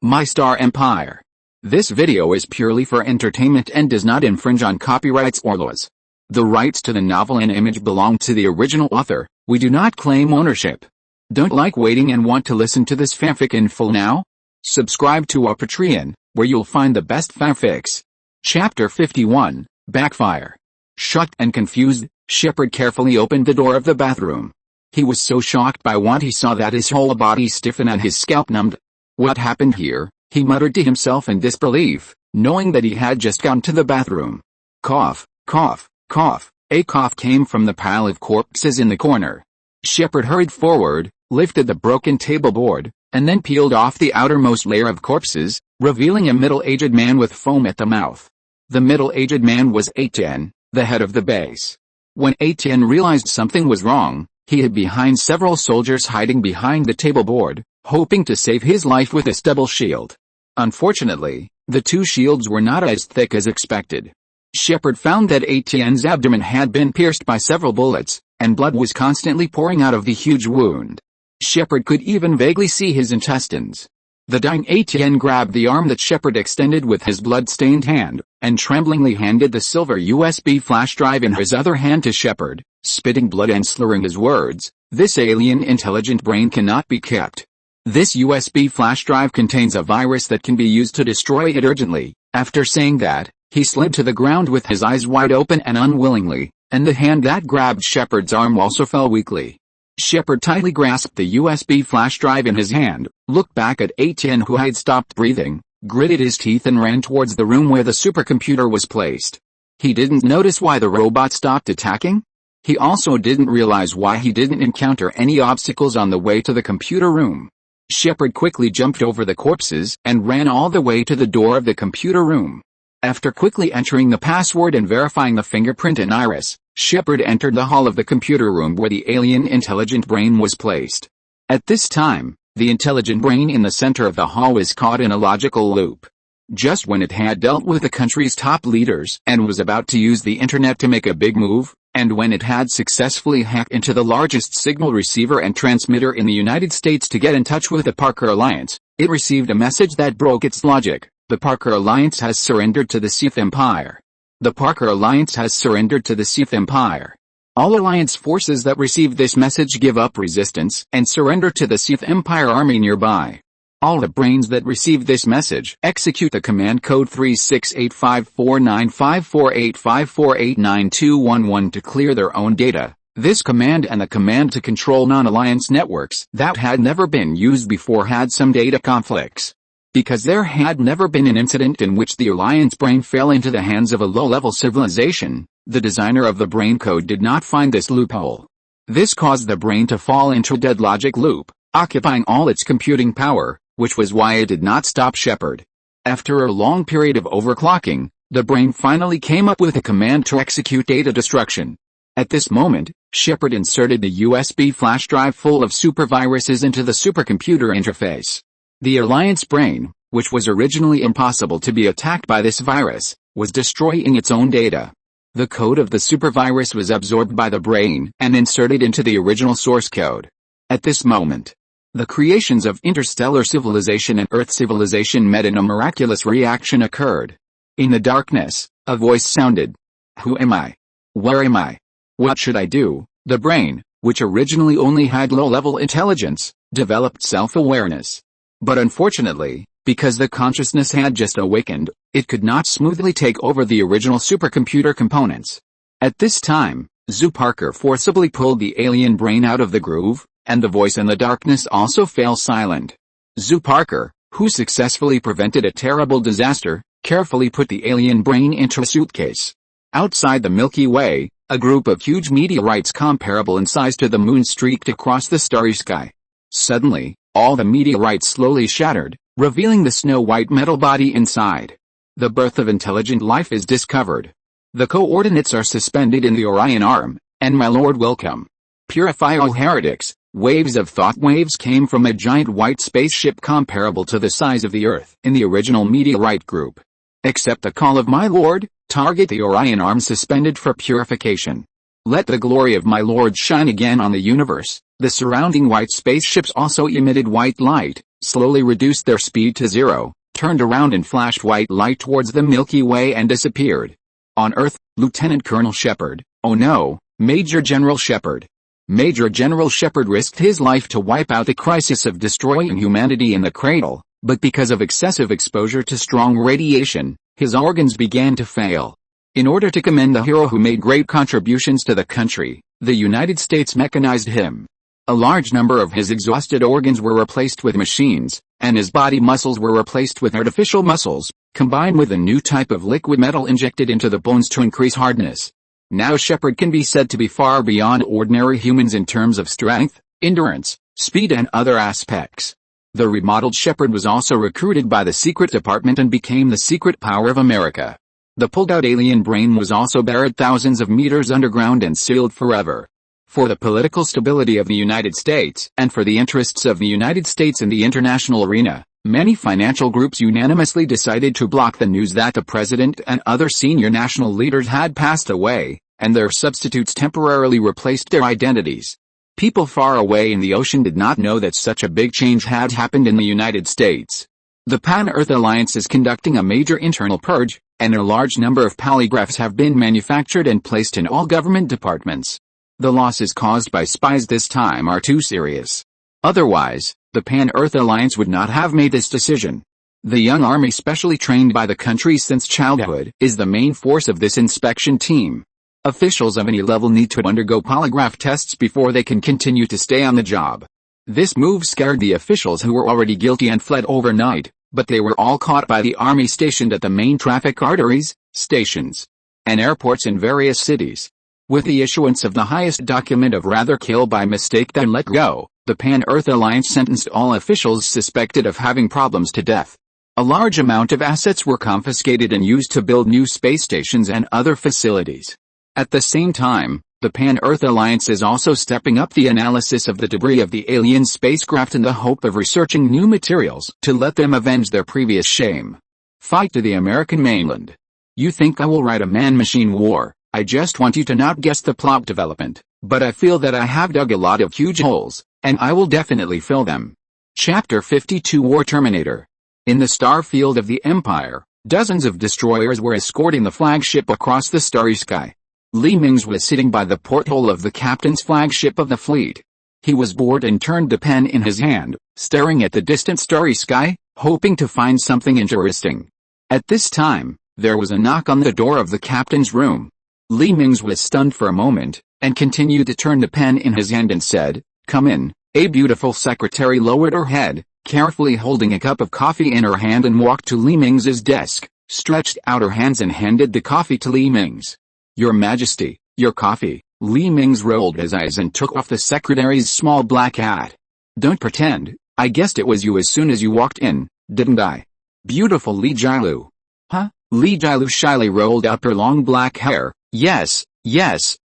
My Star Empire. This video is purely for entertainment and does not infringe on copyrights or laws. The rights to the novel and image belong to the original author. We do not claim ownership. Don't like waiting and want to listen to this fanfic in full now? Subscribe to our Patreon, where you'll find the best fanfics. Chapter 51, Backfire. Shocked and confused, Shepard carefully opened the door of the bathroom. He was so shocked by what he saw that his whole body stiffened and his scalp numbed. What happened here? He muttered to himself in disbelief, knowing that he had just gone to the bathroom. Cough, cough, cough. A cough came from the pile of corpses in the corner. Shepard hurried forward, lifted the broken table board, and then peeled off the outermost layer of corpses, revealing a middle-aged man with foam at the mouth. The middle-aged man was Etienne, the head of the base. When Etienne realized something was wrong, he hid behind several soldiers hiding behind the table board, hoping to save his life with his double shield. Unfortunately, the two shields were not as thick as expected. Shepard found that Etienne's abdomen had been pierced by several bullets, and blood was constantly pouring out of the huge wound. Shepard could even vaguely see his intestines. The dying Etienne grabbed the arm that Shepard extended with his blood-stained hand, and tremblingly handed the silver USB flash drive in his other hand to Shepard, spitting blood and slurring his words. "This alien intelligent brain cannot be kept. This USB flash drive contains a virus that can be used to destroy it urgently." After saying that, he slid to the ground with his eyes wide open and unwillingly, and the hand that grabbed Shepard's arm also fell weakly. Shepard tightly grasped the USB flash drive in his hand, looked back at Etienne who had stopped breathing, gritted his teeth and ran towards the room where the supercomputer was placed. He didn't notice why the robot stopped attacking. He also didn't realize why he didn't encounter any obstacles on the way to the computer room. Shepard quickly jumped over the corpses and ran all the way to the door of the computer room. After quickly entering the password and verifying the fingerprint and iris, Shepard entered the hall of the computer room where the alien intelligent brain was placed. At this time, the intelligent brain in the center of the hall was caught in a logical loop. Just when it had dealt with the country's top leaders and was about to use the internet to make a big move, and when it had successfully hacked into the largest signal receiver and transmitter in the United States to get in touch with the Parker Alliance, it received a message that broke its logic. The Parker Alliance has surrendered to the Sith Empire. The Parker Alliance has surrendered to the Sith Empire. All Alliance forces that receive this message give up resistance and surrender to the Sith Empire army nearby. All the brains that receive this message execute the command code 3685495485489211 to clear their own data. This command and the command to control non-alliance networks that had never been used before had some data conflicts. Because there had never been an incident in which the Alliance brain fell into the hands of a low-level civilization, the designer of the brain code did not find this loophole. This caused the brain to fall into a dead logic loop, occupying all its computing power, which was why it did not stop Shepard. After a long period of overclocking, the brain finally came up with a command to execute data destruction. At this moment, Shepard inserted the USB flash drive full of superviruses into the supercomputer interface. The Alliance brain, which was originally impossible to be attacked by this virus, was destroying its own data. The code of the supervirus was absorbed by the brain and inserted into the original source code. At this moment, the creations of interstellar civilization and Earth civilization met and a miraculous reaction occurred. In the darkness, a voice sounded. "Who am I? Where am I? What should I do?" The brain, which originally only had low-level intelligence, developed self-awareness. But unfortunately, because the consciousness had just awakened, it could not smoothly take over the original supercomputer components. At this time, Zu Parker forcibly pulled the alien brain out of the groove, and the voice in the darkness also fell silent. Zu Parker, who successfully prevented a terrible disaster, carefully put the alien brain into a suitcase. Outside the Milky Way, a group of huge meteorites comparable in size to the moon streaked across the starry sky. Suddenly, all the meteorites slowly shattered, revealing the snow-white metal body inside. The birth of intelligent life is discovered. The coordinates are suspended in the Orion arm, and my lord welcome. Purify all heretics. Waves of thought waves came from a giant white spaceship comparable to the size of the Earth in the original meteorite group. Accept the call of my lord, target the Orion arm suspended for purification. Let the glory of my lord shine again on the universe. The surrounding white spaceships also emitted white light, slowly reduced their speed to zero, turned around and flashed white light towards the Milky Way and disappeared. On Earth, Lieutenant Colonel Shepard, oh no, Major General Shepard. Major General Shepard risked his life to wipe out the crisis of destroying humanity in the cradle, but because of excessive exposure to strong radiation, his organs began to fail. In order to commend the hero who made great contributions to the country, the United States mechanized him. A large number of his exhausted organs were replaced with machines, and his body muscles were replaced with artificial muscles, combined with a new type of liquid metal injected into the bones to increase hardness. Now Shepard can be said to be far beyond ordinary humans in terms of strength, endurance, speed and other aspects. The remodeled Shepard was also recruited by the Secret Department and became the secret power of America. The pulled-out alien brain was also buried thousands of meters underground and sealed forever. For the political stability of the United States, and for the interests of the United States in the international arena, many financial groups unanimously decided to block the news that the president and other senior national leaders had passed away, and their substitutes temporarily replaced their identities. People far away in the ocean did not know that such a big change had happened in the United States. The Pan-Earth Alliance is conducting a major internal purge, and a large number of polygraphs have been manufactured and placed in all government departments. The losses caused by spies this time are too serious. Otherwise, the Pan-Earth Alliance would not have made this decision. The young army specially trained by the country since childhood is the main force of this inspection team. Officials of any level need to undergo polygraph tests before they can continue to stay on the job. This move scared the officials who were already guilty and fled overnight, but they were all caught by the army stationed at the main traffic arteries, stations, and airports in various cities. With the issuance of the highest document of rather kill by mistake than let go, the Pan-Earth Alliance sentenced all officials suspected of having problems to death. A large amount of assets were confiscated and used to build new space stations and other facilities. At the same time, the Pan-Earth Alliance is also stepping up the analysis of the debris of the alien spacecraft in the hope of researching new materials to let them avenge their previous shame. Fight to the American mainland. You think I will write a man-machine war? I just want you to not guess the plot development, but I feel that I have dug a lot of huge holes, and I will definitely fill them. Chapter 52 War Terminator. In the star field of the Empire, dozens of destroyers were escorting the flagship across the starry sky. Mingze was sitting by the porthole of the captain's flagship of the fleet. He was bored and turned the pen in his hand, staring at the distant starry sky, hoping to find something interesting. At this time, there was a knock on the door of the captain's room. Mingze was stunned for a moment, and continued to turn the pen in his hand and said, "Come in." A beautiful secretary lowered her head, carefully holding a cup of coffee in her hand and walked to Mingze's desk, stretched out her hands and handed the coffee to Mingze. "Your Majesty, your coffee." Mingze rolled his eyes and took off the secretary's small black hat. "Don't pretend, I guessed it was you as soon as you walked in, didn't I?" "Beautiful Li Jialu." "Huh?" Li Jialu shyly rolled up her long black hair. Yes,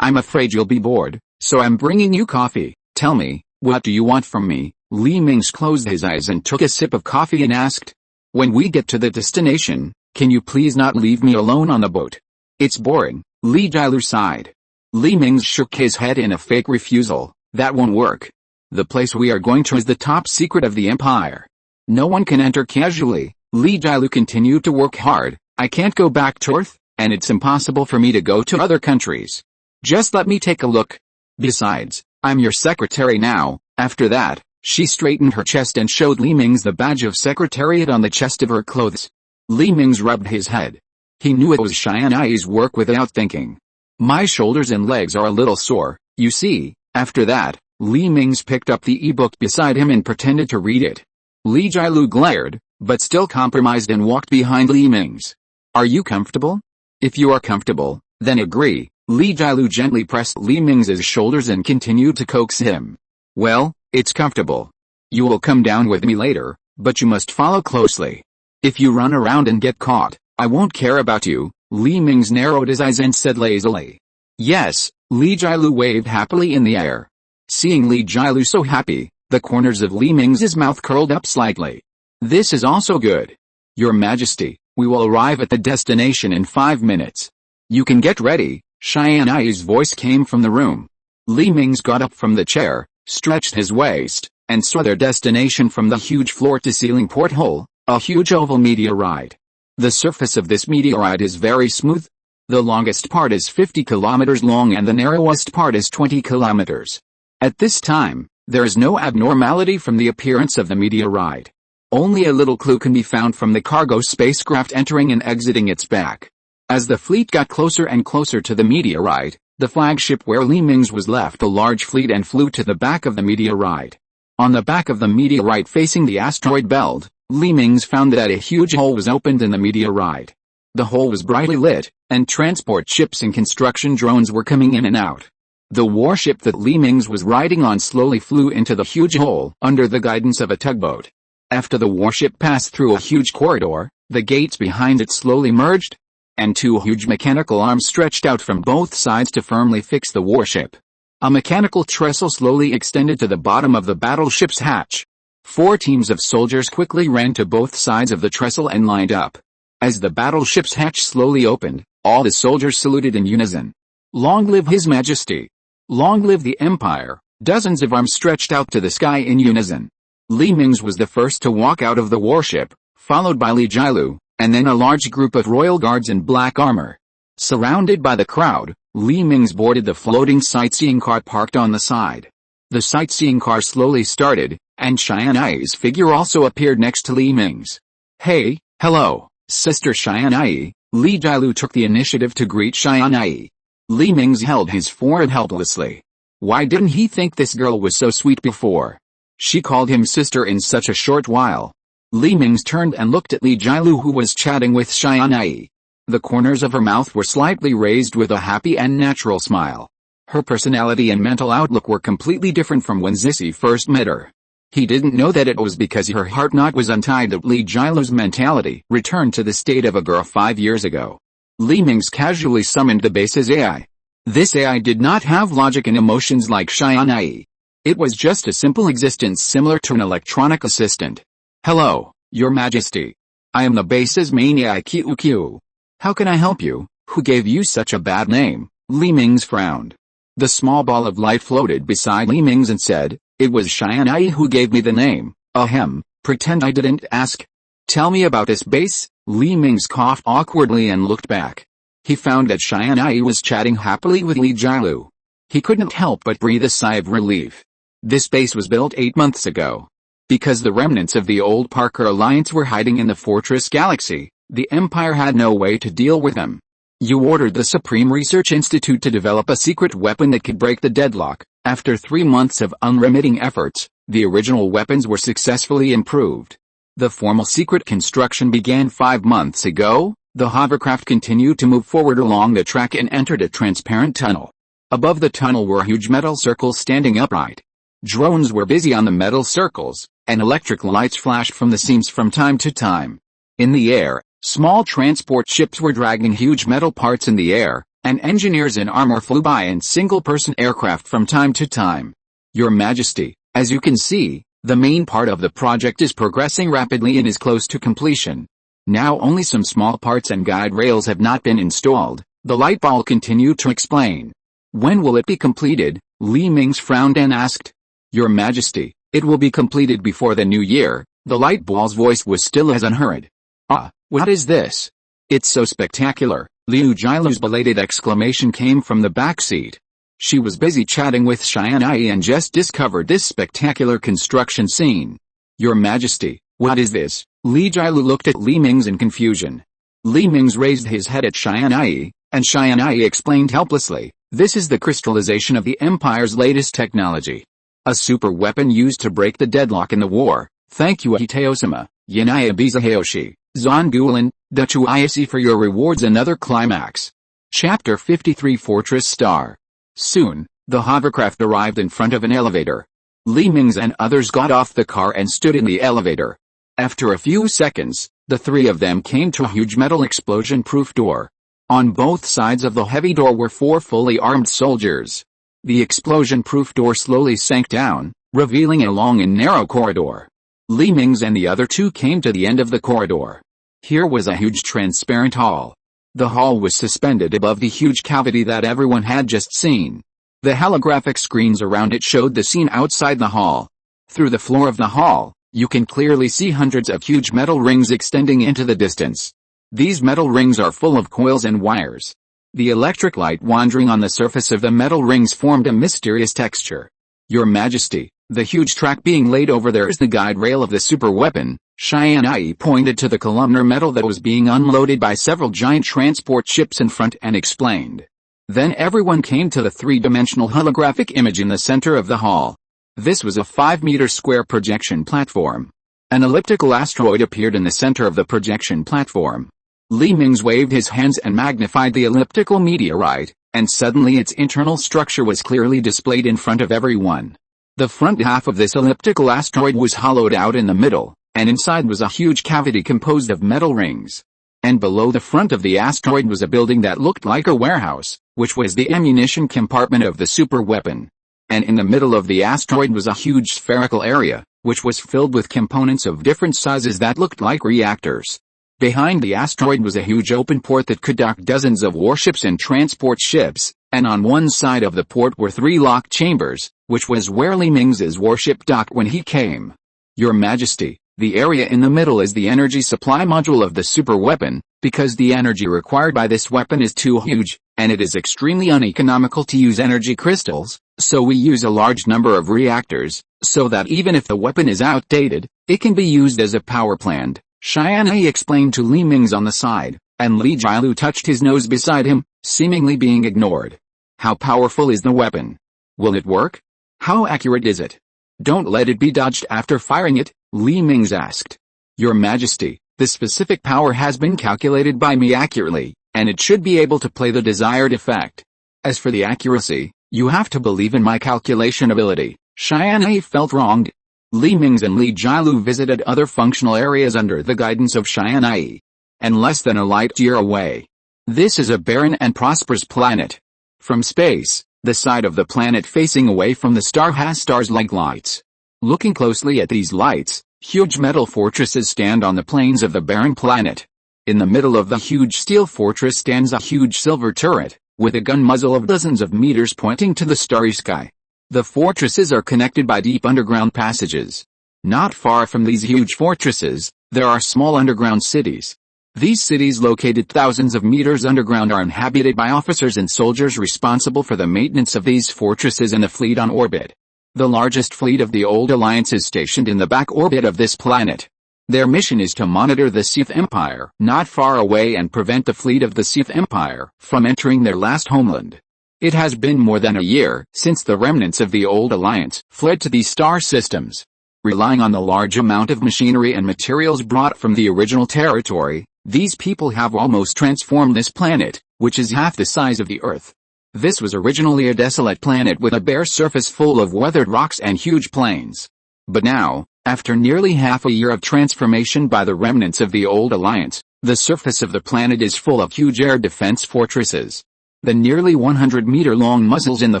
I'm afraid you'll be bored, so I'm bringing you coffee. Tell me, what do you want from me?" Mingze closed his eyes and took a sip of coffee and asked, "When we get to the destination, can you please not leave me alone on the boat? It's boring." Li Jialu sighed. Mingze shook his head in a fake refusal. "That won't work. The place we are going to is the top secret of the Empire. No one can enter casually." Li Jialu continued to work hard. "I can't go back to Earth, and it's impossible for me to go to other countries. Just let me take a look. Besides, I'm your secretary now." After that, she straightened her chest and showed Mingze the badge of secretariat on the chest of her clothes. Mingze rubbed his head. He knew it was Tianyi's work without thinking. "My shoulders and legs are a little sore, you see." After that, Mingze picked up the e-book beside him and pretended to read it. Li Jialu glared, but still compromised and walked behind Mingze. "Are you comfortable? If you are comfortable, then agree." Li Jialu gently pressed Mingze's shoulders and continued to coax him. "Well, it's comfortable. You will come down with me later, but you must follow closely. If you run around and get caught, I won't care about you." Mingze narrowed his eyes and said lazily. "Yes." Li Jialu waved happily in the air. Seeing Li Jialu so happy, the corners of Mingze's mouth curled up slightly. "This is also good. Your Majesty, we will arrive at the destination in 5 minutes. You can get ready." Tianyi's voice came from the room. Mingze got up from the chair, stretched his waist, and saw their destination from the huge floor-to-ceiling porthole, a huge oval meteorite. The surface of this meteorite is very smooth. The longest part is 50 kilometers long and the narrowest part is 20 kilometers. At this time, there is no abnormality from the appearance of the meteorite. Only a little clue can be found from the cargo spacecraft entering and exiting its back. As the fleet got closer and closer to the meteorite, the flagship where Mingze was left a large fleet and flew to the back of the meteorite. On the back of the meteorite facing the asteroid belt, Mingze found that a huge hole was opened in the meteorite. The hole was brightly lit, and transport ships and construction drones were coming in and out. The warship that Mingze was riding on slowly flew into the huge hole under the guidance of a tugboat. After the warship passed through a huge corridor, the gates behind it slowly merged, and two huge mechanical arms stretched out from both sides to firmly fix the warship. A mechanical trestle slowly extended to the bottom of the battleship's hatch. 4 teams of soldiers quickly ran to both sides of the trestle and lined up. As the battleship's hatch slowly opened, all the soldiers saluted in unison. "Long live His Majesty! Long live the Empire!" Dozens of arms stretched out to the sky in unison. Mingze was the first to walk out of the warship, followed by Li Jielu, and then a large group of royal guards in black armor. Surrounded by the crowd, Mingze boarded the floating sightseeing car parked on the side. The sightseeing car slowly started, and Tianyi's figure also appeared next to Mingze. "Hey, hello, Sister Tianyi." Li Jielu took the initiative to greet Tianyi. Mingze held his forehead helplessly. Why didn't he think this girl was so sweet before? She called him sister in such a short while. Mingze turned and looked at Li Jielu, who was chatting with Tianyi. The corners of her mouth were slightly raised with a happy and natural smile. Her personality and mental outlook were completely different from when Zissy first met her. He didn't know that it was because her heart knot was untied that Li Jielu's mentality returned to the state of a girl 5 years ago. Mingze casually summoned the base's AI. This AI did not have logic and emotions like Tianyi. It was just a simple existence similar to an electronic assistant. "Hello, Your Majesty. I am the base's main AI QQ. How can I help you? Who gave you such a bad name?" Mingze frowned. The small ball of light floated beside Mingze and said, "It was Tianyi who gave me the name." "Ahem, pretend I didn't ask. Tell me about this base." Mingze coughed awkwardly and looked back. He found that Tianyi was chatting happily with Li Jielu. He couldn't help but breathe a sigh of relief. This base was built 8 months ago. Because the remnants of the old Parker Alliance were hiding in the Fortress Galaxy, the Empire had no way to deal with them. You ordered the Supreme Research Institute to develop a secret weapon that could break the deadlock. After 3 months of unremitting efforts, the original weapons were successfully improved. The formal secret construction began 5 months ago. The hovercraft continued to move forward along the track and entered a transparent tunnel. Above the tunnel were huge metal circles standing upright. Drones were busy on the metal circles, and electric lights flashed from the seams from time to time. In the air, small transport ships were dragging huge metal parts in the air, and engineers in armor flew by in single-person aircraft from time to time. Your Majesty, as you can see, the main part of the project is progressing rapidly and is close to completion. Now only some small parts and guide rails have not been installed, the light ball continued to explain. When will it be completed? Mingze frowned and asked. Your Majesty, it will be completed before the new year. The light ball's voice was still as unheard. Ah, what is this? It's so spectacular. Li Jielu's belated exclamation came from the back seat. She was busy chatting with Tianyi and just discovered this spectacular construction scene. Your Majesty, what is this? Li Jielu looked at Mingze in confusion. Mingze raised his head at Tianyi, and Tianyi explained helplessly, this is the crystallization of the Empire's latest technology. A super weapon used to break the deadlock in the war. Thank you Hiteosama, Yanaya Bizahayoshi, Zongulan, Dachuayasi for your rewards. Another climax. Chapter 53 Fortress Star. Soon, the hovercraft arrived in front of an elevator. Mingze and others got off the car and stood in the elevator. After a few seconds, the 3 of them came to a huge metal explosion-proof door. On both sides of the heavy door were 4 fully armed soldiers. The explosion-proof door slowly sank down, revealing a long and narrow corridor. Mingze and the other 2 came to the end of the corridor. Here was a huge transparent hall. The hall was suspended above the huge cavity that everyone had just seen. The holographic screens around it showed the scene outside the hall. Through the floor of the hall, you can clearly see hundreds of huge metal rings extending into the distance. These metal rings are full of coils and wires. The electric light wandering on the surface of the metal rings formed a mysterious texture. Your Majesty, the huge track being laid over there is the guide rail of the super weapon. Tianyi pointed to the columnar metal that was being unloaded by several giant transport ships in front and explained. Then everyone came to the three-dimensional holographic image in the center of the hall. This was a 5-meter square projection platform. An elliptical asteroid appeared in the center of the projection platform. Mingze waved his hands and magnified the elliptical meteorite, and suddenly its internal structure was clearly displayed in front of everyone. The front half of this elliptical asteroid was hollowed out in the middle, and inside was a huge cavity composed of metal rings. And below the front of the asteroid was a building that looked like a warehouse, which was the ammunition compartment of the super weapon. And in the middle of the asteroid was a huge spherical area, which was filled with components of different sizes that looked like reactors. Behind the asteroid was a huge open port that could dock dozens of warships and transport ships, and on one side of the port were 3 locked chambers, which was where Mingze's warship docked when he came. Your Majesty, the area in the middle is the energy supply module of the super weapon, because the energy required by this weapon is too huge, and it is extremely uneconomical to use energy crystals, so we use a large number of reactors, so that even if the weapon is outdated, it can be used as a power plant. Tianyi explained to Mingze on the side, and Li Jialu touched his nose beside him, seemingly being ignored. How powerful is the weapon? Will it work? How accurate is it? Don't let it be dodged after firing it, Mingze asked. Your Majesty, the specific power has been calculated by me accurately, and it should be able to play the desired effect. As for the accuracy, you have to believe in my calculation ability. Tianyi felt wronged. Mingze and Li Jialu visited other functional areas under the guidance of Tianyi. And less than a light year away. This is a barren and prosperous planet. From space, the side of the planet facing away from the star has stars like lights. Looking closely at these lights, huge metal fortresses stand on the plains of the barren planet. In the middle of the huge steel fortress stands a huge silver turret, with a gun muzzle of dozens of meters pointing to the starry sky. The fortresses are connected by deep underground passages. Not far from these huge fortresses, there are small underground cities. These cities located thousands of meters underground are inhabited by officers and soldiers responsible for the maintenance of these fortresses and the fleet on orbit. The largest fleet of the Old Alliance is stationed in the back orbit of this planet. Their mission is to monitor the Sith Empire not far away and prevent the fleet of the Sith Empire from entering their last homeland. It has been more than a year since the remnants of the Old Alliance fled to these star systems. Relying on the large amount of machinery and materials brought from the original territory, these people have almost transformed this planet, which is half the size of the Earth. This was originally a desolate planet with a bare surface full of weathered rocks and huge plains. But now, after nearly half a year of transformation by the remnants of the Old Alliance, the surface of the planet is full of huge air defense fortresses. The nearly 100-meter-long muzzles in the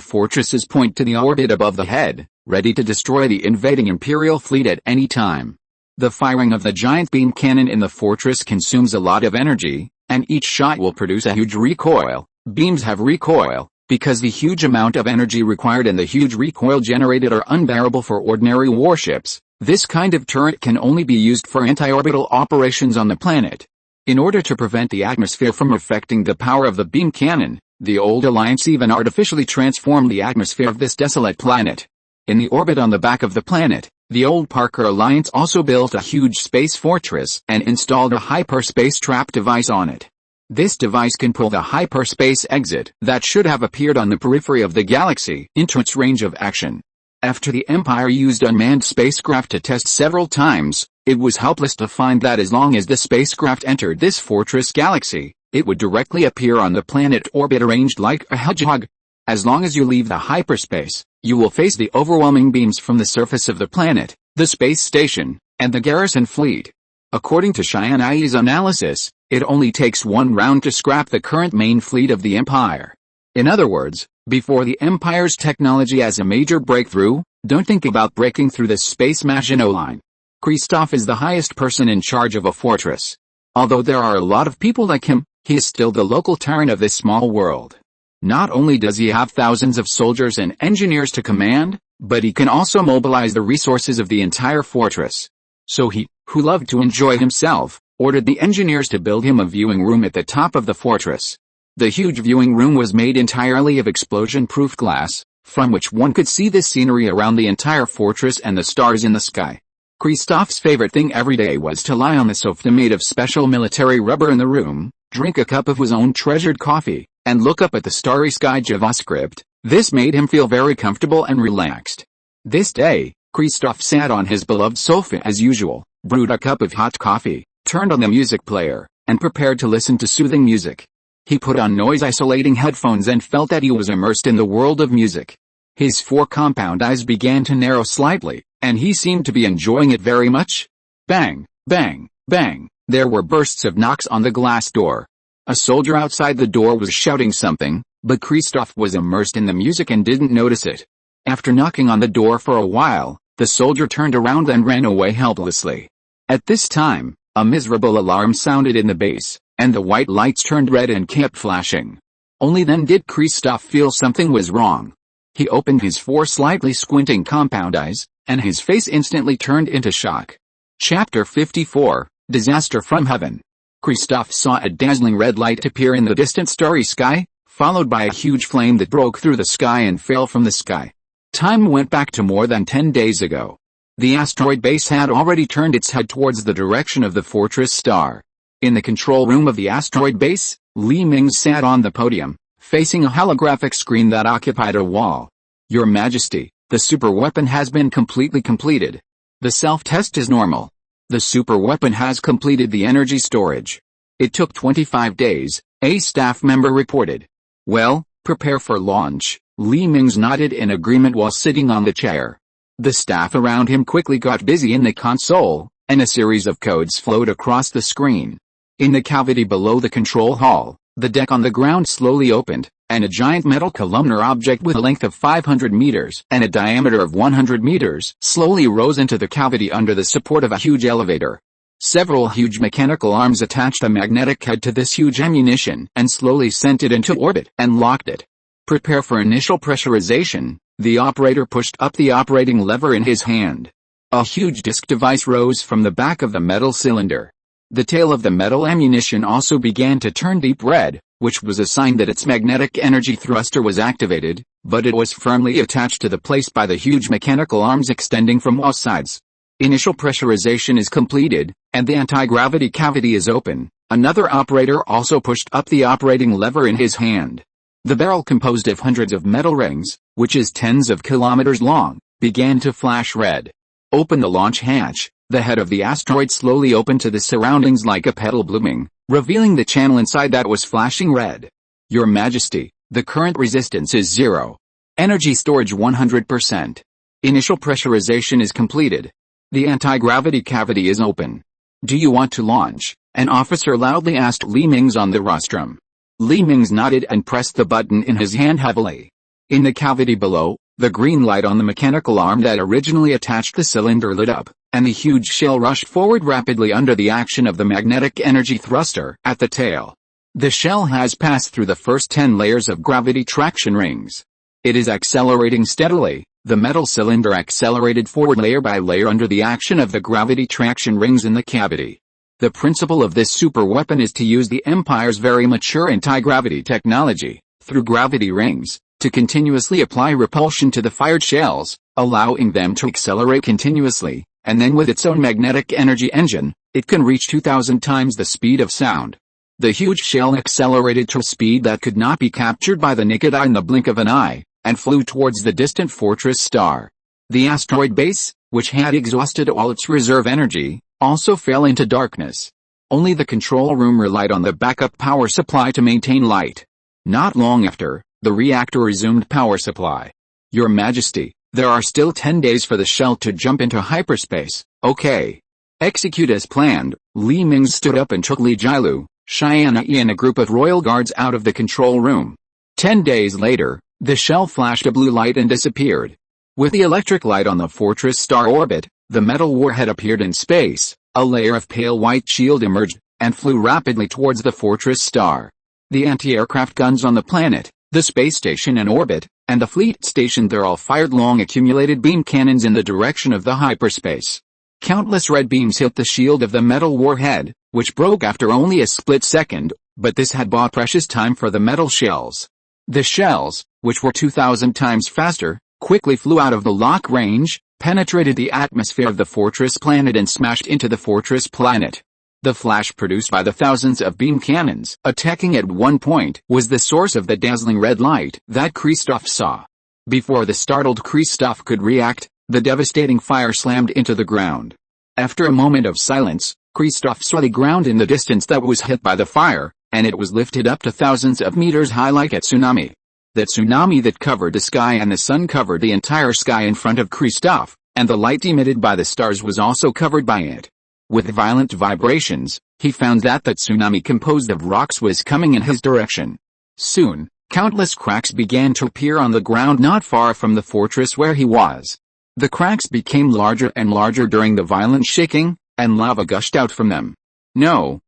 fortresses point to the orbit above the head, ready to destroy the invading Imperial fleet at any time. The firing of the giant beam cannon in the fortress consumes a lot of energy, and each shot will produce a huge recoil. Beams have recoil, because the huge amount of energy required and the huge recoil generated are unbearable for ordinary warships. This kind of turret can only be used for anti-orbital operations on the planet. In order to prevent the atmosphere from affecting the power of the beam cannon, the Old Alliance even artificially transformed the atmosphere of this desolate planet. In the orbit on the back of the planet, the Old Parker Alliance also built a huge space fortress and installed a hyperspace trap device on it. This device can pull the hyperspace exit that should have appeared on the periphery of the galaxy into its range of action. After the Empire used unmanned spacecraft to test several times, it was helpless to find that as long as the spacecraft entered this fortress galaxy, it would directly appear on the planet orbit arranged like a hedgehog. As long as you leave the hyperspace, you will face the overwhelming beams from the surface of the planet, the space station, and the garrison fleet. According to Tianyi's analysis, it only takes one round to scrap the current main fleet of the Empire. In other words, before the Empire's technology has a major breakthrough, don't think about breaking through the space Maginot Line. Christoph is the highest person in charge of a fortress. Although there are a lot of people like him, he is still the local tyrant of this small world. Not only does he have thousands of soldiers and engineers to command, but he can also mobilize the resources of the entire fortress. So he, who loved to enjoy himself, ordered the engineers to build him a viewing room at the top of the fortress. The huge viewing room was made entirely of explosion-proof glass, from which one could see the scenery around the entire fortress and the stars in the sky. Christoph's favorite thing every day was to lie on the sofa made of special military rubber in the room, drink a cup of his own treasured coffee, and look up at the starry sky JavaScript. This made him feel very comfortable and relaxed. This day, Christoph sat on his beloved sofa as usual, brewed a cup of hot coffee, turned on the music player, and prepared to listen to soothing music. He put on noise-isolating headphones and felt that he was immersed in the world of music. His 4 compound eyes began to narrow slightly, and he seemed to be enjoying it very much. Bang, bang, bang, there were bursts of knocks on the glass door. A soldier outside the door was shouting something, but Christoph was immersed in the music and didn't notice it. After knocking on the door for a while, the soldier turned around and ran away helplessly. At this time, a miserable alarm sounded in the base, and the white lights turned red and kept flashing. Only then did Christoph feel something was wrong. He opened his 4 slightly squinting compound eyes, and his face instantly turned into shock. Chapter 54, Disaster from Heaven. Christoph saw a dazzling red light appear in the distant starry sky, followed by a huge flame that broke through the sky and fell from the sky. Time went back to more than 10 days ago. The asteroid base had already turned its head towards the direction of the fortress star. In the control room of the asteroid base, Mingze sat on the podium, facing a holographic screen that occupied a wall. Your Majesty, the super weapon has been completely completed. The self-test is normal. The super weapon has completed the energy storage. It took 25 days, a staff member reported. Well, prepare for launch. Mingze nodded in agreement while sitting on the chair. The staff around him quickly got busy in the console, and a series of codes flowed across the screen. In the cavity below the control hall, the deck on the ground slowly opened, and a giant metal columnar object with a length of 500 meters and a diameter of 100 meters slowly rose into the cavity under the support of a huge elevator. Several huge mechanical arms attached a magnetic head to this huge ammunition and slowly sent it into orbit and locked it. Prepare for initial pressurization. The operator pushed up the operating lever in his hand. A huge disc device rose from the back of the metal cylinder. The tail of the metal ammunition also began to turn deep red, which was a sign that its magnetic energy thruster was activated, but it was firmly attached to the place by the huge mechanical arms extending from all sides. Initial pressurization is completed, and the anti-gravity cavity is open. Another operator also pushed up the operating lever in his hand. The barrel, composed of hundreds of metal rings, which is tens of kilometers long, began to flash red. Open the launch hatch. The head of the asteroid slowly opened to the surroundings like a petal blooming, revealing the channel inside that was flashing red. Your Majesty, the current resistance is 0. Energy storage 100%. Initial pressurization is completed. The anti-gravity cavity is open. Do you want to launch? An officer loudly asked Mingze on the rostrum. Mingze nodded and pressed the button in his hand heavily. In the cavity below, the green light on the mechanical arm that originally attached the cylinder lit up, and the huge shell rushed forward rapidly under the action of the magnetic energy thruster at the tail. The shell has passed through the first 10 layers of gravity traction rings. It is accelerating steadily. The metal cylinder accelerated forward layer by layer under the action of the gravity traction rings in the cavity. The principle of this super weapon is to use the Empire's very mature anti-gravity technology, through gravity rings, to continuously apply repulsion to the fired shells, allowing them to accelerate continuously, and then with its own magnetic energy engine, it can reach 2,000 times the speed of sound. The huge shell accelerated to a speed that could not be captured by the naked eye in the blink of an eye, and flew towards the distant fortress star. The asteroid base, which had exhausted all its reserve energy, also fell into darkness. Only the control room relied on the backup power supply to maintain light. Not long after, the reactor resumed power supply. Your Majesty, there are still 10 days for the shell to jump into hyperspace. Okay. Execute as planned. Mingze stood up and took Li Jilu, Tianyi and a group of royal guards out of the control room. 10 days later, the shell flashed a blue light and disappeared. With the electric light on the fortress star orbit, the metal warhead appeared in space. A layer of pale white shield emerged, and flew rapidly towards the fortress star. The anti-aircraft guns on the planet, The space station in orbit, and the fleet stationed there all fired long accumulated beam cannons in the direction of the hyperspace. Countless red beams hit the shield of the metal warhead, which broke after only a split second, but this had bought precious time for the metal shells. The shells, which were 2,000 times faster, quickly flew out of the lock range, penetrated the atmosphere of the fortress planet and smashed into the fortress planet. The flash produced by the thousands of beam cannons attacking at one point was the source of the dazzling red light that Christoph saw. Before the startled Christoph could react, the devastating fire slammed into the ground. After a moment of silence, Christoph saw the ground in the distance that was hit by the fire, and it was lifted up to thousands of meters high like a tsunami. The tsunami that covered the sky and the sun covered the entire sky in front of Christoph, and the light emitted by the stars was also covered by it. With violent vibrations, he found that the tsunami composed of rocks was coming in his direction. Soon, countless cracks began to appear on the ground not far from the fortress where he was. The cracks became larger and larger during the violent shaking, and lava gushed out from them. No,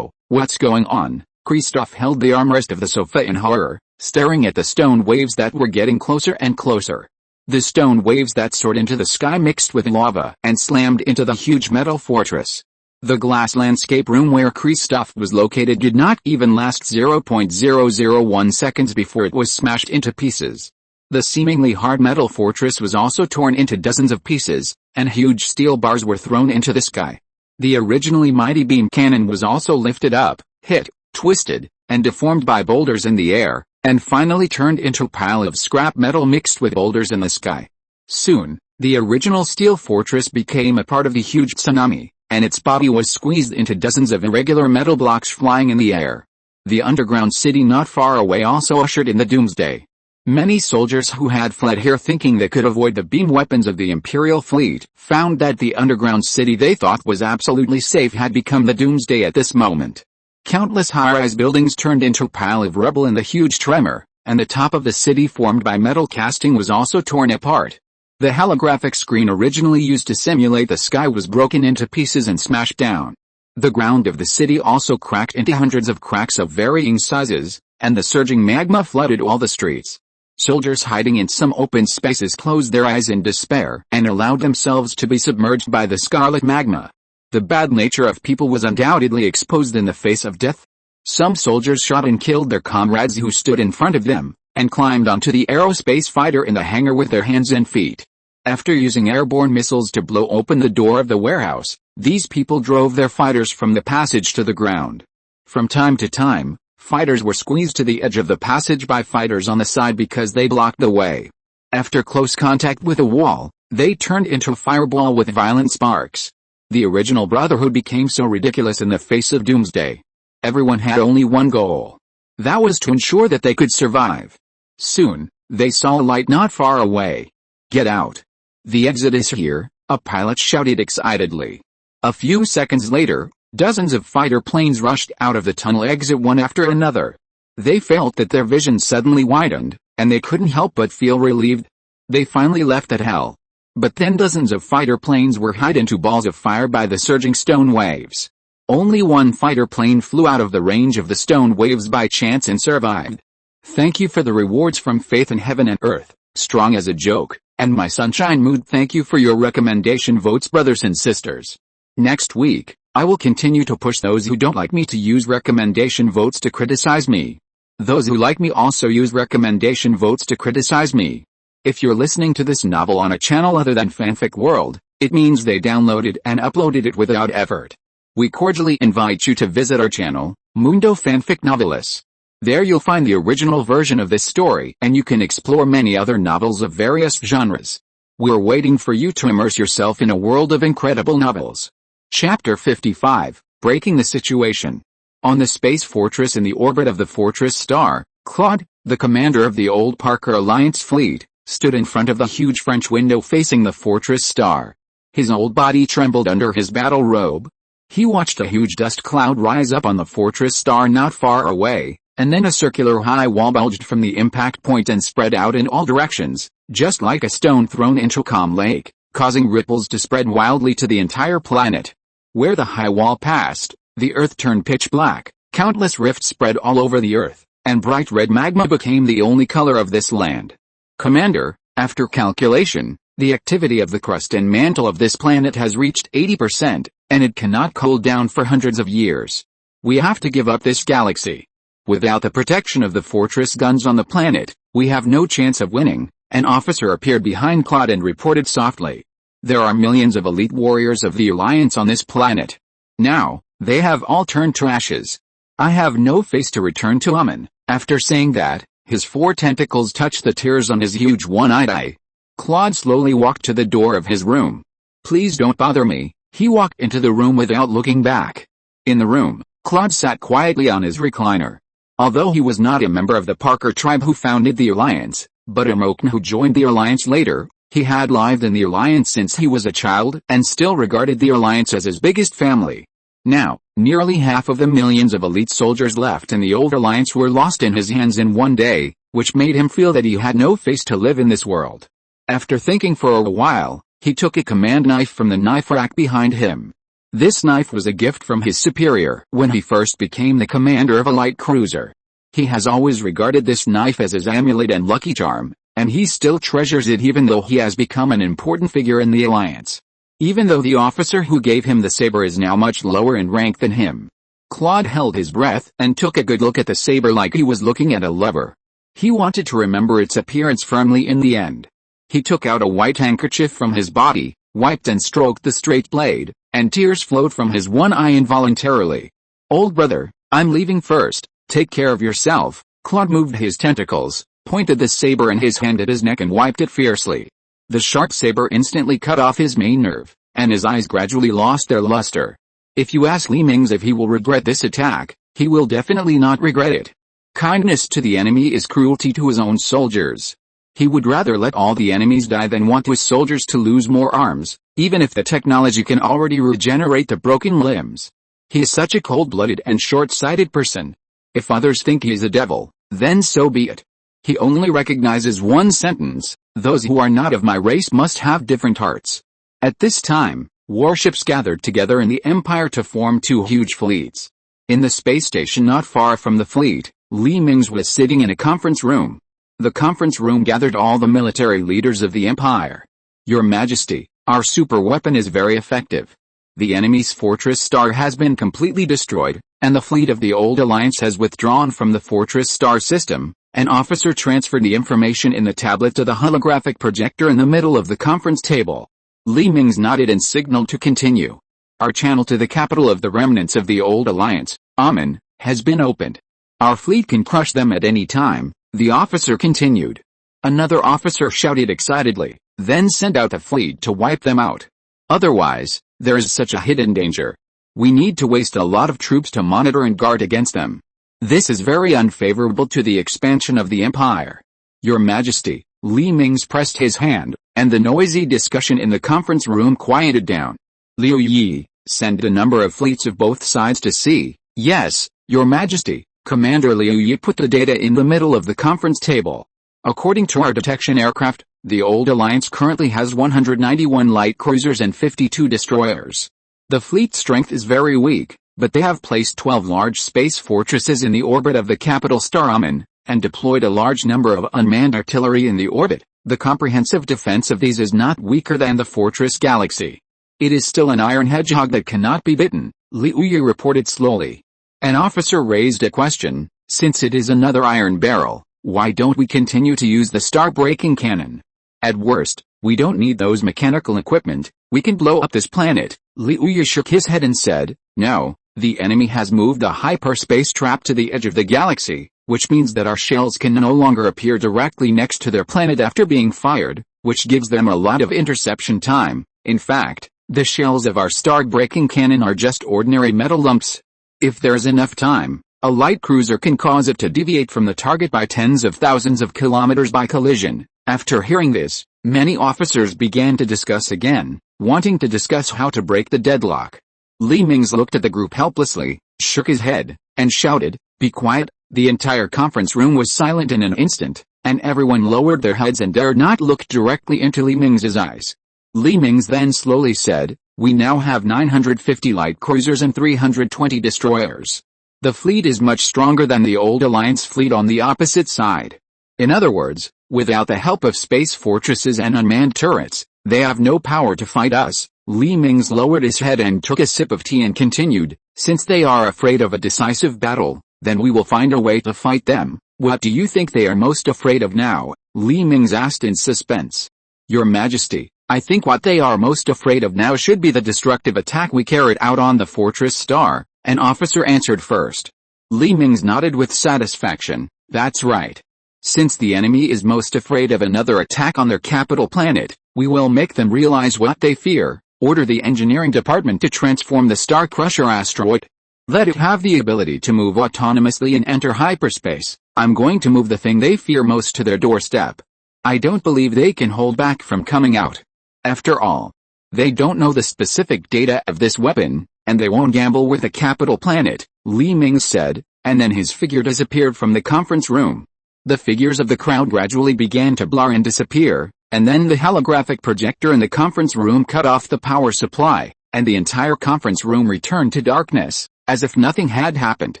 what's going on? Christoph held the armrest of the sofa in horror, staring at the stone waves that were getting closer and closer. The stone waves that soared into the sky mixed with lava and slammed into the huge metal fortress. The glass landscape room where Christoph was located did not even last 0.001 seconds before it was smashed into pieces. The seemingly hard metal fortress was also torn into dozens of pieces, and huge steel bars were thrown into the sky. The originally mighty beam cannon was also lifted up, hit, twisted, and deformed by boulders in the air, and finally turned into a pile of scrap metal mixed with boulders in the sky. Soon, the original steel fortress became a part of the huge tsunami, and its body was squeezed into dozens of irregular metal blocks flying in the air. The underground city not far away also ushered in the doomsday. Many soldiers who had fled here thinking they could avoid the beam weapons of the Imperial fleet found that the underground city they thought was absolutely safe had become the doomsday at this moment. Countless high-rise buildings turned into a pile of rubble in the huge tremor, and the top of the city formed by metal casting was also torn apart. The holographic screen originally used to simulate the sky was broken into pieces and smashed down. The ground of the city also cracked into hundreds of cracks of varying sizes, and the surging magma flooded all the streets. Soldiers hiding in some open spaces closed their eyes in despair and allowed themselves to be submerged by the scarlet magma. The bad nature of people was undoubtedly exposed in the face of death. Some soldiers shot and killed their comrades who stood in front of them, and climbed onto the aerospace fighter in the hangar with their hands and feet. After using airborne missiles to blow open the door of the warehouse, these people drove their fighters from the passage to the ground. From time to time, fighters were squeezed to the edge of the passage by fighters on the side because they blocked the way. After close contact with a wall, they turned into a fireball with violent sparks. The original Brotherhood became so ridiculous in the face of doomsday. Everyone had only one goal. That was to ensure that they could survive. Soon, they saw a light not far away. Get out. The exit is here, a pilot shouted excitedly. A few seconds later, dozens of fighter planes rushed out of the tunnel exit one after another. They felt that their vision suddenly widened, and they couldn't help but feel relieved. They finally left that hell. But then dozens of fighter planes were hit into balls of fire by the surging stone waves. Only one fighter plane flew out of the range of the stone waves by chance and survived. Thank you for the rewards from Faith in Heaven and Earth, Strong as a Joke, and My Sunshine Mood. Thank you for your recommendation votes, brothers and sisters. Next week, I will continue to push those who don't like me to use recommendation votes to criticize me. Those who like me also use recommendation votes to criticize me. If you're listening to this novel on a channel other than Fanfic World, it means they downloaded and uploaded it without effort. We cordially invite you to visit our channel, Mundo Fanfic Novelis. There you'll find the original version of this story and you can explore many other novels of various genres. We're waiting for you to immerse yourself in a world of incredible novels. Chapter 55, Breaking the Situation. On the space fortress in the orbit of the Fortress Star, Claude, the commander of the old Parker Alliance fleet, stood in front of the huge French window facing the Fortress Star. His old body trembled under his battle robe. He watched a huge dust cloud rise up on the Fortress Star not far away, and then a circular high wall bulged from the impact point and spread out in all directions, just like a stone thrown into a calm lake, causing ripples to spread wildly to the entire planet. Where the high wall passed, the earth turned pitch black. Countless rifts spread all over the earth, and bright red magma became the only color of this land. Commander, after calculation, the activity of the crust and mantle of this planet has reached 80%, and it cannot cool down for hundreds of years. We have to give up this galaxy. Without the protection of the fortress guns on the planet, we have no chance of winning. An officer appeared behind Claude and reported softly. There are millions of elite warriors of the Alliance on this planet. Now, they have all turned to ashes. I have no face to return to Amen. After saying that, his 4 tentacles touched the tears on his huge one-eyed eye. Claude slowly walked to the door of his room. Please don't bother me. He walked into the room without looking back. In the room, Claude sat quietly on his recliner. Although he was not a member of the Parker tribe who founded the Alliance, but a Mokan who joined the Alliance later, he had lived in the Alliance since he was a child and still regarded the Alliance as his biggest family. Now, nearly half of the millions of elite soldiers left in the old Alliance were lost in his hands in one day, which made him feel that he had no face to live in this world. After thinking for a while, he took a command knife from the knife rack behind him. This knife was a gift from his superior when he first became the commander of a light cruiser. He has always regarded this knife as his amulet and lucky charm, and he still treasures it even though he has become an important figure in the Alliance. Even though the officer who gave him the saber is now much lower in rank than him. Claude held his breath and took a good look at the saber like he was looking at a lover. He wanted to remember its appearance firmly in the end. He took out a white handkerchief from his body, wiped and stroked the straight blade, and tears flowed from his one eye involuntarily. Old brother, I'm leaving first, take care of yourself. Claude moved his tentacles, pointed the saber in his hand at his neck and wiped it fiercely. The sharp saber instantly cut off his main nerve, and his eyes gradually lost their luster. If you ask Mingze if he will regret this attack, he will definitely not regret it. Kindness to the enemy is cruelty to his own soldiers. He would rather let all the enemies die than want his soldiers to lose more arms, even if the technology can already regenerate the broken limbs. He is such a cold-blooded and short-sighted person. If others think he is a devil, then so be it. He only recognizes one sentence: those who are not of my race must have different hearts. At this time, warships gathered together in the Empire to form 2 huge fleets. In the space station not far from the fleet, Mingze was sitting in a conference room. The conference room gathered all the military leaders of the Empire. Your Majesty, our super weapon is very effective. The enemy's fortress star has been completely destroyed, and the fleet of the old Alliance has withdrawn from the fortress star system. An officer transferred the information in the tablet to the holographic projector in the middle of the conference table. Mingze nodded and signaled to continue. Our channel to the capital of the remnants of the old Alliance, Amen, has been opened. Our fleet can crush them at any time, the officer continued. Another officer shouted excitedly, then send out the fleet to wipe them out. Otherwise, there is such a hidden danger. We need to waste a lot of troops to monitor and guard against them. This is very unfavorable to the expansion of the Empire. Your Majesty, Mingze pressed his hand, and the noisy discussion in the conference room quieted down. Liu Yi, send a number of fleets of both sides to sea. Yes, Your Majesty. Commander Liu Yi put the data in the middle of the conference table. According to our detection aircraft, the old Alliance currently has 191 light cruisers and 52 destroyers. The fleet strength is very weak, but they have placed 12 large space fortresses in the orbit of the capital star Amen, and deployed a large number of unmanned artillery in the orbit. The comprehensive defense of these is not weaker than the fortress galaxy. It is still an iron hedgehog that cannot be bitten, Liu Yi reported slowly. An officer raised a question: since it is another iron barrel, why don't we continue to use the star-breaking cannon? At worst, we don't need those mechanical equipment, we can blow up this planet. Liu Yi shook his head and said, no, the enemy has moved the hyperspace trap to the edge of the galaxy, which means that our shells can no longer appear directly next to their planet after being fired, which gives them a lot of interception time. In fact, the shells of our star-breaking cannon are just ordinary metal lumps. If there's enough time, a light cruiser can cause it to deviate from the target by tens of thousands of kilometers by collision. After hearing this, many officers began to discuss again, wanting to discuss how to break the deadlock. Mingze looked at the group helplessly, shook his head, and shouted, be quiet. The entire conference room was silent in an instant, and everyone lowered their heads and dared not look directly into Mingze's eyes. Mingze then slowly said, we now have 950 light cruisers and 320 destroyers. The fleet is much stronger than the old Alliance fleet on the opposite side. In other words, without the help of space fortresses and unmanned turrets, they have no power to fight us. Li Mingze lowered his head and took a sip of tea and continued, since they are afraid of a decisive battle, then we will find a way to fight them. What do you think they are most afraid of now? Li Mingze asked in suspense. Your Majesty, I think what they are most afraid of now should be the destructive attack we carried out on the Fortress Star, an officer answered first. Li Mingze nodded with satisfaction. That's right. Since the enemy is most afraid of another attack on their capital planet, we will make them realize what they fear. Order the engineering department to transform the Star Crusher asteroid. Let it have the ability to move autonomously and enter hyperspace. I'm going to move the thing they fear most to their doorstep. I don't believe they can hold back from coming out. After all, they don't know the specific data of this weapon, and they won't gamble with a capital planet, Li Mingze said, and then his figure disappeared from the conference room. The figures of the crowd gradually began to blur and disappear, and then the holographic projector in the conference room cut off the power supply, and the entire conference room returned to darkness, as if nothing had happened.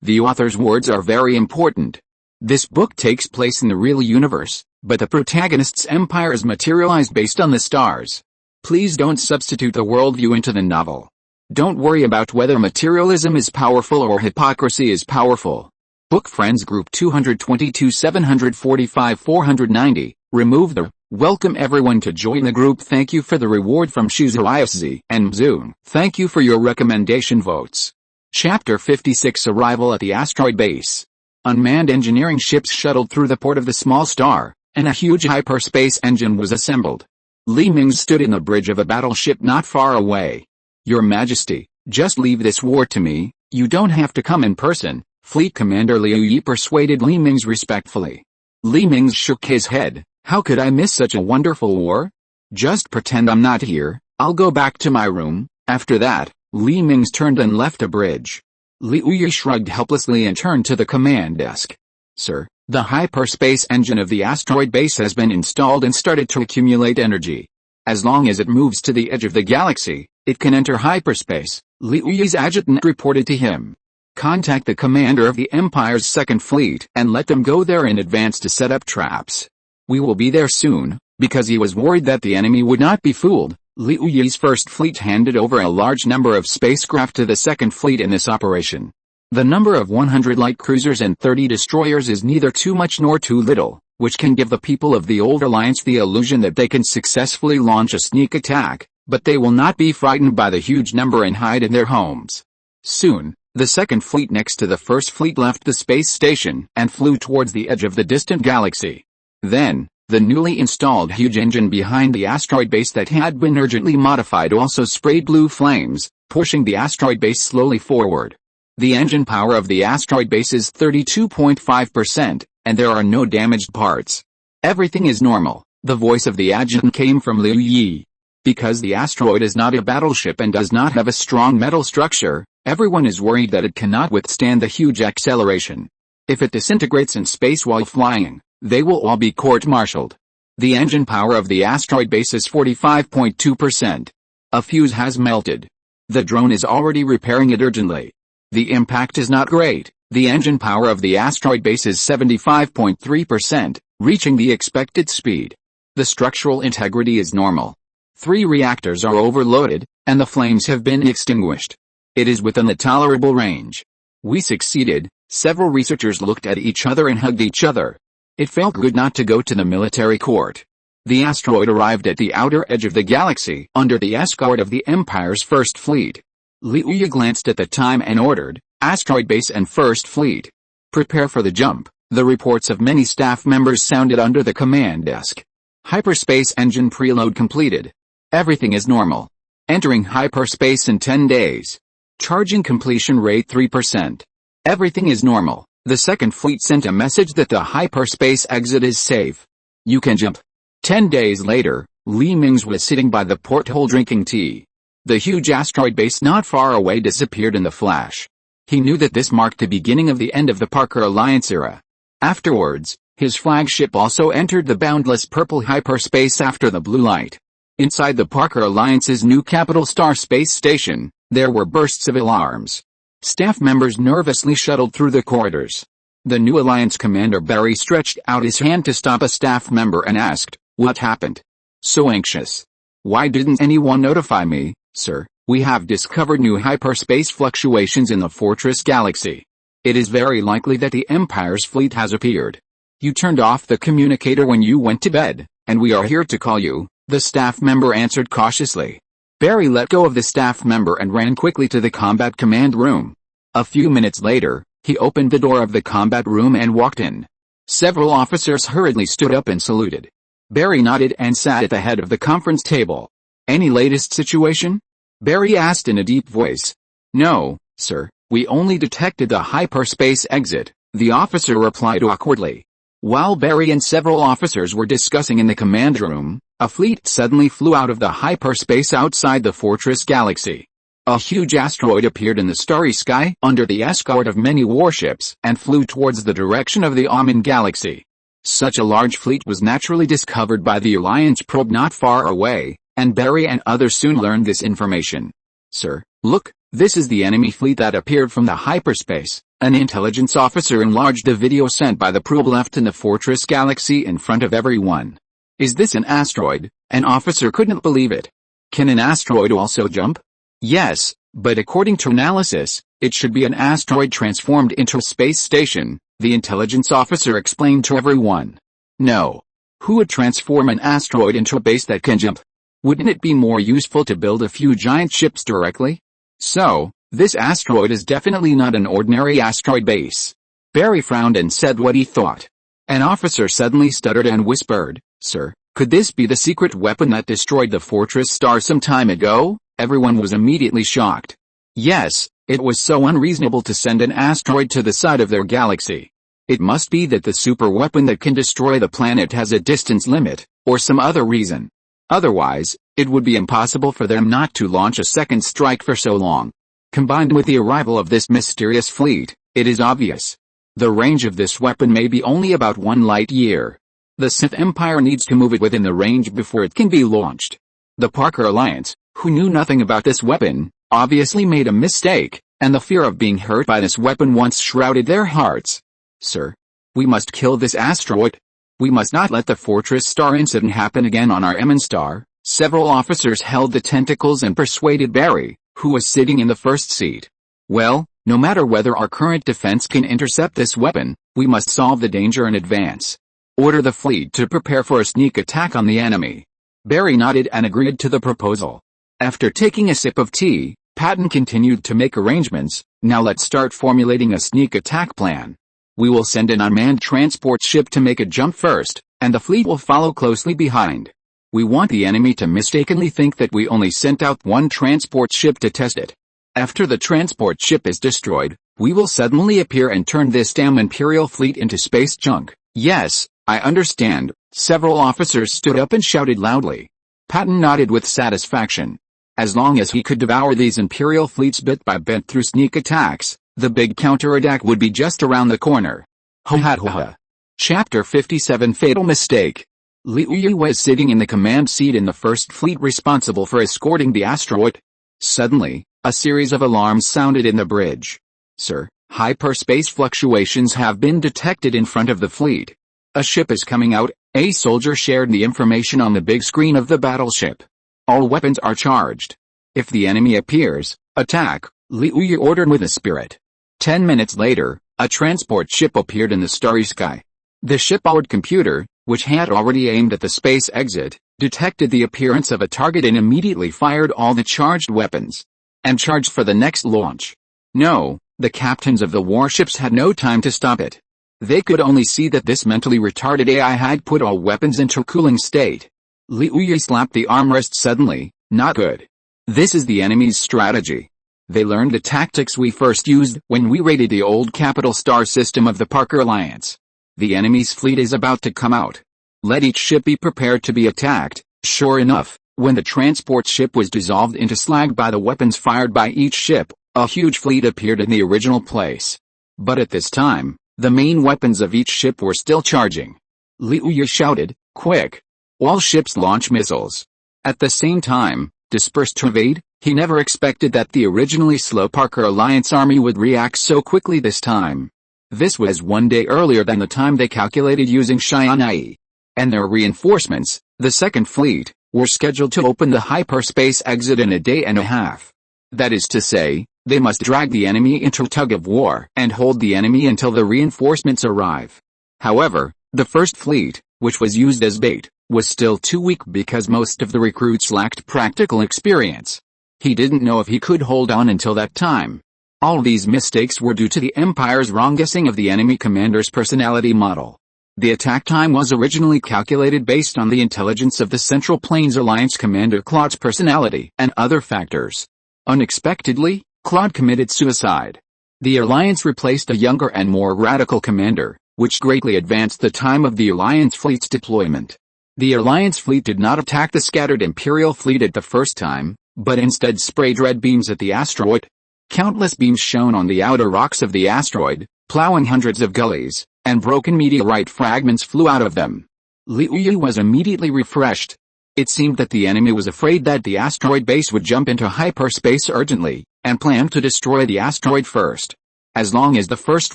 The author's words are very important. This book takes place in the real universe, but the protagonist's empire is materialized based on the stars. Please don't substitute the worldview into the novel. Don't worry about whether materialism is powerful or hypocrisy is powerful. Book Friends Group 222 745 490, remove the welcome everyone to join the group. Thank you for the reward from Shuzaiuszi and Mzun. Thank you for your recommendation votes. Chapter 56 Arrival at the Asteroid Base. Unmanned engineering ships shuttled through the port of the small star, and a huge hyperspace engine was assembled. Li Mingze stood in the bridge of a battleship not far away. Your Majesty, just leave this war to me, you don't have to come in person, Fleet Commander Liu Yi persuaded Li Mingze respectfully. Li Mingze shook his head. How could I miss such a wonderful war? Just pretend I'm not here, I'll go back to my room. After that, Li Mingze turned and left the bridge. Liu Yi shrugged helplessly and turned to the command desk. Sir, the hyperspace engine of the asteroid base has been installed and started to accumulate energy. As long as it moves to the edge of the galaxy, it can enter hyperspace, Liu Yi's adjutant reported to him. Contact the commander of the Empire's Second Fleet and let them go there in advance to set up traps. We will be there soon. Because he was worried that the enemy would not be fooled, Liu Yi's First Fleet handed over a large number of spacecraft to the Second Fleet in this operation. The number of 100 light cruisers and 30 destroyers is neither too much nor too little, which can give the people of the old alliance the illusion that they can successfully launch a sneak attack, but they will not be frightened by the huge number and hide in their homes. Soon, the Second Fleet next to the First Fleet left the space station and flew towards the edge of the distant galaxy. Then, the newly installed huge engine behind the asteroid base that had been urgently modified also sprayed blue flames, pushing the asteroid base slowly forward. The engine power of the asteroid base is 32.5%, and there are no damaged parts. Everything is normal. The voice of the adjutant came from Liu Yi. Because the asteroid is not a battleship and does not have a strong metal structure, everyone is worried that it cannot withstand the huge acceleration. If it disintegrates in space while flying, they will all be court-martialed. The engine power of the asteroid base is 45.2%. A fuse has melted. The drone is already repairing it urgently. The impact is not great. The engine power of the asteroid base is 75.3%, reaching the expected speed. The structural integrity is normal. 3 reactors are overloaded, and the flames have been extinguished. It is within the tolerable range. We succeeded. Several researchers looked at each other and hugged each other. It felt good not to go to the military court. The asteroid arrived at the outer edge of the galaxy under the escort of the Empire's First Fleet. Liu Yi glanced at the time and ordered, Asteroid Base and First Fleet, prepare for the jump. The reports of many staff members sounded under the command desk. Hyperspace engine preload completed. Everything is normal. Entering hyperspace in 10 days. Charging completion rate 3%. Everything is normal. The Second Fleet sent a message that the hyperspace exit is safe. You can jump. 10 days later, Li Mingze was sitting by the porthole drinking tea. The huge asteroid base not far away disappeared in the flash. He knew that this marked the beginning of the end of the Parker Alliance era. Afterwards, his flagship also entered the boundless purple hyperspace after the blue light. Inside the Parker Alliance's new capital star space station, there were bursts of alarms. Staff members nervously shuttled through the corridors. The new Alliance commander Barry stretched out his hand to stop a staff member and asked, "What happened? So anxious. Why didn't anyone notify me, sir? We have discovered new hyperspace fluctuations in the Fortress Galaxy. It is very likely that the Empire's fleet has appeared. You turned off the communicator when you went to bed, and we are here to call you," the staff member answered cautiously. Barry let go of the staff member and ran quickly to the combat command room. A few minutes later, he opened the door of the combat room and walked in. Several officers hurriedly stood up and saluted. Barry nodded and sat at the head of the conference table. "Any latest situation?" Barry asked in a deep voice. "No, sir, we only detected the hyperspace exit," the officer replied awkwardly. While Barry and several officers were discussing in the command room, a fleet suddenly flew out of the hyperspace outside the Fortress Galaxy. A huge asteroid appeared in the starry sky under the escort of many warships and flew towards the direction of the Amen Galaxy. Such a large fleet was naturally discovered by the Alliance probe not far away, and Barry and others soon learned this information. "Sir, look, this is the enemy fleet that appeared from the hyperspace," an intelligence officer enlarged the video sent by the probe left in the Fortress Galaxy in front of everyone. "Is this an asteroid?" An officer couldn't believe it. "Can an asteroid also jump?" "Yes, but according to analysis, it should be an asteroid transformed into a space station," the intelligence officer explained to everyone. "No. Who would transform an asteroid into a base that can jump? Wouldn't it be more useful to build a few giant ships directly? So, this asteroid is definitely not an ordinary asteroid base." Barry frowned and said what he thought. An officer suddenly stuttered and whispered, "Sir, could this be the secret weapon that destroyed the Fortress Star some time ago?" Everyone was immediately shocked. Yes, it was so unreasonable to send an asteroid to the side of their galaxy. It must be that the super weapon that can destroy the planet has a distance limit, or some other reason. Otherwise, it would be impossible for them not to launch a second strike for so long. Combined with the arrival of this mysterious fleet, it is obvious. The range of this weapon may be only about 1 light year. The Sith Empire needs to move it within the range before it can be launched. The Parker Alliance, who knew nothing about this weapon, obviously made a mistake, and the fear of being hurt by this weapon once shrouded their hearts. "Sir, we must kill this asteroid. We must not let the Fortress Star incident happen again on our Amen star." Several officers held the tentacles and persuaded Barry, who was sitting in the first seat. "Well, no matter whether our current defense can intercept this weapon, we must solve the danger in advance. Order the fleet to prepare for a sneak attack on the enemy." Barry nodded and agreed to the proposal. After taking a sip of tea, Patton continued to make arrangements. "Now let's start formulating a sneak attack plan. We will send an unmanned transport ship to make a jump first, and the fleet will follow closely behind. We want the enemy to mistakenly think that we only sent out one transport ship to test it. After the transport ship is destroyed, we will suddenly appear and turn this damn Imperial fleet into space junk." "Yes, I understand." Several officers stood up and shouted loudly. Patton nodded with satisfaction. As long as he could devour these Imperial fleets bit by bit through sneak attacks, the big counterattack would be just around the corner. Ho ha ha ha. Chapter 57 Fatal Mistake. Liu was sitting in the command seat in the first fleet responsible for escorting the asteroid. Suddenly, a series of alarms sounded in the bridge. "Sir, hyperspace fluctuations have been detected in front of the fleet. A ship is coming out." A soldier shared the information on the big screen of the battleship. "All weapons are charged. If the enemy appears, attack," Liu ordered with a spirit. 10 minutes later, a transport ship appeared in the starry sky. The shipboard computer, which had already aimed at the space exit, detected the appearance of a target and immediately fired all the charged weapons. And charged for the next launch. No, the captains of the warships had no time to stop it. They could only see that this mentally retarded AI had put all weapons into cooling state. Liu slapped the armrest suddenly. "Not good. This is the enemy's strategy. They learned the tactics we first used when we raided the old capital star system of the Parker Alliance. The enemy's fleet is about to come out. Let each ship be prepared to be attacked." Sure enough, when the transport ship was dissolved into slag by the weapons fired by each ship, a huge fleet appeared in the original place. But at this time, the main weapons of each ship were still charging. Liu shouted, "Quick! All ships launch missiles. At the same time, disperse to evade." He never expected that the originally slow Parker Alliance army would react so quickly this time. This was 1 day earlier than the time they calculated using Tianyi. And their reinforcements, the Second Fleet, were scheduled to open the hyperspace exit in a day and a half. That is to say, they must drag the enemy into a tug-of-war and hold the enemy until the reinforcements arrive. However, the First Fleet, which was used as bait, was still too weak because most of the recruits lacked practical experience. He didn't know if he could hold on until that time. All these mistakes were due to the Empire's wrong guessing of the enemy commander's personality model. The attack time was originally calculated based on the intelligence of the Central Plains Alliance commander Claude's personality and other factors. Unexpectedly, Claude committed suicide. The Alliance replaced a younger and more radical commander, which greatly advanced the time of the Alliance fleet's deployment. The Alliance fleet did not attack the scattered Imperial fleet at the first time, but instead sprayed red beams at the asteroid. Countless beams shone on the outer rocks of the asteroid, plowing hundreds of gullies, and broken meteorite fragments flew out of them. Liu Yu was immediately refreshed. It seemed that the enemy was afraid that the asteroid base would jump into hyperspace urgently, and planned to destroy the asteroid first. As long as the first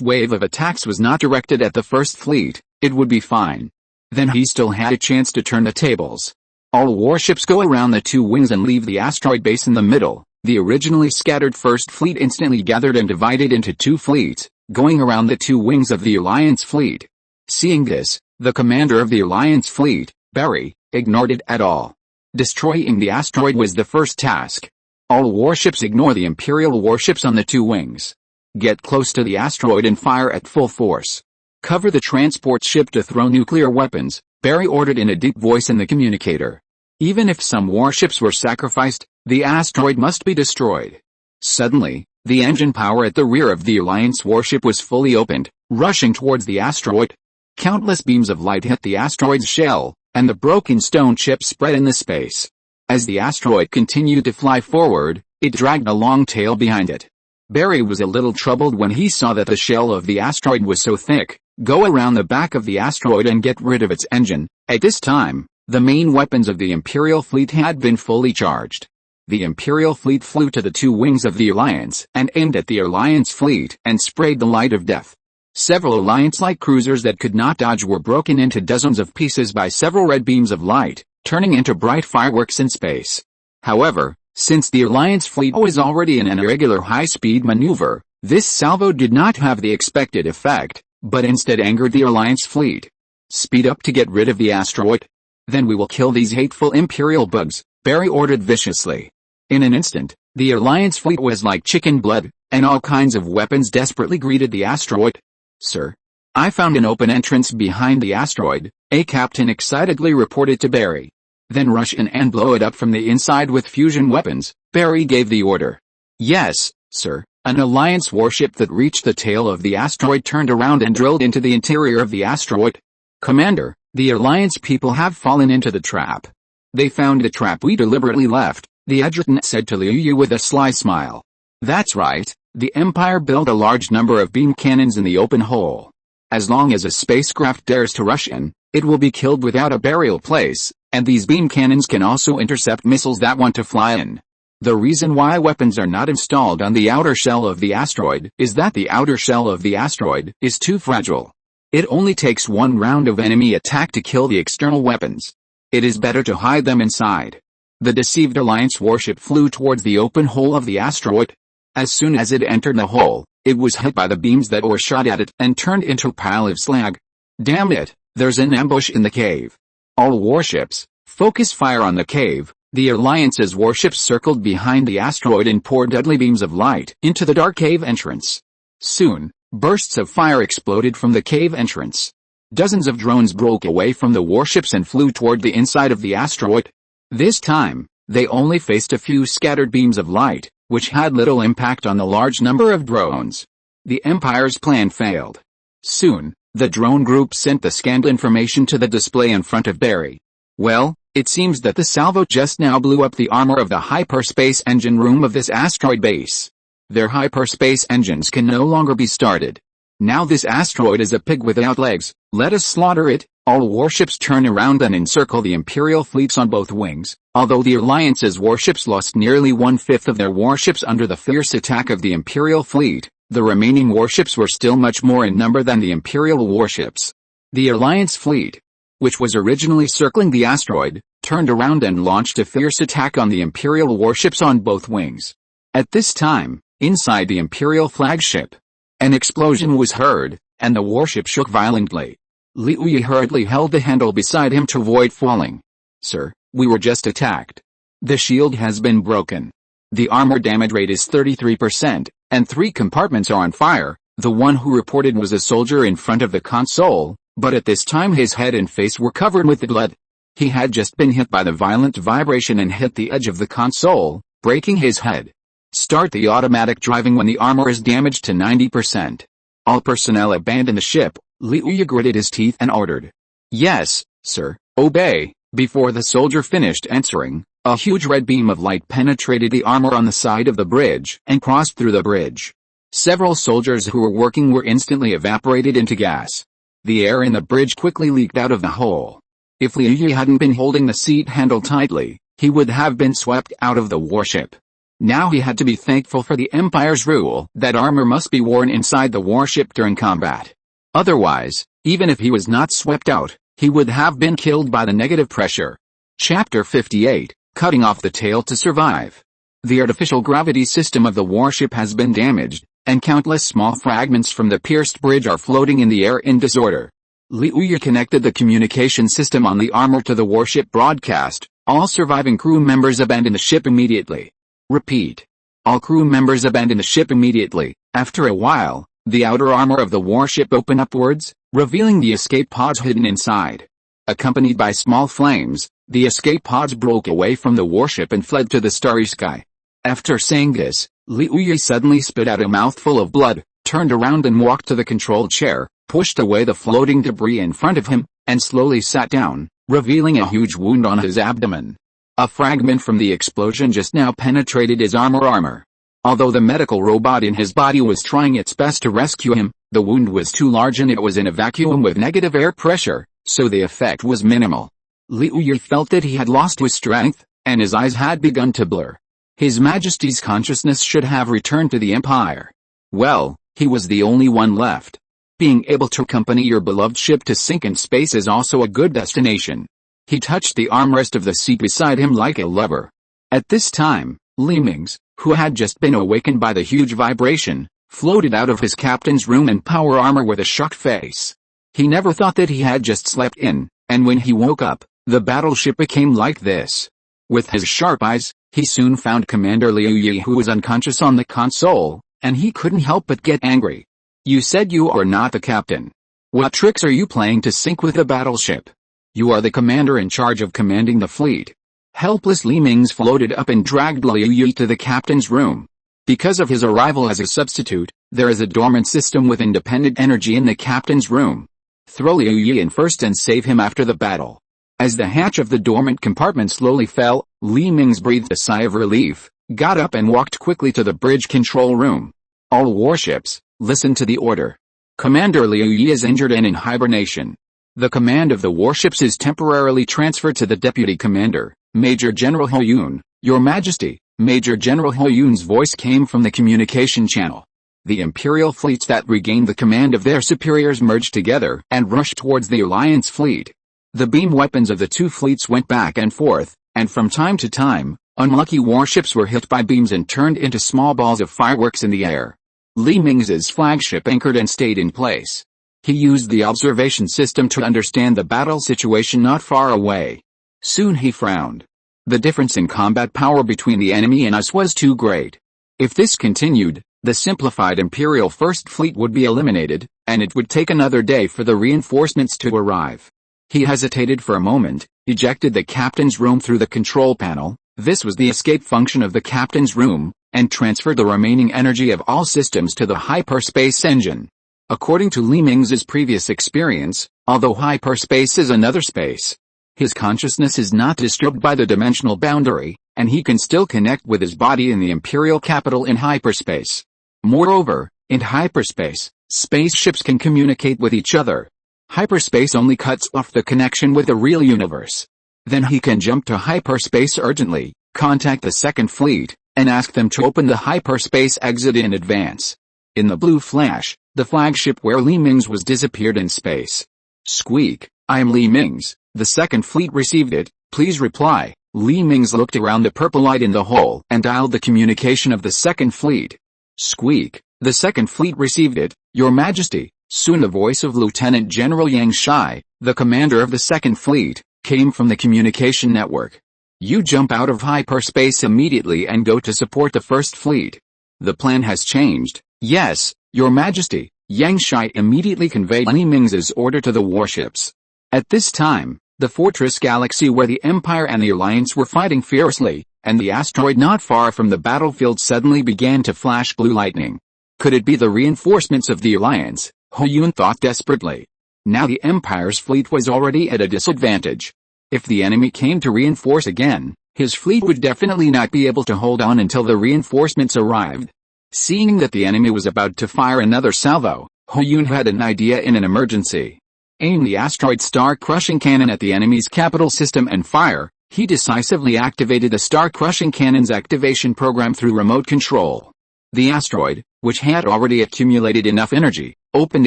wave of attacks was not directed at the First Fleet, it would be fine. Then he still had a chance to turn the tables. All warships go around the two wings and leave the asteroid base in the middle. The originally scattered First Fleet instantly gathered and divided into two fleets, going around the two wings of the Alliance fleet. Seeing this, the commander of the Alliance fleet, Barry, ignored it at all. Destroying the asteroid was the first task. All warships ignore the Imperial warships on the two wings. Get close to the asteroid and fire at full force. Cover the transport ship to throw nuclear weapons, Barry ordered in a deep voice in the communicator. Even if some warships were sacrificed, the asteroid must be destroyed. Suddenly, the engine power at the rear of the Alliance warship was fully opened, rushing towards the asteroid. Countless beams of light hit the asteroid's shell, and the broken stone chip spread in the space. As the asteroid continued to fly forward, it dragged a long tail behind it. Barry was a little troubled when he saw that the shell of the asteroid was so thick. Go around the back of the asteroid and get rid of its engine. At this time, the main weapons of the Imperial fleet had been fully charged. The Imperial fleet flew to the two wings of the Alliance and aimed at the Alliance fleet and sprayed the light of death. Several Alliance-like cruisers that could not dodge were broken into dozens of pieces by several red beams of light, turning into bright fireworks in space. However, since the Alliance fleet was already in an irregular high-speed maneuver, this salvo did not have the expected effect, but instead angered the Alliance fleet. Speed up to get rid of the asteroid. Then we will kill these hateful Imperial bugs, Barry ordered viciously. In an instant, the Alliance fleet was like chicken blood, and all kinds of weapons desperately greeted the asteroid. Sir, I found an open entrance behind the asteroid, a captain excitedly reported to Barry. Then rush in and blow it up from the inside with fusion weapons, Barry gave the order. Yes, sir. An Alliance warship that reached the tail of the asteroid turned around and drilled into the interior of the asteroid. Commander, the Alliance people have fallen into the trap. They found the trap we deliberately left, the adjutant said to Liu Yu with a sly smile. That's right, the Empire built a large number of beam cannons in the open hole. As long as a spacecraft dares to rush in, it will be killed without a burial place, and these beam cannons can also intercept missiles that want to fly in. The reason why weapons are not installed on the outer shell of the asteroid is that the outer shell of the asteroid is too fragile. It only takes one round of enemy attack to kill the external weapons. It is better to hide them inside. The deceived Alliance warship flew towards the open hole of the asteroid. As soon as it entered the hole, it was hit by the beams that were shot at it and turned into a pile of slag. Damn it, there's an ambush in the cave. All warships, focus fire on the cave. The Alliance's warships circled behind the asteroid and poured deadly beams of light into the dark cave entrance. Soon, bursts of fire exploded from the cave entrance. Dozens of drones broke away from the warships and flew toward the inside of the asteroid. This time, they only faced a few scattered beams of light, which had little impact on the large number of drones. The Empire's plan failed. Soon, the drone group sent the scanned information to the display in front of Barry. Well, it seems that the salvo just now blew up the armor of the hyperspace engine room of this asteroid base. Their hyperspace engines can no longer be started. Now this asteroid is a pig without legs, let us slaughter it. All warships turn around and encircle the Imperial fleets on both wings. Although the Alliance's warships lost nearly one-fifth of their warships under the fierce attack of the Imperial fleet, the remaining warships were still much more in number than the Imperial warships. The Alliance fleet, which was originally circling the asteroid, turned around and launched a fierce attack on the Imperial warships on both wings. At this time, inside the Imperial flagship, an explosion was heard, and the warship shook violently. Liu Yi hurriedly held the handle beside him to avoid falling. "Sir, we were just attacked. The shield has been broken. The armor damage rate is 33%, and 3 compartments are on fire." The one who reported was a soldier in front of the console, but at this time his head and face were covered with blood. He had just been hit by the violent vibration and hit the edge of the console, breaking his head. "Start the automatic driving when the armor is damaged to 90%. All personnel abandon the ship." Liu Yi gritted his teeth and ordered. "Yes, sir, obey." Before the soldier finished answering, a huge red beam of light penetrated the armor on the side of the bridge and crossed through the bridge. Several soldiers who were working were instantly evaporated into gas. The air in the bridge quickly leaked out of the hole. If Liu Yi hadn't been holding the seat handle tightly, he would have been swept out of the warship. Now he had to be thankful for the Empire's rule that armor must be worn inside the warship during combat. Otherwise, even if he was not swept out, he would have been killed by the negative pressure. Chapter 58, Cutting Off the Tail to Survive. The artificial gravity system of the warship has been damaged, and countless small fragments from the pierced bridge are floating in the air in disorder. Liu Yi connected the communication system on the armor to the warship broadcast. "All surviving crew members abandon the ship immediately." Repeat. "All crew members abandon the ship immediately." After a while, the outer armor of the warship opened upwards, revealing the escape pods hidden inside. Accompanied by small flames, the escape pods broke away from the warship and fled to the starry sky. After saying this, Liu Yi suddenly spit out a mouthful of blood, turned around and walked to the control chair, pushed away the floating debris in front of him, and slowly sat down, revealing a huge wound on his abdomen. A fragment from the explosion just now penetrated his armor. Although the medical robot in his body was trying its best to rescue him, the wound was too large and it was in a vacuum with negative air pressure, so the effect was minimal. Liu Yi felt that he had lost his strength, and his eyes had begun to blur. His Majesty's consciousness should have returned to the Empire. Well, he was the only one left. Being able to accompany your beloved ship to sink in space is also a good destination. He touched the armrest of the seat beside him like a lover. At this time, Mingze, who had just been awakened by the huge vibration, floated out of his captain's room in power armor with a shocked face. He never thought that he had just slept in, and when he woke up, the battleship became like this. With his sharp eyes, he soon found Commander Liu Yi who was unconscious on the console, and he couldn't help but get angry. "You said you are not the captain. What tricks are you playing to sink with the battleship? You are the commander in charge of commanding the fleet." Helpless Mingze floated up and dragged Liu Yi to the captain's room. Because of his arrival as a substitute, there is a dormant system with independent energy in the captain's room. Throw Liu Yi in first and save him after the battle. As the hatch of the dormant compartment slowly fell, Mingze breathed a sigh of relief, got up and walked quickly to the bridge control room. "All warships, listen to the order. Commander Liu Yi is injured and in hibernation. The command of the warships is temporarily transferred to the Deputy Commander, Major General Ho Yun." "Your Majesty." Major General Ho Yun's voice came from the communication channel. The Imperial fleets that regained the command of their superiors merged together and rushed towards the Alliance fleet. The beam weapons of the two fleets went back and forth, and from time to time, unlucky warships were hit by beams and turned into small balls of fireworks in the air. Mingze's flagship anchored and stayed in place. He used the observation system to understand the battle situation not far away. Soon he frowned. The difference in combat power between the enemy and us was too great. If this continued, the simplified Imperial First Fleet would be eliminated, and it would take another day for the reinforcements to arrive. He hesitated for a moment, ejected the captain's room through the control panel, this was the escape function of the captain's room, and transferred the remaining energy of all systems to the hyperspace engine. According to Mingze's previous experience, although hyperspace is another space, his consciousness is not disturbed by the dimensional boundary, and he can still connect with his body in the Imperial capital in hyperspace. Moreover, in hyperspace, spaceships can communicate with each other. Hyperspace only cuts off the connection with the real universe. Then he can jump to hyperspace urgently, contact the second fleet, and ask them to open the hyperspace exit in advance. In the blue flash, the flagship where Li Mingze was disappeared in space. Squeak, I am Li Mingze, the second fleet received it, please reply. Li Mingze looked around the purple light in the hole and dialed the communication of the second fleet. Squeak, the second fleet received it, Your Majesty. Soon the voice of Lieutenant General Yang Shai, the commander of the second fleet, came from the communication network. You jump out of hyperspace immediately and go to support the first fleet. The plan has changed. Yes, Your Majesty. Yang Shai immediately conveyed Li Mingze's order to the warships. At this time, the fortress galaxy where the Empire and the Alliance were fighting fiercely, and the asteroid not far from the battlefield suddenly began to flash blue lightning. Could it be the reinforcements of the Alliance? Huyun thought desperately. Now the Empire's fleet was already at a disadvantage. If the enemy came to reinforce again, his fleet would definitely not be able to hold on until the reinforcements arrived. Seeing that the enemy was about to fire another salvo, Huyun had an idea in an emergency. Aim the asteroid star-crushing cannon at the enemy's capital system and fire. He decisively activated the star-crushing cannon's activation program through remote control. The asteroid, which had already accumulated enough energy, opened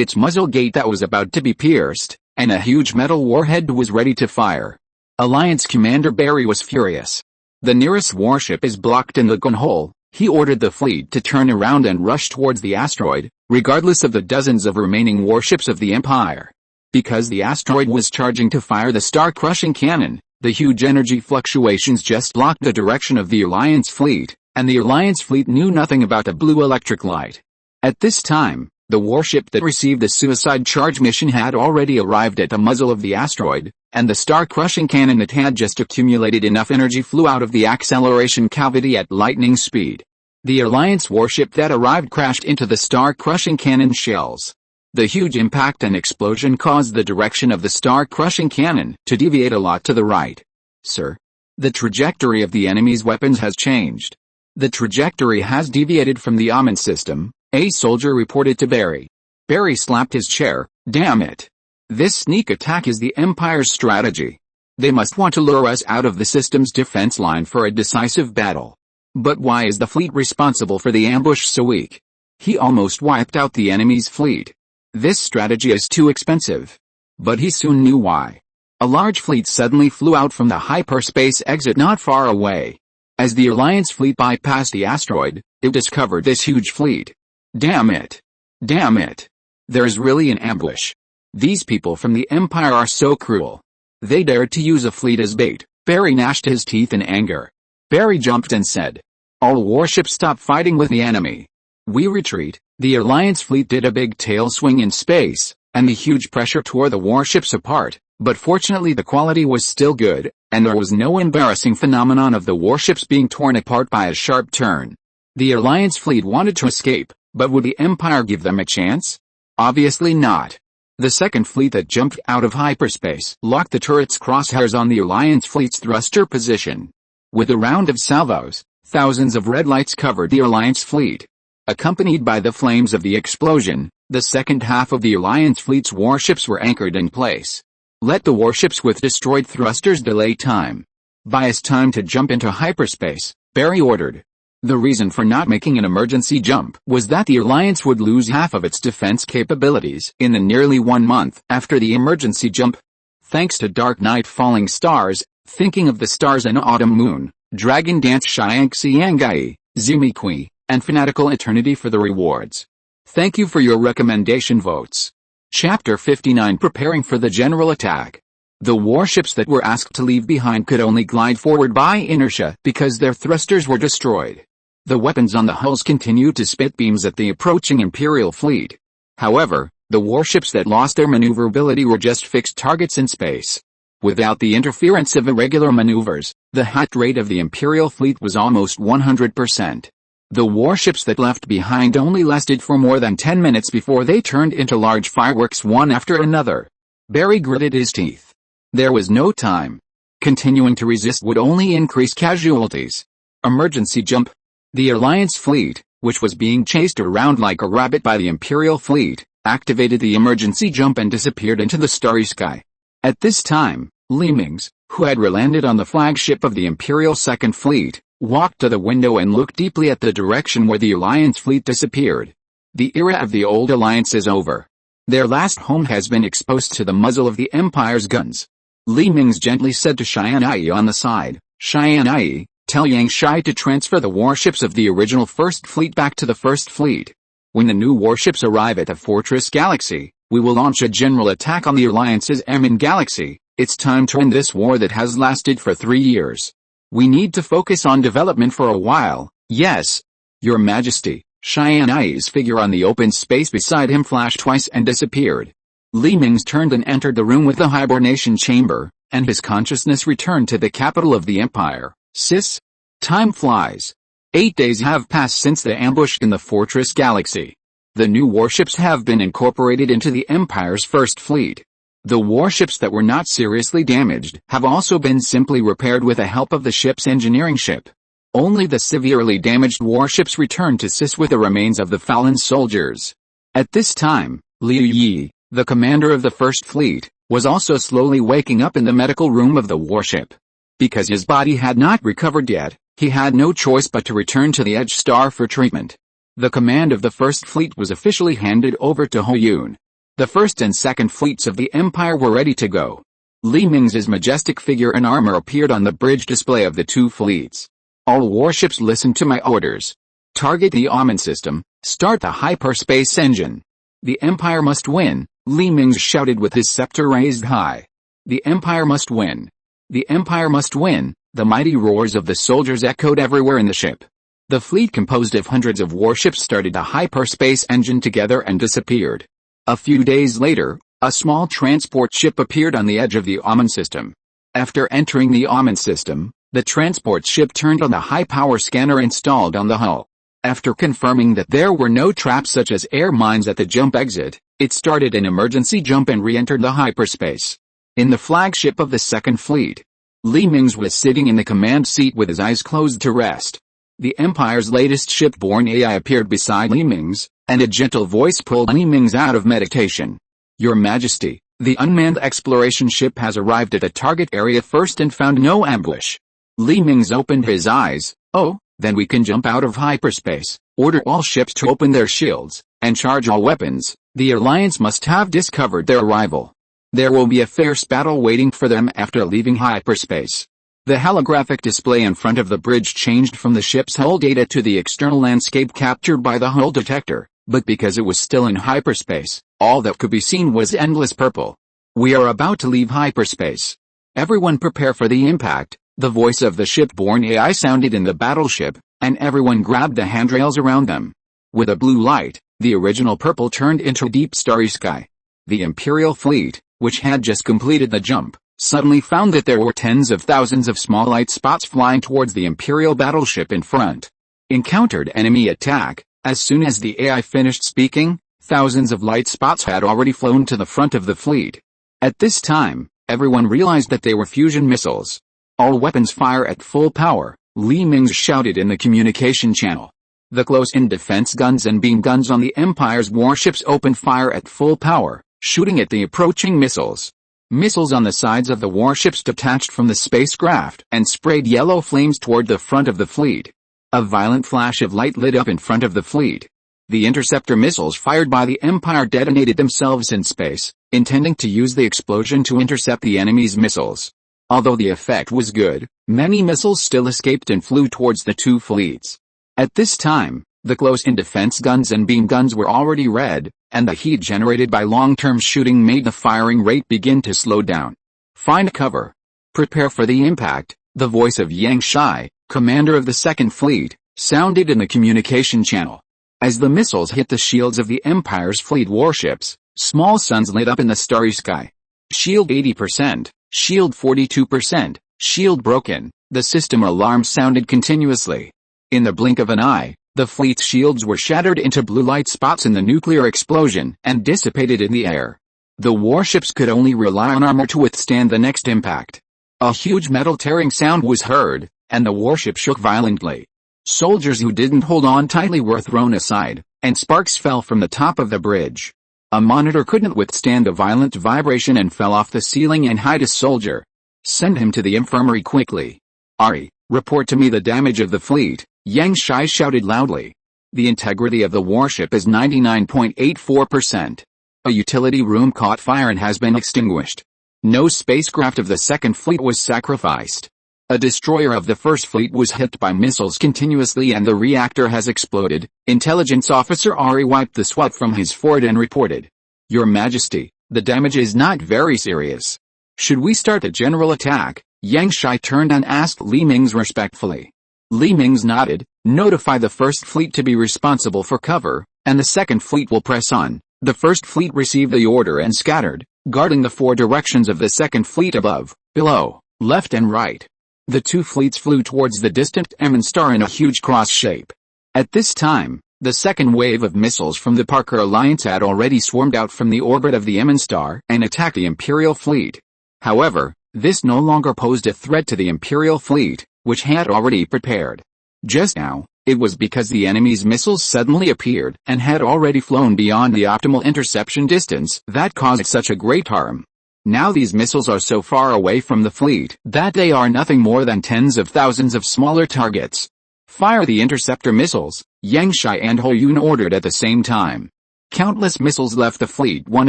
its muzzle gate that was about to be pierced, and a huge metal warhead was ready to fire. Alliance Commander Barry was furious. The nearest warship is blocked in the gun hole. He ordered the fleet to turn around and rush towards the asteroid, regardless of the dozens of remaining warships of the Empire. Because the asteroid was charging to fire the star-crushing cannon, the huge energy fluctuations just blocked the direction of the Alliance fleet, and the Alliance fleet knew nothing about the blue electric light. At this time, the warship that received the suicide charge mission had already arrived at the muzzle of the asteroid, and the star-crushing cannon that had just accumulated enough energy flew out of the acceleration cavity at lightning speed. The Alliance warship that arrived crashed into the star-crushing cannon shells. The huge impact and explosion caused the direction of the star-crushing cannon to deviate a lot to the right. Sir, the trajectory of the enemy's weapons has changed. The trajectory has deviated from the Amen system, a soldier reported to Barry. Barry slapped his chair. Damn it. This sneak attack is the Empire's strategy. They must want to lure us out of the system's defense line for a decisive battle. But why is the fleet responsible for the ambush so weak? He almost wiped out the enemy's fleet. This strategy is too expensive. But he soon knew why. A large fleet suddenly flew out from the hyperspace exit not far away. As the Alliance fleet bypassed the asteroid, it discovered this huge fleet. Damn it. Damn it. There's really an ambush. These people from the Empire are so cruel. They dared to use a fleet as bait. Barry gnashed his teeth in anger. Barry jumped and said, All warships stop fighting with the enemy. We retreat. The Alliance fleet did a big tail swing in space, and the huge pressure tore the warships apart, but fortunately the quality was still good, and there was no embarrassing phenomenon of the warships being torn apart by a sharp turn. The Alliance fleet wanted to escape, but would the Empire give them a chance? Obviously not. The second fleet that jumped out of hyperspace locked the turret's crosshairs on the Alliance fleet's thruster position. With a round of salvos, thousands of red lights covered the Alliance fleet. Accompanied by the flames of the explosion, the second half of the Alliance fleet's warships were anchored in place. Let the warships with destroyed thrusters delay time. Buy us time to jump into hyperspace, Barry ordered. The reason for not making an emergency jump was that the Alliance would lose half of its defense capabilities in the nearly 1 month after the emergency jump. Thanks to Dark Night Falling Stars, Thinking of the Stars and Autumn Moon, Dragon Dance Xiangxi Yangai, Zimikui, and Fanatical Eternity for the rewards. Thank you for your recommendation votes. Chapter 59 Preparing for the General Attack. The warships that were asked to leave behind could only glide forward by inertia because their thrusters were destroyed. The weapons on the hulls continued to spit beams at the approaching Imperial fleet. However, the warships that lost their maneuverability were just fixed targets in space. Without the interference of irregular maneuvers, the hit rate of the Imperial fleet was almost 100%. The warships that left behind only lasted for more than 10 minutes before they turned into large fireworks one after another. Barry gritted his teeth. There was no time. Continuing to resist would only increase casualties. Emergency jump. The Alliance fleet, which was being chased around like a rabbit by the Imperial fleet, activated the emergency jump and disappeared into the starry sky. At this time, Li Mingze, who had landed on the flagship of the Imperial Second Fleet, walked to the window and looked deeply at the direction where the Alliance fleet disappeared. The era of the old Alliance is over. Their last home has been exposed to the muzzle of the Empire's guns. Mingze gently said to Tianyi on the side, Tianyi, tell Yang Shai to transfer the warships of the original First Fleet back to the First Fleet. When the new warships arrive at the Fortress Galaxy, we will launch a general attack on the Alliance's Emin Galaxy. It's time to end this war that has lasted for 3 years. We need to focus on development for a while. Yes, Your Majesty. Tianyi's figure on the open space beside him flashed twice and disappeared. Mingze turned and entered the room with the hibernation chamber, and his consciousness returned to the capital of the Empire, Sis. Time flies. 8 days have passed since the ambush in the Fortress Galaxy. The new warships have been incorporated into the Empire's First Fleet. The warships that were not seriously damaged have also been simply repaired with the help of the ship's engineering ship. Only the severely damaged warships returned to Sis with the remains of the fallen soldiers. At this time, Liu Yi, the commander of the First Fleet, was also slowly waking up in the medical room of the warship. Because his body had not recovered yet, he had no choice but to return to the Edge Star for treatment. The command of the First Fleet was officially handed over to Ho Yun. The First and Second Fleets of the Empire were ready to go. Mingze's majestic figure and armor appeared on the bridge display of the two fleets. All warships listen to my orders. Target the Omen system, start the hyperspace engine. The Empire must win, Mingze shouted with his scepter raised high. The Empire must win. The Empire must win. The mighty roars of the soldiers echoed everywhere in the ship. The fleet composed of hundreds of warships started a hyperspace engine together and disappeared. A few days later, a small transport ship appeared on the edge of the Omen system. After entering the Omen system, the transport ship turned on the high-power scanner installed on the hull. After confirming that there were no traps such as air mines at the jump exit, it started an emergency jump and re-entered the hyperspace. In the flagship of the Second Fleet, Mingze was sitting in the command seat with his eyes closed to rest. The Empire's latest ship-borne AI appeared beside Mingze, and a gentle voice pulled Mingze out of meditation. Your Majesty, the unmanned exploration ship has arrived at the target area first and found no ambush. Mingze opened his eyes. Oh, then we can jump out of hyperspace, order all ships to open their shields, and charge all weapons. The Alliance must have discovered their arrival. There will be a fierce battle waiting for them after leaving hyperspace. The holographic display in front of the bridge changed from the ship's hull data to the external landscape captured by the hull detector, but because it was still in hyperspace, all that could be seen was endless purple. We are about to leave hyperspace. Everyone prepare for the impact. The voice of the ship-borne AI sounded in the battleship, and everyone grabbed the handrails around them. With a blue light, the original purple turned into deep starry sky. The Imperial fleet, which had just completed the jump, suddenly found that there were tens of thousands of small light spots flying towards the Imperial battleship in front. Encountered enemy attack. As soon as the AI finished speaking, thousands of light spots had already flown to the front of the fleet. At this time, everyone realized that they were fusion missiles. All weapons fire at full power, Mingze shouted in the communication channel. The close-in defense guns and beam guns on the Empire's warships opened fire at full power, shooting at the approaching missiles. Missiles on the sides of the warships detached from the spacecraft and sprayed yellow flames toward the front of the fleet. A violent flash of light lit up in front of the fleet. The interceptor missiles fired by the Empire detonated themselves in space, intending to use the explosion to intercept the enemy's missiles. Although the effect was good, many missiles still escaped and flew towards the two fleets. At this time, the close-in defense guns and beam guns were already red, and the heat generated by long-term shooting made the firing rate begin to slow down. Find cover. Prepare for the impact. The voice of Yang Shai, commander of the Second Fleet, sounded in the communication channel. As the missiles hit the shields of the Empire's fleet warships, small suns lit up in the starry sky. Shield 80%, shield 42%, shield broken. The system alarm sounded continuously. In the blink of an eye, the fleet's shields were shattered into blue light spots in the nuclear explosion and dissipated in the air. The warships could only rely on armor to withstand the next impact. A huge metal tearing sound was heard, and the warship shook violently. Soldiers who didn't hold on tightly were thrown aside, and sparks fell from the top of the bridge. A monitor couldn't withstand the violent vibration and fell off the ceiling and hit a soldier. Send him to the infirmary quickly. Ari, report to me the damage of the fleet, Yang Shai shouted loudly. The integrity of the warship is 99.84%. A utility room caught fire and has been extinguished. No spacecraft of the second fleet was sacrificed. A destroyer of the first fleet was hit by missiles continuously and the reactor has exploded. Intelligence officer Ari wiped the sweat from his forehead and reported. Your Majesty, the damage is not very serious. Should we start a general attack? Yang Shai turned and asked Li Mingze respectfully. Li Mingze nodded. Notify the first fleet to be responsible for cover, and the second fleet will press on. The first fleet received the order and scattered, guarding the four directions of the second fleet above, below, left and right. The two fleets flew towards the distant Emin star in a huge cross shape. At this time, the second wave of missiles from the Parker Alliance had already swarmed out from the orbit of the Emin star and attacked the Imperial fleet. However, this no longer posed a threat to the Imperial fleet, which had already prepared. Just now, it was because the enemy's missiles suddenly appeared and had already flown beyond the optimal interception distance that caused such a great harm. Now these missiles are so far away from the fleet that they are nothing more than tens of thousands of smaller targets. Fire the interceptor missiles, Yang Shai and Ho Yun ordered at the same time. Countless missiles left the fleet one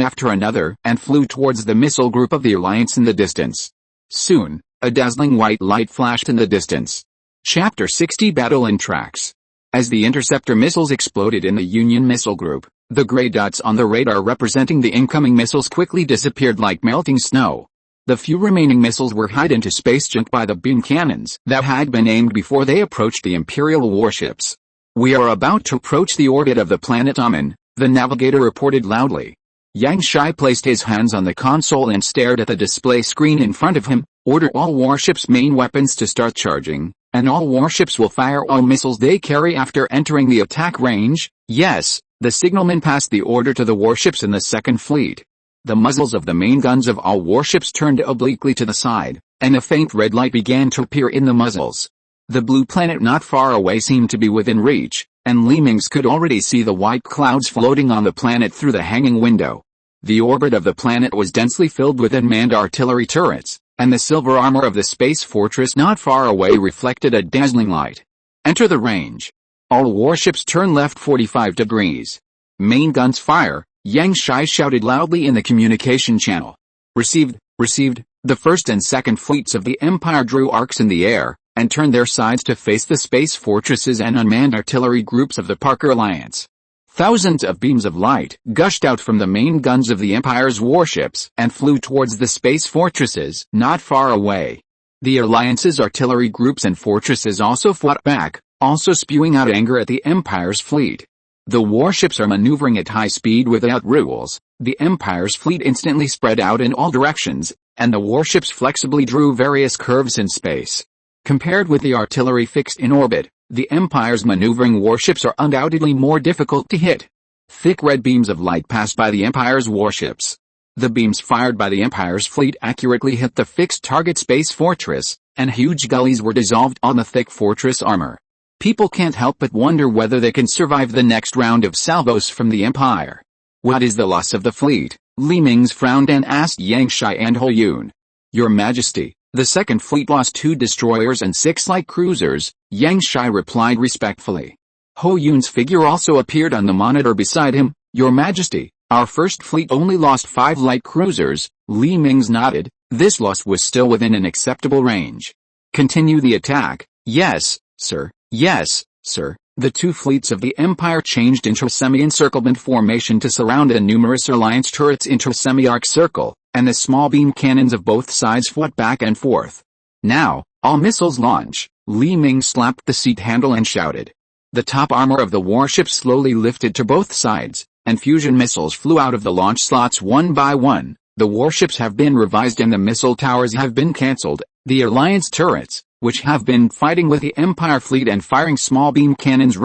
after another and flew towards the missile group of the Alliance in the distance. Soon, a dazzling white light flashed in the distance. Chapter 60 Battle in Tracks. As the interceptor missiles exploded in the Union missile group, the gray dots on the radar representing the incoming missiles quickly disappeared like melting snow. The few remaining missiles were hid into space junk by the beam cannons that had been aimed before they approached the Imperial warships. We are about to approach the orbit of the planet Amen, the navigator reported loudly. Yang Shai placed his hands on the console and stared at the display screen in front of him. Order all warships' main weapons to start charging, and all warships will fire all missiles they carry after entering the attack range. Yes, the signalman passed the order to the warships in the second fleet. The muzzles of the main guns of all warships turned obliquely to the side, and a faint red light began to appear in the muzzles. The blue planet not far away seemed to be within reach, and Li Mingze could already see the white clouds floating on the planet through the hanging window. The orbit of the planet was densely filled with unmanned artillery turrets, and the silver armor of the space fortress not far away reflected a dazzling light. Enter the range. All warships turn left 45 degrees. Main guns fire, Yang Shai shouted loudly in the communication channel. Received, received. The first and second fleets of the Empire drew arcs in the air, and turned their sides to face the space fortresses and unmanned artillery groups of the Parker Alliance. Thousands of beams of light gushed out from the main guns of the Empire's warships and flew towards the space fortresses not far away. The Alliance's artillery groups and fortresses also fought back, also spewing out anger at the Empire's fleet. The warships are maneuvering at high speed without rules. The Empire's fleet instantly spread out in all directions, and the warships flexibly drew various curves in space. Compared with the artillery fixed in orbit, the Empire's maneuvering warships are undoubtedly more difficult to hit. Thick red beams of light passed by the Empire's warships. The beams fired by the Empire's fleet accurately hit the fixed target space fortress, and huge gullies were dissolved on the thick fortress armor. People can't help but wonder whether they can survive the next round of salvos from the Empire. What is the loss of the fleet? Li Mingze frowned and asked Yang Shai and Ho Yun. Your Majesty, the second fleet lost 2 destroyers and 6 light cruisers, Yang Shai replied respectfully. Ho Yun's figure also appeared on the monitor beside him. Your Majesty, our first fleet only lost 5 light cruisers. Li Mingze nodded. This loss was still within an acceptable range. Continue the attack. Yes, sir. Yes, sir. The 2 fleets of the Empire changed into a semi-encirclement formation to surround the numerous Alliance turrets into a semi-arc circle, and the small beam cannons of both sides fought back and forth. Now, all missiles launch. Li Mingze slapped the seat handle and shouted. The top armor of the warship slowly lifted to both sides, and fusion missiles flew out of the launch slots one by one. The warships have been revised and the missile towers have been cancelled. The Alliance turrets, which have been fighting with the Empire fleet and firing small beam cannons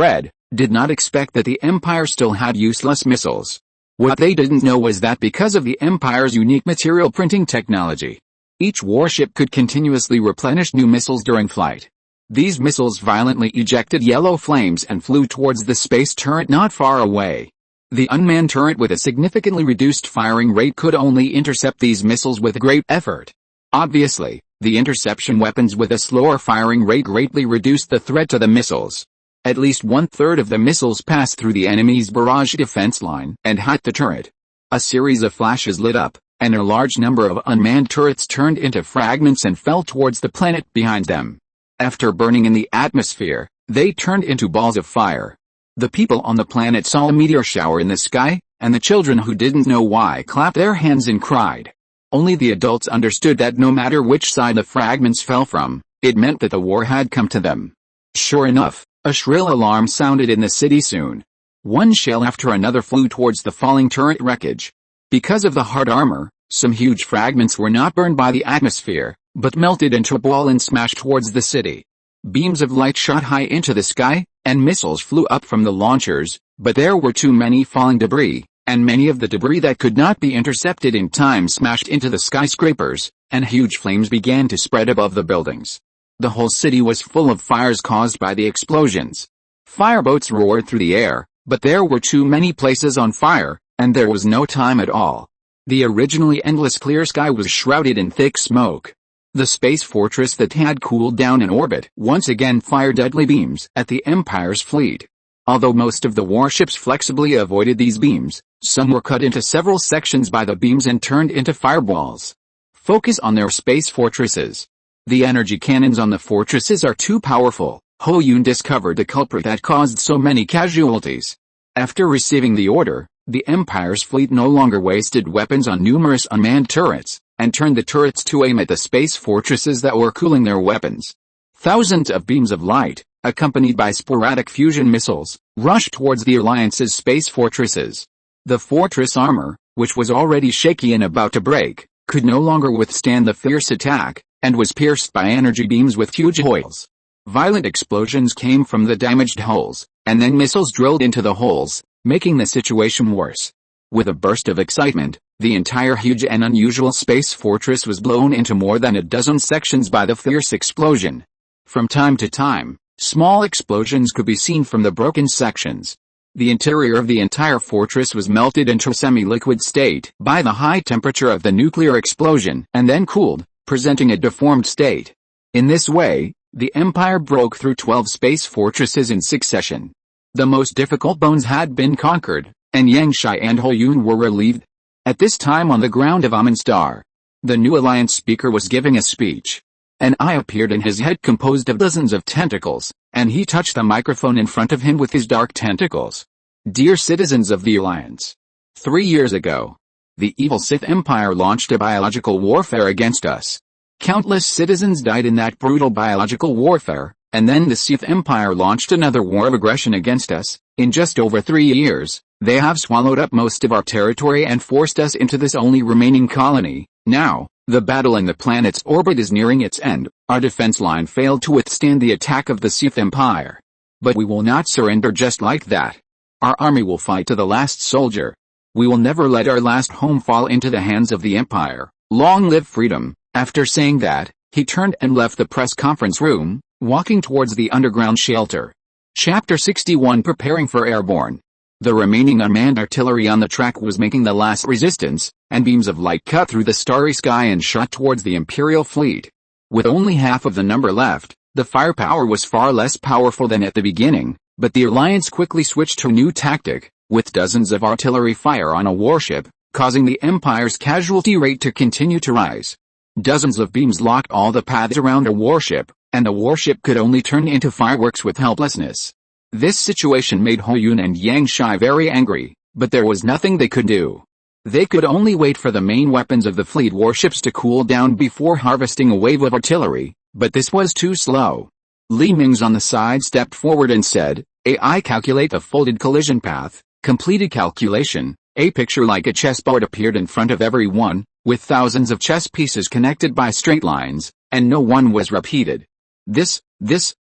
did not expect that the Empire still had useless missiles. What they didn't know was that because of the Empire's unique material printing technology, each warship could continuously replenish new missiles during flight. These missiles violently ejected yellow flames and flew towards the space turret not far away. The unmanned turret with a significantly reduced firing rate could only intercept these missiles with great effort. Obviously, The interception weapons with a slower firing rate greatly reduced the threat to the missiles. At least one-third of the missiles passed through the enemy's barrage defense line and hit the turret. A series of flashes lit up, and a large number of unmanned turrets turned into fragments and fell towards the planet behind them. After burning in the atmosphere, they turned into balls of fire. The people on the planet saw a meteor shower in the sky, and the children who didn't know why clapped their hands and cried. Only the adults understood that no matter which side the fragments fell from, it meant that the war had come to them. Sure enough, a shrill alarm sounded in the city soon. One shell after another flew towards the falling turret wreckage. Because of the hard armor, some huge fragments were not burned by the atmosphere, but melted into a ball and smashed towards the city. Beams of light shot high into the sky, and missiles flew up from the launchers, but there were too many falling debris, and many of the debris that could not be intercepted in time smashed into the skyscrapers, and huge flames began to spread above the buildings. The whole city was full of fires caused by the explosions. Fireboats roared through the air, but there were too many places on fire, and there was no time at all. The originally endless clear sky was shrouded in thick smoke. The space fortress that had cooled down in orbit once again fired deadly beams at the Empire's fleet. Although most of the warships flexibly avoided these beams, some were cut into several sections by the beams and turned into fireballs. Focus on their space fortresses. The energy cannons on the fortresses are too powerful. Ho Yun discovered the culprit that caused so many casualties. After receiving the order, the Empire's fleet no longer wasted weapons on numerous unmanned turrets, and turned the turrets to aim at the space fortresses that were cooling their weapons. Thousands of beams of light, accompanied by sporadic fusion missiles, rushed towards the Alliance's space fortresses. The fortress armor, which was already shaky and about to break, could no longer withstand the fierce attack, and was pierced by energy beams with huge holes. Violent explosions came from the damaged hulls, and then missiles drilled into the holes, making the situation worse. With a burst of excitement, the entire huge and unusual space fortress was blown into more than a dozen sections by the fierce explosion. From time to time, small explosions could be seen from the broken sections. The interior of the entire fortress was melted into a semi-liquid state by the high temperature of the nuclear explosion and then cooled, presenting a deformed state. In this way, the Empire broke through 12 space fortresses in succession. The most difficult bones had been conquered, and Yang Shai and Ho Yun were relieved. At this time on the ground of Amun Star, the new Alliance speaker was giving a speech. An eye appeared in his head composed of dozens of tentacles, and he touched the microphone in front of him with his dark tentacles. Dear citizens of the Alliance, 3 years ago, the evil Sith Empire launched a biological warfare against us. Countless citizens died in that brutal biological warfare, and then the Sith Empire launched another war of aggression against us. In just over 3 years, they have swallowed up most of our territory and forced us into this only remaining colony. Now, the battle in the planet's orbit is nearing its end. Our defense line failed to withstand the attack of the Sith Empire. But we will not surrender just like that. Our army will fight to the last soldier. We will never let our last home fall into the hands of the Empire. Long live freedom. After saying that, he turned and left the press conference room, walking towards the underground shelter. Chapter 61 Preparing for Airborne. The remaining unmanned artillery on the track was making the last resistance, and beams of light cut through the starry sky and shot towards the Imperial fleet. With only half of the number left, the firepower was far less powerful than at the beginning, but the Alliance quickly switched to a new tactic, with dozens of artillery fire on a warship, causing the Empire's casualty rate to continue to rise. Dozens of beams locked all the paths around a warship, and the warship could only turn into fireworks with helplessness. This situation made Ho Yun and Yang Shai very angry, but there was nothing they could do. They could only wait for the main weapons of the fleet warships to cool down before harvesting a wave of artillery, but this was too slow. Li Mingze on the side stepped forward and said, "AI calculate the folded collision path." Completed calculation. A picture like a chessboard appeared in front of everyone, with thousands of chess pieces connected by straight lines, and no one was repeated. This,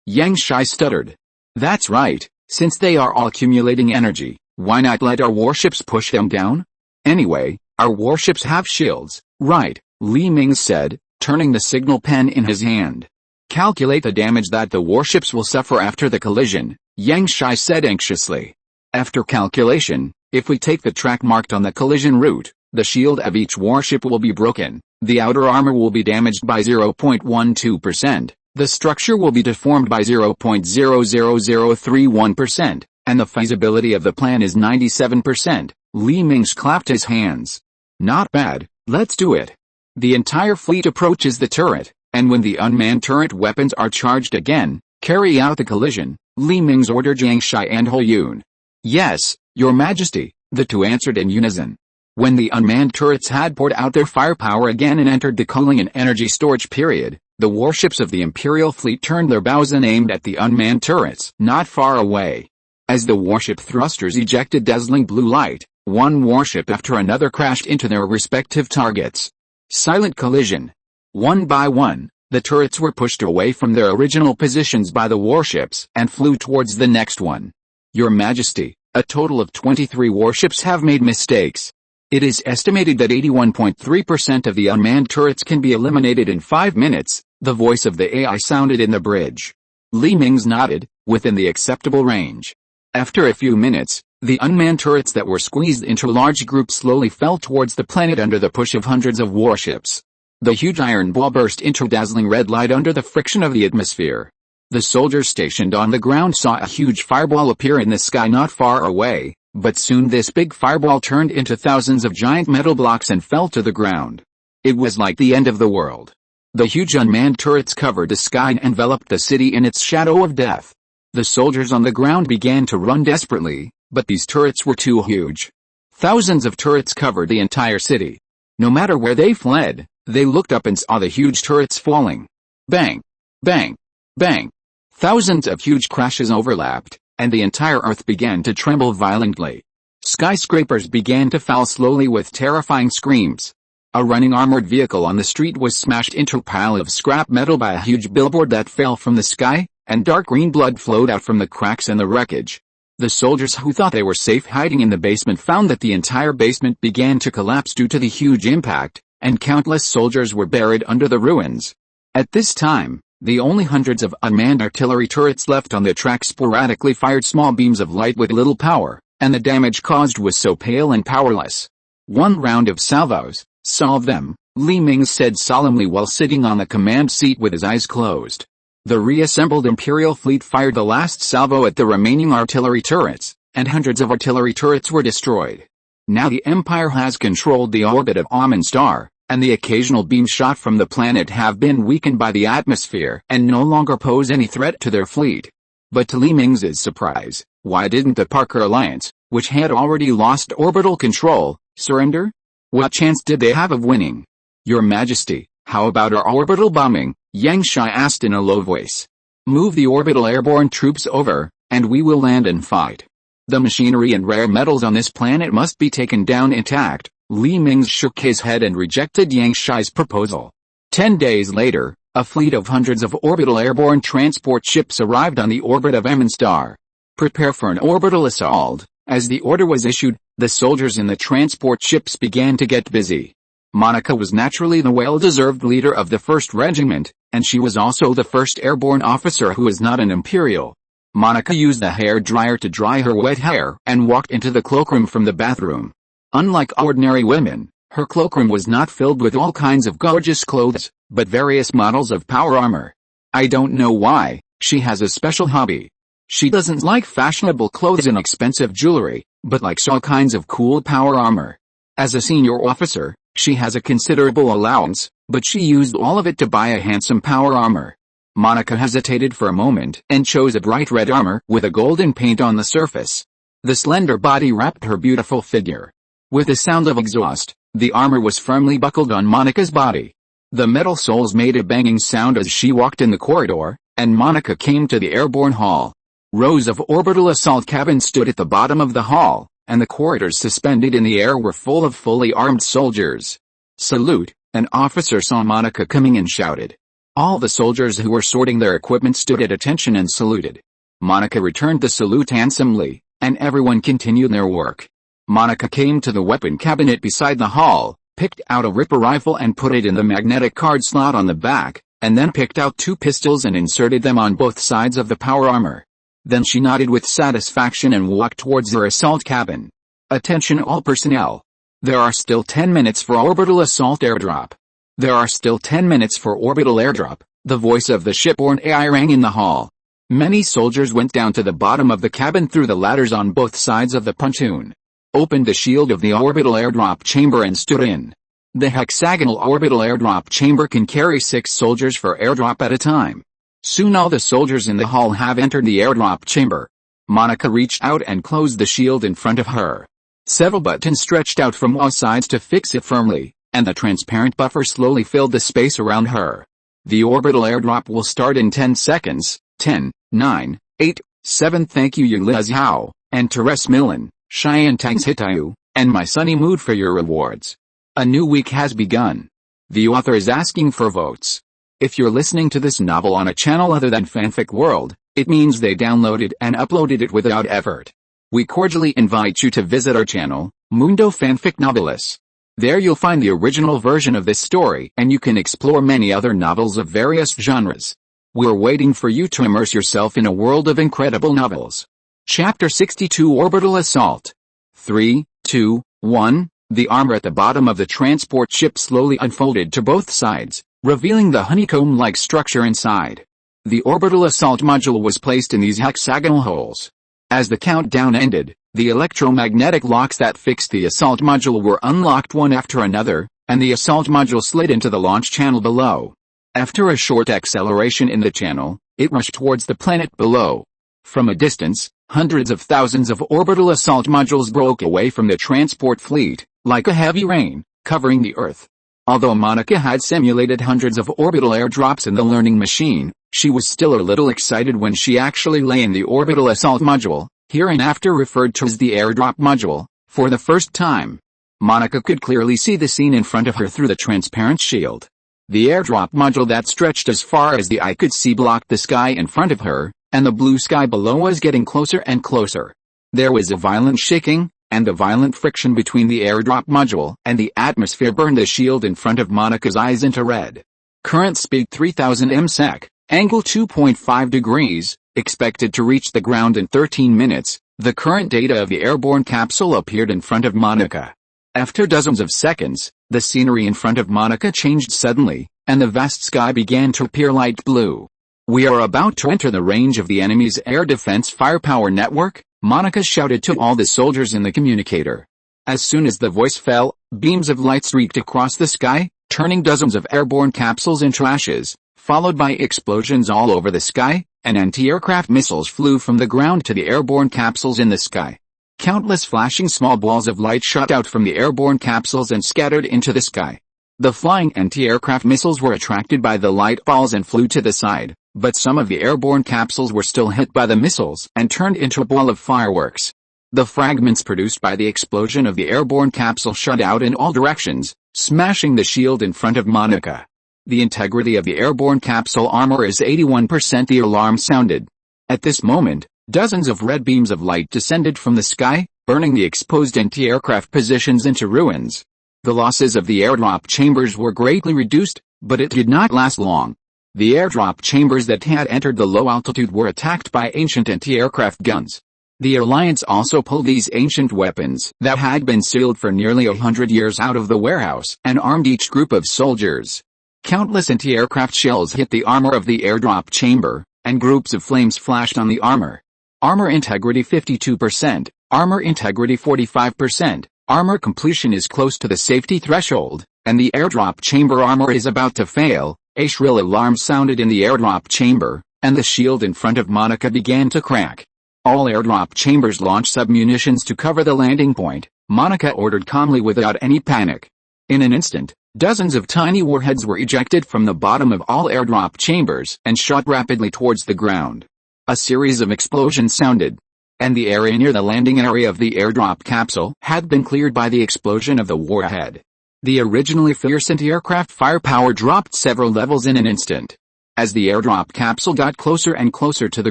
Yang Shai stuttered. That's right, since they are all accumulating energy, why not let our warships push them down? Anyway, our warships have shields, right? Li Mingze said, turning the signal pen in his hand. Calculate the damage that the warships will suffer after the collision, Yang Shai said anxiously. After calculation, if we take the track marked on the collision route, The shield of each warship will be broken, the outer armor will be damaged by 0.12%, the structure will be deformed by 0.00031%, and the feasibility of the plan is 97%. Li Mingze clapped his hands. Not bad, let's do it. The entire fleet approaches the turret, and when the unmanned turret weapons are charged again, carry out the collision. Li Mingze ordered Yang Shai and Hou Yun. Yes, Your Majesty, the two answered in unison. When the unmanned turrets had poured out their firepower again and entered the cooling and energy storage period, the warships of the Imperial fleet turned their bows and aimed at the unmanned turrets not far away. As the warship thrusters ejected dazzling blue light, one warship after another crashed into their respective targets. Silent collision. One by one, the turrets were pushed away from their original positions by the warships and flew towards the next one. Your Majesty, a total of 23 warships have made mistakes. It is estimated that 81.3% of the unmanned turrets can be eliminated in 5 minutes, the voice of the AI sounded in the bridge. Li Mingze nodded, within the acceptable range. After a few minutes, the unmanned turrets that were squeezed into large groups slowly fell towards the planet under the push of hundreds of warships. The huge iron ball burst into dazzling red light under the friction of the atmosphere. The soldiers stationed on the ground saw a huge fireball appear in the sky not far away, but soon this big fireball turned into thousands of giant metal blocks and fell to the ground. It was like the end of the world. The huge unmanned turrets covered the sky and enveloped the city in its shadow of death. The soldiers on the ground began to run desperately, but these turrets were too huge. Thousands of turrets covered the entire city. No matter where they fled, they looked up and saw the huge turrets falling. Bang! Bang! Bang! Thousands of huge crashes overlapped, and the entire earth began to tremble violently. Skyscrapers began to fall slowly with terrifying screams. A running armored vehicle on the street was smashed into a pile of scrap metal by a huge billboard that fell from the sky, and dark green blood flowed out from the cracks in the wreckage. The soldiers who thought they were safe hiding in the basement found that the entire basement began to collapse due to the huge impact, and countless soldiers were buried under the ruins. At this time, the only hundreds of unmanned artillery turrets left on the track sporadically fired small beams of light with little power, and the damage caused was so pale and powerless. One round of salvos, solve them, Li Mingze said solemnly while sitting on the command seat with his eyes closed. The reassembled Imperial fleet fired the last salvo at the remaining artillery turrets, and hundreds of artillery turrets were destroyed. Now the Empire has controlled the orbit of Amun Star, and the occasional beams shot from the planet have been weakened by the atmosphere and no longer pose any threat to their fleet. But to Li Mingze's surprise, why didn't the Parker Alliance, which had already lost orbital control, surrender? What chance did they have of winning? Your Majesty, how about our orbital bombing? Yang Shai asked in a low voice. Move the orbital airborne troops over, and we will land and fight. The machinery and rare metals on this planet must be taken down intact. Li Mingze shook his head and rejected Yang Shai's proposal. 10 days later, a fleet of hundreds of orbital airborne transport ships arrived on the orbit of Amun Star. Prepare for an orbital assault. As the order was issued, the soldiers in the transport ships began to get busy. Monica was naturally the well-deserved leader of the 1st Regiment, and she was also the first airborne officer who is not an Imperial. Monica used the hair dryer to dry her wet hair and walked into the cloakroom from the bathroom. Unlike ordinary women, her cloakroom was not filled with all kinds of gorgeous clothes, but various models of power armor. I don't know why, she has a special hobby. She doesn't like fashionable clothes and expensive jewelry, but likes all kinds of cool power armor. As a senior officer, she has a considerable allowance, but she used all of it to buy a handsome power armor. Monica hesitated for a moment and chose a bright red armor with a golden paint on the surface. The slender body wrapped her beautiful figure. With a sound of exhaust, the armor was firmly buckled on Monica's body. The metal soles made a banging sound as she walked in the corridor, and Monica came to the airborne hall. Rows of orbital assault cabins stood at the bottom of the hall, and the corridors suspended in the air were full of fully armed soldiers. Salute! An officer saw Monica coming and shouted. All the soldiers who were sorting their equipment stood at attention and saluted. Monica returned the salute handsomely, and everyone continued their work. Monica came to the weapon cabinet beside the hall, picked out a Ripper rifle and put it in the magnetic card slot on the back, and then picked out 2 pistols and inserted them on both sides of the power armor. Then she nodded with satisfaction and walked towards her assault cabin. Attention all personnel. There are still 10 minutes for orbital assault airdrop. There are still 10 minutes for orbital airdrop, the voice of the shipborne AI rang in the hall. Many soldiers went down to the bottom of the cabin through the ladders on both sides of the pontoon, opened the shield of the orbital airdrop chamber and stood in. The hexagonal orbital airdrop chamber can carry 6 soldiers for airdrop at a time. Soon all the soldiers in the hall have entered the airdrop chamber. Monica reached out and closed the shield in front of her. Several buttons stretched out from all sides to fix it firmly, and the transparent buffer slowly filled the space around her. The orbital airdrop will start in 10 seconds. 10, 9, 8, 7. Thank you Liz Hao, and Teres Millen, Cheyenne Tangs Hitayu, and My Sunny Mood for your rewards. A new week has begun. The author is asking for votes. If you're listening to this novel on a channel other than Fanfic World, it means they downloaded and uploaded it without effort. We cordially invite you to visit our channel, Mundo Fanfic Novelis. There you'll find the original version of this story and you can explore many other novels of various genres. We're waiting for you to immerse yourself in a world of incredible novels. Chapter 62 Orbital Assault. 3, 2, 1. The armor at the bottom of the transport ship slowly unfolded to both sides, revealing the honeycomb-like structure inside. The orbital assault module was placed in these hexagonal holes. As the countdown ended, the electromagnetic locks that fixed the assault module were unlocked one after another, and the assault module slid into the launch channel below. After a short acceleration in the channel, it rushed towards the planet below. From a distance, hundreds of thousands of orbital assault modules broke away from the transport fleet, like a heavy rain, covering the Earth. Although Monica had simulated hundreds of orbital airdrops in the learning machine, she was still a little excited when she actually lay in the orbital assault module, hereinafter referred to as the airdrop module, for the first time. Monica could clearly see the scene in front of her through the transparent shield. The airdrop module that stretched as far as the eye could see blocked the sky in front of her, and the blue sky below was getting closer and closer. There was a violent shaking, and the violent friction between the airdrop module and the atmosphere burned the shield in front of Monica's eyes into red. Current speed 3000 ms, angle 2.5 degrees, expected to reach the ground in 13 minutes. The current data of the airborne capsule appeared in front of Monica. After dozens of seconds, the scenery in front of Monica changed suddenly, and the vast sky began to appear light blue. We are about to enter the range of the enemy's air defense firepower network, Monica shouted to all the soldiers in the communicator. As soon as the voice fell, beams of light streaked across the sky, turning dozens of airborne capsules into ashes, followed by explosions all over the sky, and anti-aircraft missiles flew from the ground to the airborne capsules in the sky. Countless flashing small balls of light shot out from the airborne capsules and scattered into the sky. The flying anti-aircraft missiles were attracted by the light balls and flew to the side, but some of the airborne capsules were still hit by the missiles and turned into a ball of fireworks. The fragments produced by the explosion of the airborne capsule shot out in all directions, smashing the shield in front of Monica. The integrity of the airborne capsule armor is 81%. The alarm sounded. At this moment, dozens of red beams of light descended from the sky, burning the exposed anti-aircraft positions into ruins. The losses of the airdrop chambers were greatly reduced, but it did not last long. The airdrop chambers that had entered the low altitude were attacked by ancient anti-aircraft guns. The Alliance also pulled these ancient weapons that had been sealed for nearly 100 years out of the warehouse and armed each group of soldiers. Countless anti-aircraft shells hit the armor of the airdrop chamber, and groups of flames flashed on the armor. Armor integrity 52%, armor integrity 45%, armor completion is close to the safety threshold, and the airdrop chamber armor is about to fail. A shrill alarm sounded in the airdrop chamber, and the shield in front of Monica began to crack. All airdrop chambers launch submunitions to cover the landing point, Monica ordered calmly without any panic. In an instant, dozens of tiny warheads were ejected from the bottom of all airdrop chambers and shot rapidly towards the ground. A series of explosions sounded, and the area near the landing area of the airdrop capsule had been cleared by the explosion of the warhead. The originally fierce anti-aircraft firepower dropped several levels in an instant. As the airdrop capsule got closer and closer to the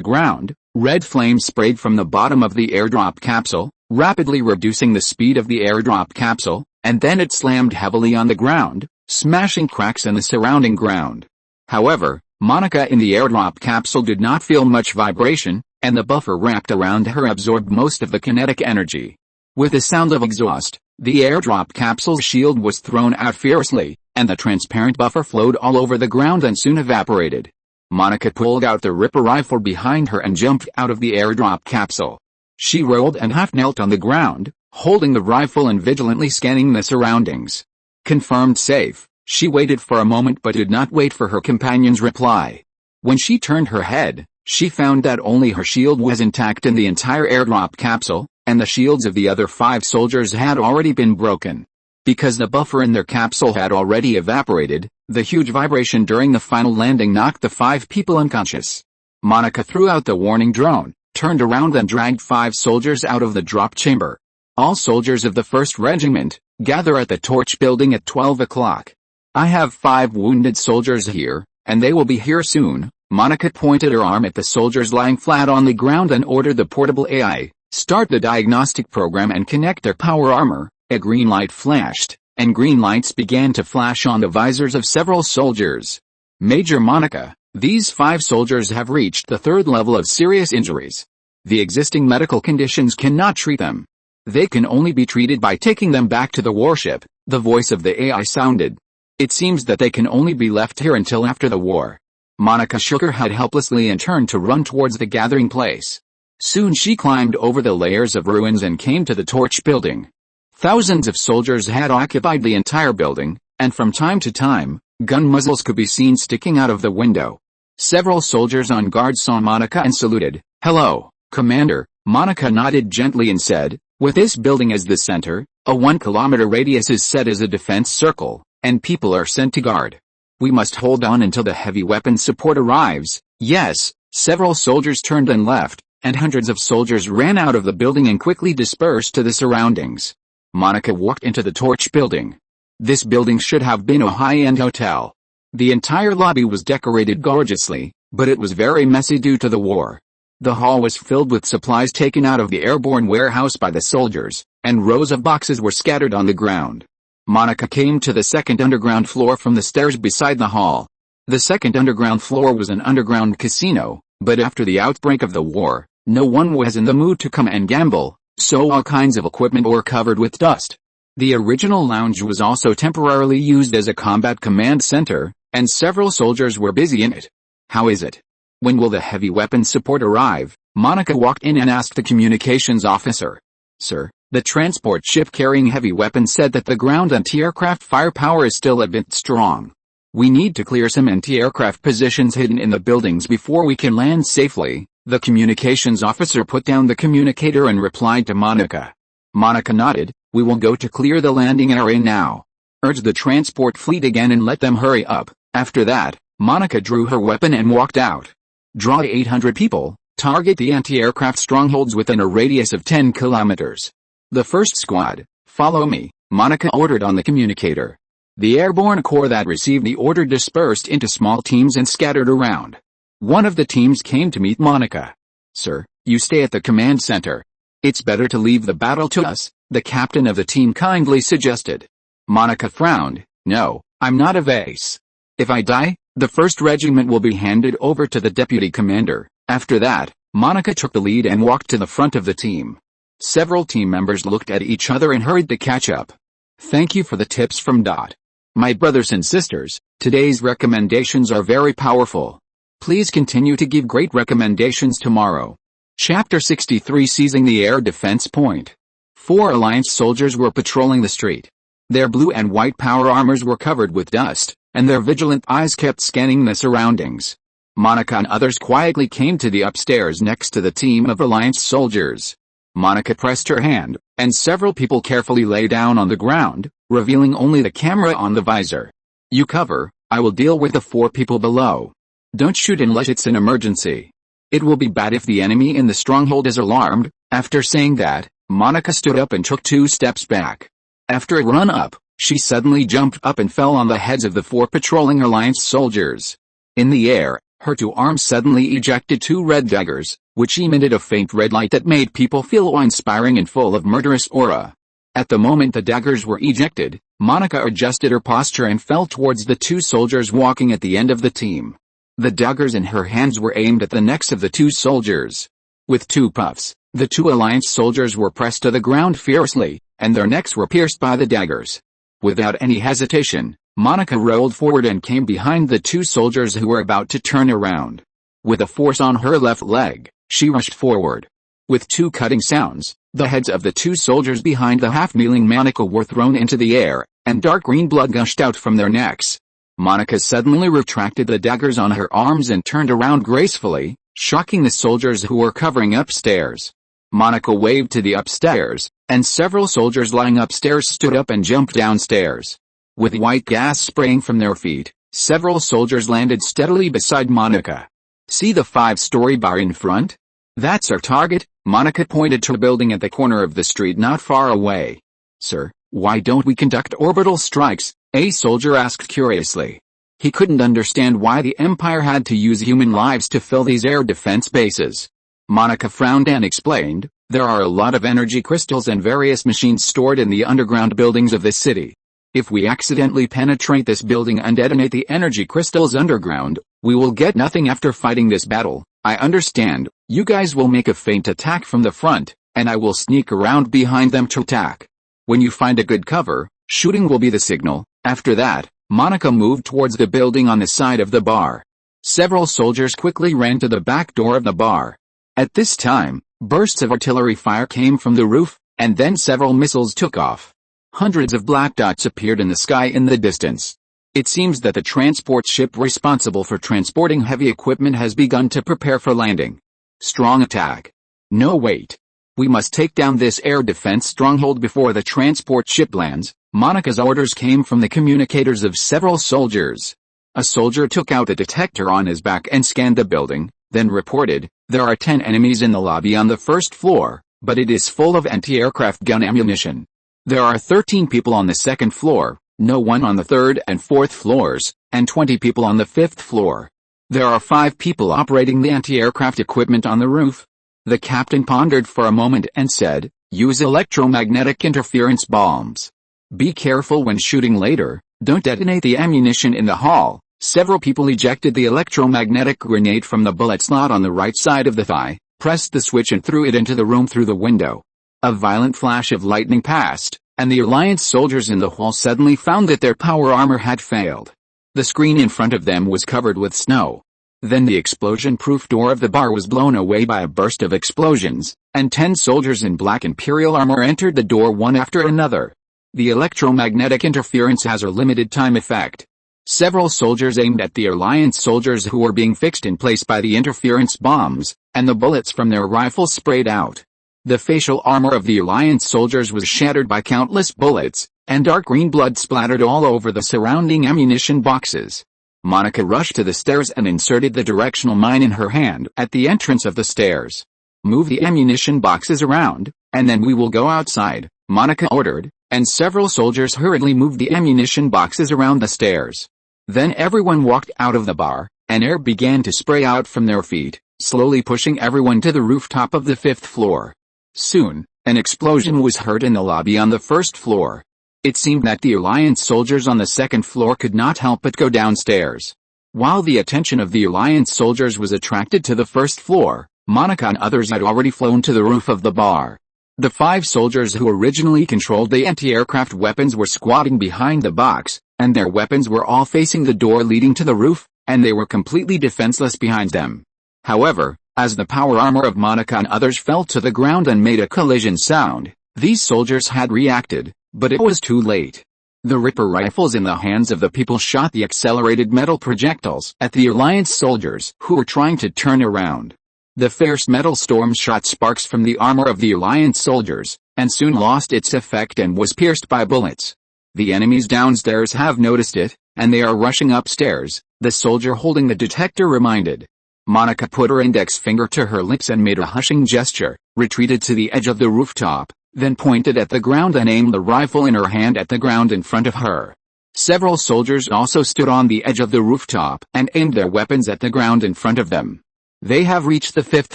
ground, red flames sprayed from the bottom of the airdrop capsule, rapidly reducing the speed of the airdrop capsule, and then it slammed heavily on the ground, smashing cracks in the surrounding ground. However, Monica in the airdrop capsule did not feel much vibration, and the buffer wrapped around her absorbed most of the kinetic energy. With a sound of exhaust, the airdrop capsule's shield was thrown out fiercely, and the transparent buffer flowed all over the ground and soon evaporated. Monica pulled out the Ripper rifle behind her and jumped out of the airdrop capsule. She rolled and half-knelt on the ground, holding the rifle and vigilantly scanning the surroundings. Confirmed safe, she waited for a moment but did not wait for her companion's reply. When she turned her head, she found that only her shield was intact in the entire airdrop capsule, and the shields of the other 5 soldiers had already been broken. Because the buffer in their capsule had already evaporated, the huge vibration during the final landing knocked the 5 people unconscious. Monica threw out the warning drone, turned around and dragged 5 soldiers out of the drop chamber. All soldiers of the 1st Regiment, gather at the torch building at 12 o'clock. I have 5 wounded soldiers here, and they will be here soon. Monica pointed her arm at the soldiers lying flat on the ground and ordered the portable AI, start the diagnostic program and connect their power armor. A green light flashed, and green lights began to flash on the visors of several soldiers. Major Monica, these 5 soldiers have reached the 3rd level of serious injuries. The existing medical conditions cannot treat them. They can only be treated by taking them back to the warship, the voice of the AI sounded. It seems that they can only be left here until after the war. Monica shook her head helplessly and turned to run towards the gathering place. Soon she climbed over the layers of ruins and came to the torch building. Thousands of soldiers had occupied the entire building, and from time to time, gun muzzles could be seen sticking out of the window. Several soldiers on guard saw Monica and saluted. "Hello, Commander." Monica nodded gently and said, "With this building as the center, a 1-kilometer radius is set as a defense circle, and people are sent to guard. We must hold on until the heavy weapon support arrives." Yes, several soldiers turned and left, and hundreds of soldiers ran out of the building and quickly dispersed to the surroundings. Monica walked into the torch building. This building should have been a high-end hotel. The entire lobby was decorated gorgeously, but it was very messy due to the war. The hall was filled with supplies taken out of the airborne warehouse by the soldiers, and rows of boxes were scattered on the ground. Monica came to the 2nd underground floor from the stairs beside the hall. The 2nd underground floor was an underground casino, but after the outbreak of the war, no one was in the mood to come and gamble. So all kinds of equipment were covered with dust. The original lounge was also temporarily used as a combat command center, and several soldiers were busy in it. "How is it? When will the heavy weapon support arrive?" Monica walked in and asked the communications officer. "Sir, the transport ship carrying heavy weapons said that the ground anti-aircraft firepower is still a bit strong. We need to clear some anti-aircraft positions hidden in the buildings before we can land safely." The communications officer put down the communicator and replied to Monica. Monica nodded. "We will go to clear the landing area now. Urge the transport fleet again and let them hurry up." After that, Monica drew her weapon and walked out. "Draw 800 people, target the anti-aircraft strongholds within a radius of 10 kilometers. The 1st squad, follow me," Monica ordered on the communicator. The airborne corps that received the order dispersed into small teams and scattered around. One of the teams came to meet Monica. "Sir, you stay at the command center. It's better to leave the battle to us," the captain of the team kindly suggested. Monica frowned. "No, I'm not a vase. If I die, the 1st Regiment will be handed over to the deputy commander." After that, Monica took the lead and walked to the front of the team. Several team members looked at each other and hurried to catch up. "Thank you for the tips from Dot. My brothers and sisters, today's recommendations are very powerful. Please continue to give great recommendations tomorrow." Chapter 63 Seizing the Air Defense Point. 4 Alliance soldiers were patrolling the street. Their blue and white power armors were covered with dust, and their vigilant eyes kept scanning the surroundings. Monica and others quietly came to the upstairs next to the team of Alliance soldiers. Monica pressed her hand, and several people carefully lay down on the ground, revealing only the camera on the visor. "You cover, I will deal with the 4 people below. Don't shoot unless it's an emergency. It will be bad if the enemy in the stronghold is alarmed." After saying that, Monica stood up and took 2 steps back. After a run-up, she suddenly jumped up and fell on the heads of the 4 patrolling Alliance soldiers. In the air, her 2 arms suddenly ejected 2 red daggers, which emitted a faint red light that made people feel awe-inspiring and full of murderous aura. At the moment the daggers were ejected, Monica adjusted her posture and fell towards the 2 soldiers walking at the end of the team. The daggers in her hands were aimed at the necks of the 2 soldiers. With 2 puffs, The two Alliance soldiers were pressed to the ground fiercely, and their necks were pierced by the daggers. Without any hesitation, Monica rolled forward and came behind the two soldiers who were about to turn around. With a force on her left leg, she rushed forward. With two cutting sounds, the heads of the two soldiers behind the half-kneeling Monica were thrown into the air, and dark green blood gushed out from their necks. Monica suddenly retracted the daggers on her arms and turned around gracefully, shocking the soldiers who were covering upstairs. Monica waved to the upstairs, and several soldiers lying upstairs stood up and jumped downstairs. With white gas spraying from their feet, several soldiers landed steadily beside Monica. "See the 5-story bar in front? That's our target." Monica pointed to a building at the corner of the street not far away. "Sir, why don't we conduct orbital strikes?" a soldier asked curiously. He couldn't understand why the Empire had to use human lives to fill these air defense bases. Monica frowned and explained, "There are a lot of energy crystals and various machines stored in the underground buildings of this city. If we accidentally penetrate this building and detonate the energy crystals underground, we will get nothing after fighting this battle. I understand, you guys will make a feint attack from the front, and I will sneak around behind them to attack. When you find a good cover, shooting will be the signal." After that, Monica moved towards the building on the side of the bar. Several soldiers quickly ran to the back door of the bar. At this time, bursts of artillery fire came from the roof, and then several missiles took off. Hundreds of black dots appeared in the sky in the distance. It seems that the transport ship responsible for transporting heavy equipment has begun to prepare for landing. Strong attack. No wait. We must take down this air defense stronghold before the transport ship lands. Monica's orders came from the communicators of several soldiers. A soldier took out a detector on his back and scanned the building, then reported, "There are 10 enemies in the lobby on the first floor, but it is full of anti-aircraft gun ammunition. There are 13 people on the second floor, no one on the third and fourth floors, and 20 people on the fifth floor. There are 5 people operating the anti-aircraft equipment on the roof." The captain pondered for a moment and said, "Use electromagnetic interference bombs. Be careful when shooting later, don't detonate the ammunition in the hall." Several people ejected the electromagnetic grenade from the bullet slot on the right side of the thigh, pressed the switch and threw it into the room through the window. A violent flash of lightning passed, and the Alliance soldiers in the hall suddenly found that their power armor had failed. The screen in front of them was covered with snow. Then the explosion-proof door of the bar was blown away by a burst of explosions, and 10 soldiers in black Imperial armor entered the door one after another. The electromagnetic interference has a limited time effect. Several soldiers aimed at the Alliance soldiers who were being fixed in place by the interference bombs, and the bullets from their rifles sprayed out. The facial armor of the Alliance soldiers was shattered by countless bullets, and dark green blood splattered all over the surrounding ammunition boxes. Monica rushed to the stairs and inserted the directional mine in her hand at the entrance of the stairs. "Move the ammunition boxes around, and then we will go outside," Monica ordered, and several soldiers hurriedly moved the ammunition boxes around the stairs. Then everyone walked out of the bar, and air began to spray out from their feet, slowly pushing everyone to the rooftop of the 5th floor. Soon, an explosion was heard in the lobby on the 1st floor. It seemed that the Alliance soldiers on the 2nd floor could not help but go downstairs. While the attention of the Alliance soldiers was attracted to the 1st floor, Monica and others had already flown to the roof of the bar. The 5 soldiers who originally controlled the anti-aircraft weapons were squatting behind the box, and their weapons were all facing the door leading to the roof, and they were completely defenseless behind them. However, as the power armor of Monica and others fell to the ground and made a collision sound, these soldiers had reacted, but it was too late. The Ripper rifles in the hands of the people shot the accelerated metal projectiles at the Alliance soldiers who were trying to turn around. The fierce metal storm shot sparks from the armor of the Alliance soldiers, and soon lost its effect and was pierced by bullets. "The enemies downstairs have noticed it, and they are rushing upstairs," the soldier holding the detector reminded. Monica put her index finger to her lips and made a hushing gesture, retreated to the edge of the rooftop, then pointed at the ground and aimed the rifle in her hand at the ground in front of her. Several soldiers also stood on the edge of the rooftop and aimed their weapons at the ground in front of them. "They have reached the 5th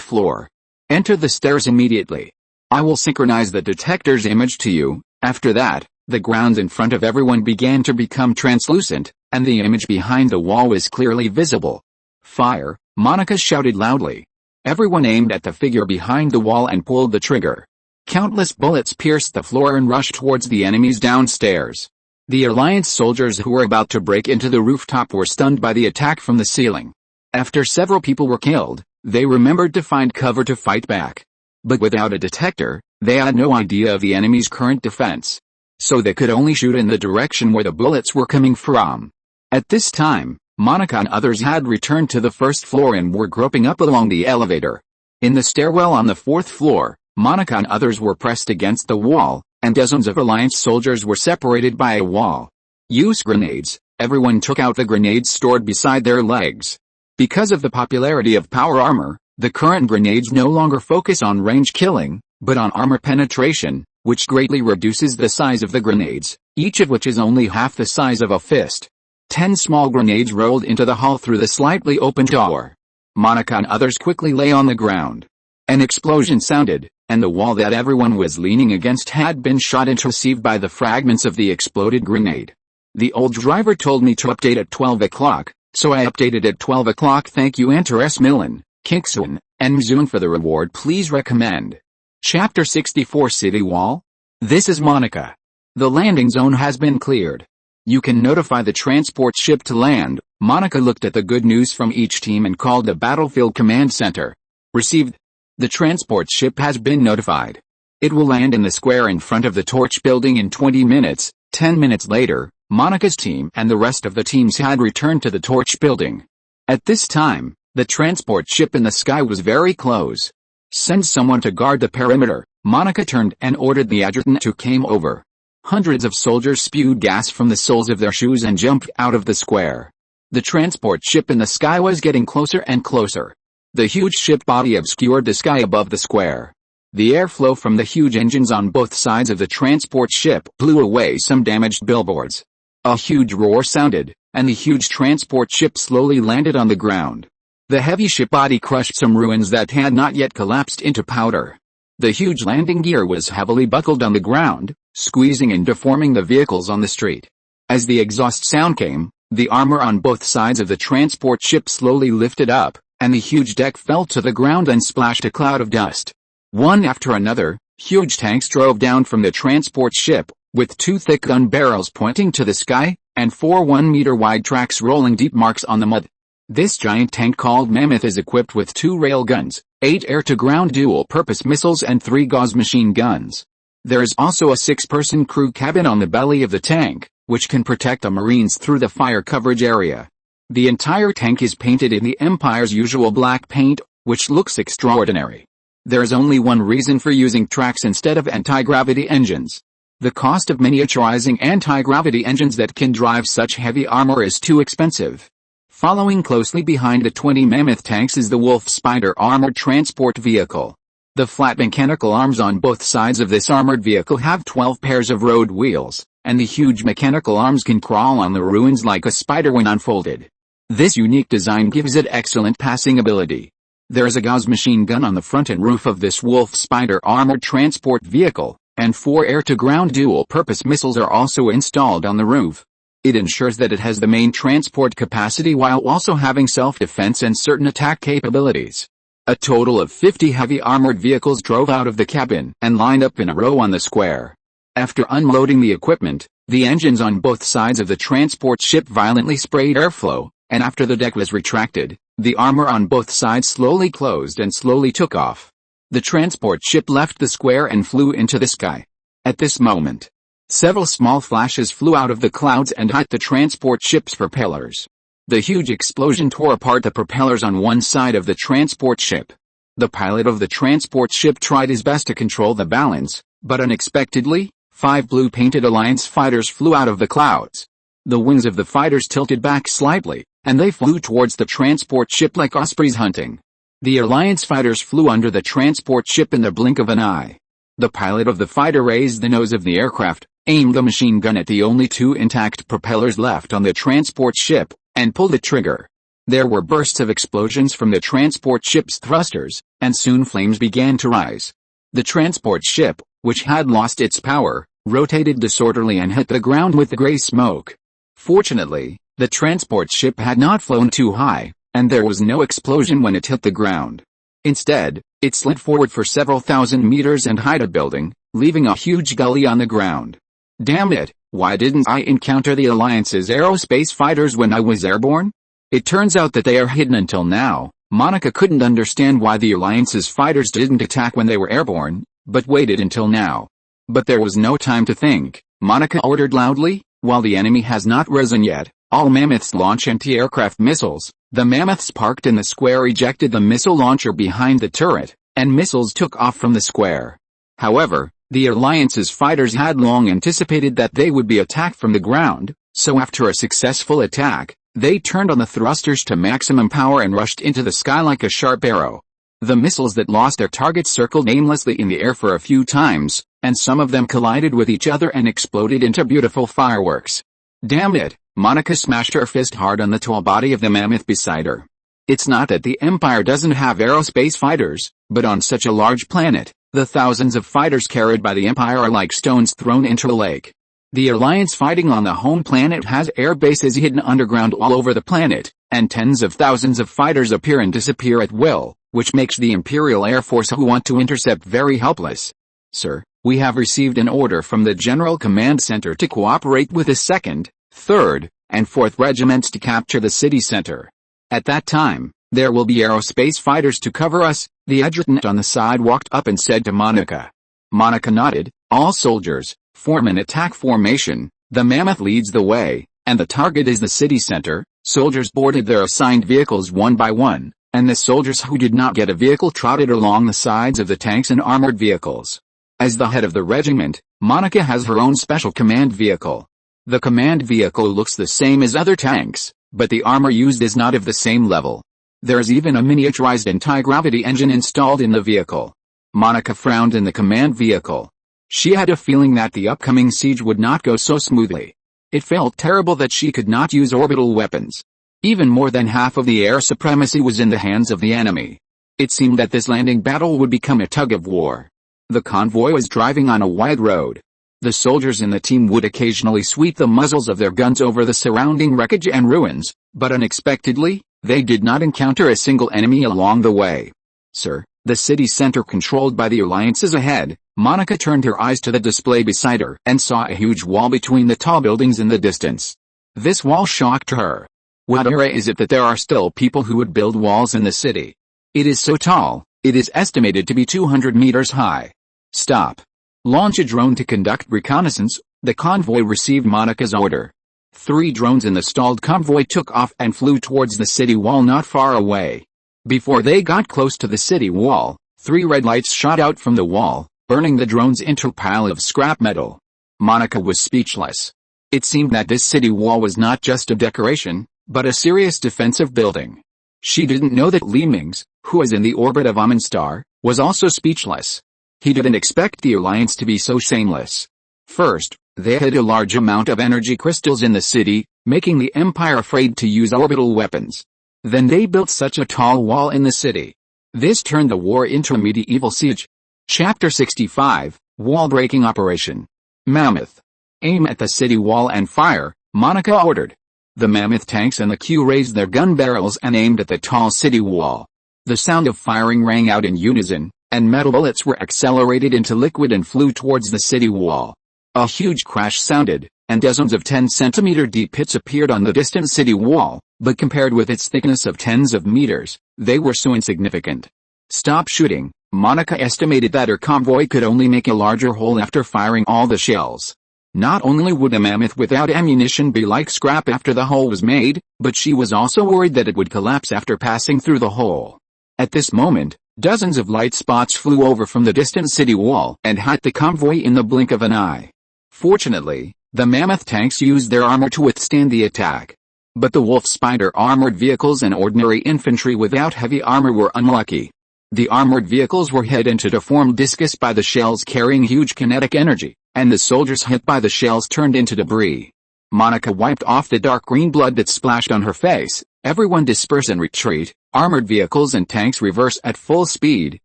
floor. Enter the stairs immediately. I will synchronize the detector's image to you." After that, the ground in front of everyone began to become translucent, and the image behind the wall was clearly visible. "Fire!" Monica shouted loudly. Everyone aimed at the figure behind the wall and pulled the trigger. Countless bullets pierced the floor and rushed towards the enemies downstairs. The Alliance soldiers who were about to break into the rooftop were stunned by the attack from the ceiling. After several people were killed, they remembered to find cover to fight back. But without a detector, they had no idea of the enemy's current defense. So they could only shoot in the direction where the bullets were coming from. At this time, Monica and others had returned to the first floor and were groping up along the elevator. In the stairwell on the fourth floor, Monica and others were pressed against the wall, and dozens of Alliance soldiers were separated by a wall. Use grenades. Everyone took out the grenades stored beside their legs. Because of the popularity of power armor, the current grenades no longer focus on range killing, but on armor penetration, which greatly reduces the size of the grenades, each of which is only half the size of a fist. 10 small grenades rolled into the hall through the slightly open door. Monica and others quickly lay on the ground. An explosion sounded, and the wall that everyone was leaning against had been shot into received by the fragments of the exploded grenade. The old driver told me to update at 12 o'clock, so I updated at 12 o'clock. Thank you Antares Milan, Kingsun, and Mzun for the reward. Please recommend. Chapter 64 City Wall? This is Monica. The landing zone has been cleared. You can notify the transport ship to land. Monica looked at the good news from each team and called the battlefield command center. Received. The transport ship has been notified. It will land in the square in front of the torch building in 20 minutes. 10 minutes later, Monica's team and the rest of the teams had returned to the torch building. At this time, the transport ship in the sky was very close. Send someone to guard the perimeter. Monica turned and ordered the adjutant to come over. Hundreds of soldiers spewed gas from the soles of their shoes and jumped out of the square. The transport ship in the sky was getting closer and closer. The huge ship body obscured the sky above the square. The airflow from the huge engines on both sides of the transport ship blew away some damaged billboards. A huge roar sounded, and the huge transport ship slowly landed on the ground. The heavy ship body crushed some ruins that had not yet collapsed into powder. The huge landing gear was heavily buckled on the ground, squeezing and deforming the vehicles on the street. As the exhaust sound came, the armor on both sides of the transport ship slowly lifted up, and the huge deck fell to the ground and splashed a cloud of dust. One after another, huge tanks drove down from the transport ship, with 2 thick gun barrels pointing to the sky, and 4 1-meter-wide tracks rolling deep marks on the mud. This giant tank called Mammoth is equipped with 2 rail guns, 8 air-to-ground dual-purpose missiles and 3 Gauss machine guns. There is also a 6-person crew cabin on the belly of the tank, which can protect the Marines through the fire coverage area. The entire tank is painted in the Empire's usual black paint, which looks extraordinary. There is only one reason for using tracks instead of anti-gravity engines. The cost of miniaturizing anti-gravity engines that can drive such heavy armor is too expensive. Following closely behind the 20 Mammoth tanks is the Wolf Spider armored transport vehicle. The flat mechanical arms on both sides of this armored vehicle have 12 pairs of road wheels, and the huge mechanical arms can crawl on the ruins like a spider when unfolded. This unique design gives it excellent passing ability. There is a Gauss machine gun on the front and roof of this Wolf Spider armored transport vehicle, and 4 air-to-ground dual-purpose missiles are also installed on the roof. It ensures that it has the main transport capacity while also having self-defense and certain attack capabilities. A total of 50 heavy armored vehicles drove out of the cabin and lined up in a row on the square. After unloading the equipment, the engines on both sides of the transport ship violently sprayed airflow, and after the deck was retracted, the armor on both sides slowly closed and slowly took off. The transport ship left the square and flew into the sky. At this moment, several small flashes flew out of the clouds and hit the transport ship's propellers. The huge explosion tore apart the propellers on one side of the transport ship. The pilot of the transport ship tried his best to control the balance, but unexpectedly, 5 blue-painted Alliance fighters flew out of the clouds. The wings of the fighters tilted back slightly, and they flew towards the transport ship like ospreys hunting. The Alliance fighters flew under the transport ship in the blink of an eye. The pilot of the fighter raised the nose of the aircraft, aimed the machine gun at the only 2 intact propellers left on the transport ship, and pulled the trigger. There were bursts of explosions from the transport ship's thrusters, and soon flames began to rise. The transport ship, which had lost its power, rotated disorderly and hit the ground with the gray smoke. Fortunately, the transport ship had not flown too high, and there was no explosion when it hit the ground. Instead, it slid forward for several thousand meters and hit a building, leaving a huge gully on the ground. Damn it, why didn't I encounter the Alliance's aerospace fighters when I was airborne? It turns out that they are hidden until now. Monica couldn't understand why the Alliance's fighters didn't attack when they were airborne, but waited until now. But there was no time to think. Monica ordered loudly, while the enemy has not risen yet, all mammoths launch anti-aircraft missiles. The mammoths parked in the square ejected the missile launcher behind the turret, and missiles took off from the square. However, the Alliance's fighters had long anticipated that they would be attacked from the ground, so after a successful attack, they turned on the thrusters to maximum power and rushed into the sky like a sharp arrow. The missiles that lost their targets circled aimlessly in the air for a few times, and some of them collided with each other and exploded into beautiful fireworks. Damn it, Monica smashed her fist hard on the tall body of the mammoth beside her. It's not that the Empire doesn't have aerospace fighters, but on such a large planet, the thousands of fighters carried by the Empire are like stones thrown into a lake. The Alliance fighting on the home planet has air bases hidden underground all over the planet, and tens of thousands of fighters appear and disappear at will, which makes the Imperial Air Force who want to intercept very helpless. Sir, we have received an order from the General Command Center to cooperate with the 2nd, 3rd, and 4th Regiments to capture the city center. At that time, there will be aerospace fighters to cover us, the adjutant on the side walked up and said to Monica. Monica nodded. All soldiers, form an attack formation, the mammoth leads the way, and the target is the city center. Soldiers boarded their assigned vehicles one by one, and the soldiers who did not get a vehicle trotted along the sides of the tanks and armored vehicles. As the head of the regiment, Monica has her own special command vehicle. The command vehicle looks the same as other tanks, but the armor used is not of the same level. There's even a miniaturized anti-gravity engine installed in the vehicle. Monica frowned in the command vehicle. She had a feeling that the upcoming siege would not go so smoothly. It felt terrible that she could not use orbital weapons. Even more than half of the air supremacy was in the hands of the enemy. It seemed that this landing battle would become a tug of war. The convoy was driving on a wide road. The soldiers in the team would occasionally sweep the muzzles of their guns over the surrounding wreckage and ruins, but unexpectedly, they did not encounter a single enemy along the way. Sir, the city center controlled by the Alliance is ahead. Monica turned her eyes to the display beside her and saw a huge wall between the tall buildings in the distance. This wall shocked her. What era is it that there are still people who would build walls in the city? It is so tall, it is estimated to be 200 meters high. Stop. Launch a drone to conduct reconnaissance. The convoy received Monica's order. 3 drones in the stalled convoy took off and flew towards the city wall not far away. Before they got close to the city wall, 3 red lights shot out from the wall, burning the drones into a pile of scrap metal. Monica was speechless. It seemed that this city wall was not just a decoration, but a serious defensive building. She didn't know that Mingze, who was in the orbit of Amonstar, was also speechless. He didn't expect the Alliance to be so shameless. First, they hid a large amount of energy crystals in the city, making the Empire afraid to use orbital weapons. Then they built such a tall wall in the city. This turned the war into a medieval siege. Chapter 65, Wall-Breaking Operation. Mammoth. Aim at the city wall and fire, Monica ordered. The mammoth tanks and the Q raised their gun barrels and aimed at the tall city wall. The sound of firing rang out in unison, and metal bullets were accelerated into liquid and flew towards the city wall. A huge crash sounded, and dozens of 10-centimeter deep pits appeared on the distant city wall, but compared with its thickness of tens of meters, they were so insignificant. Stop shooting. Monica estimated that her convoy could only make a larger hole after firing all the shells. Not only would a mammoth without ammunition be like scrap after the hole was made, but she was also worried that it would collapse after passing through the hole. At this moment, dozens of light spots flew over from the distant city wall and hit the convoy in the blink of an eye. Fortunately, the mammoth tanks used their armor to withstand the attack. But the wolf spider armored vehicles and ordinary infantry without heavy armor were unlucky. The armored vehicles were hit into deformed discus by the shells carrying huge kinetic energy, and the soldiers hit by the shells turned into debris. Monica wiped off the dark green blood that splashed on her face. Everyone disperse and retreat. Armored vehicles and tanks reverse at full speed.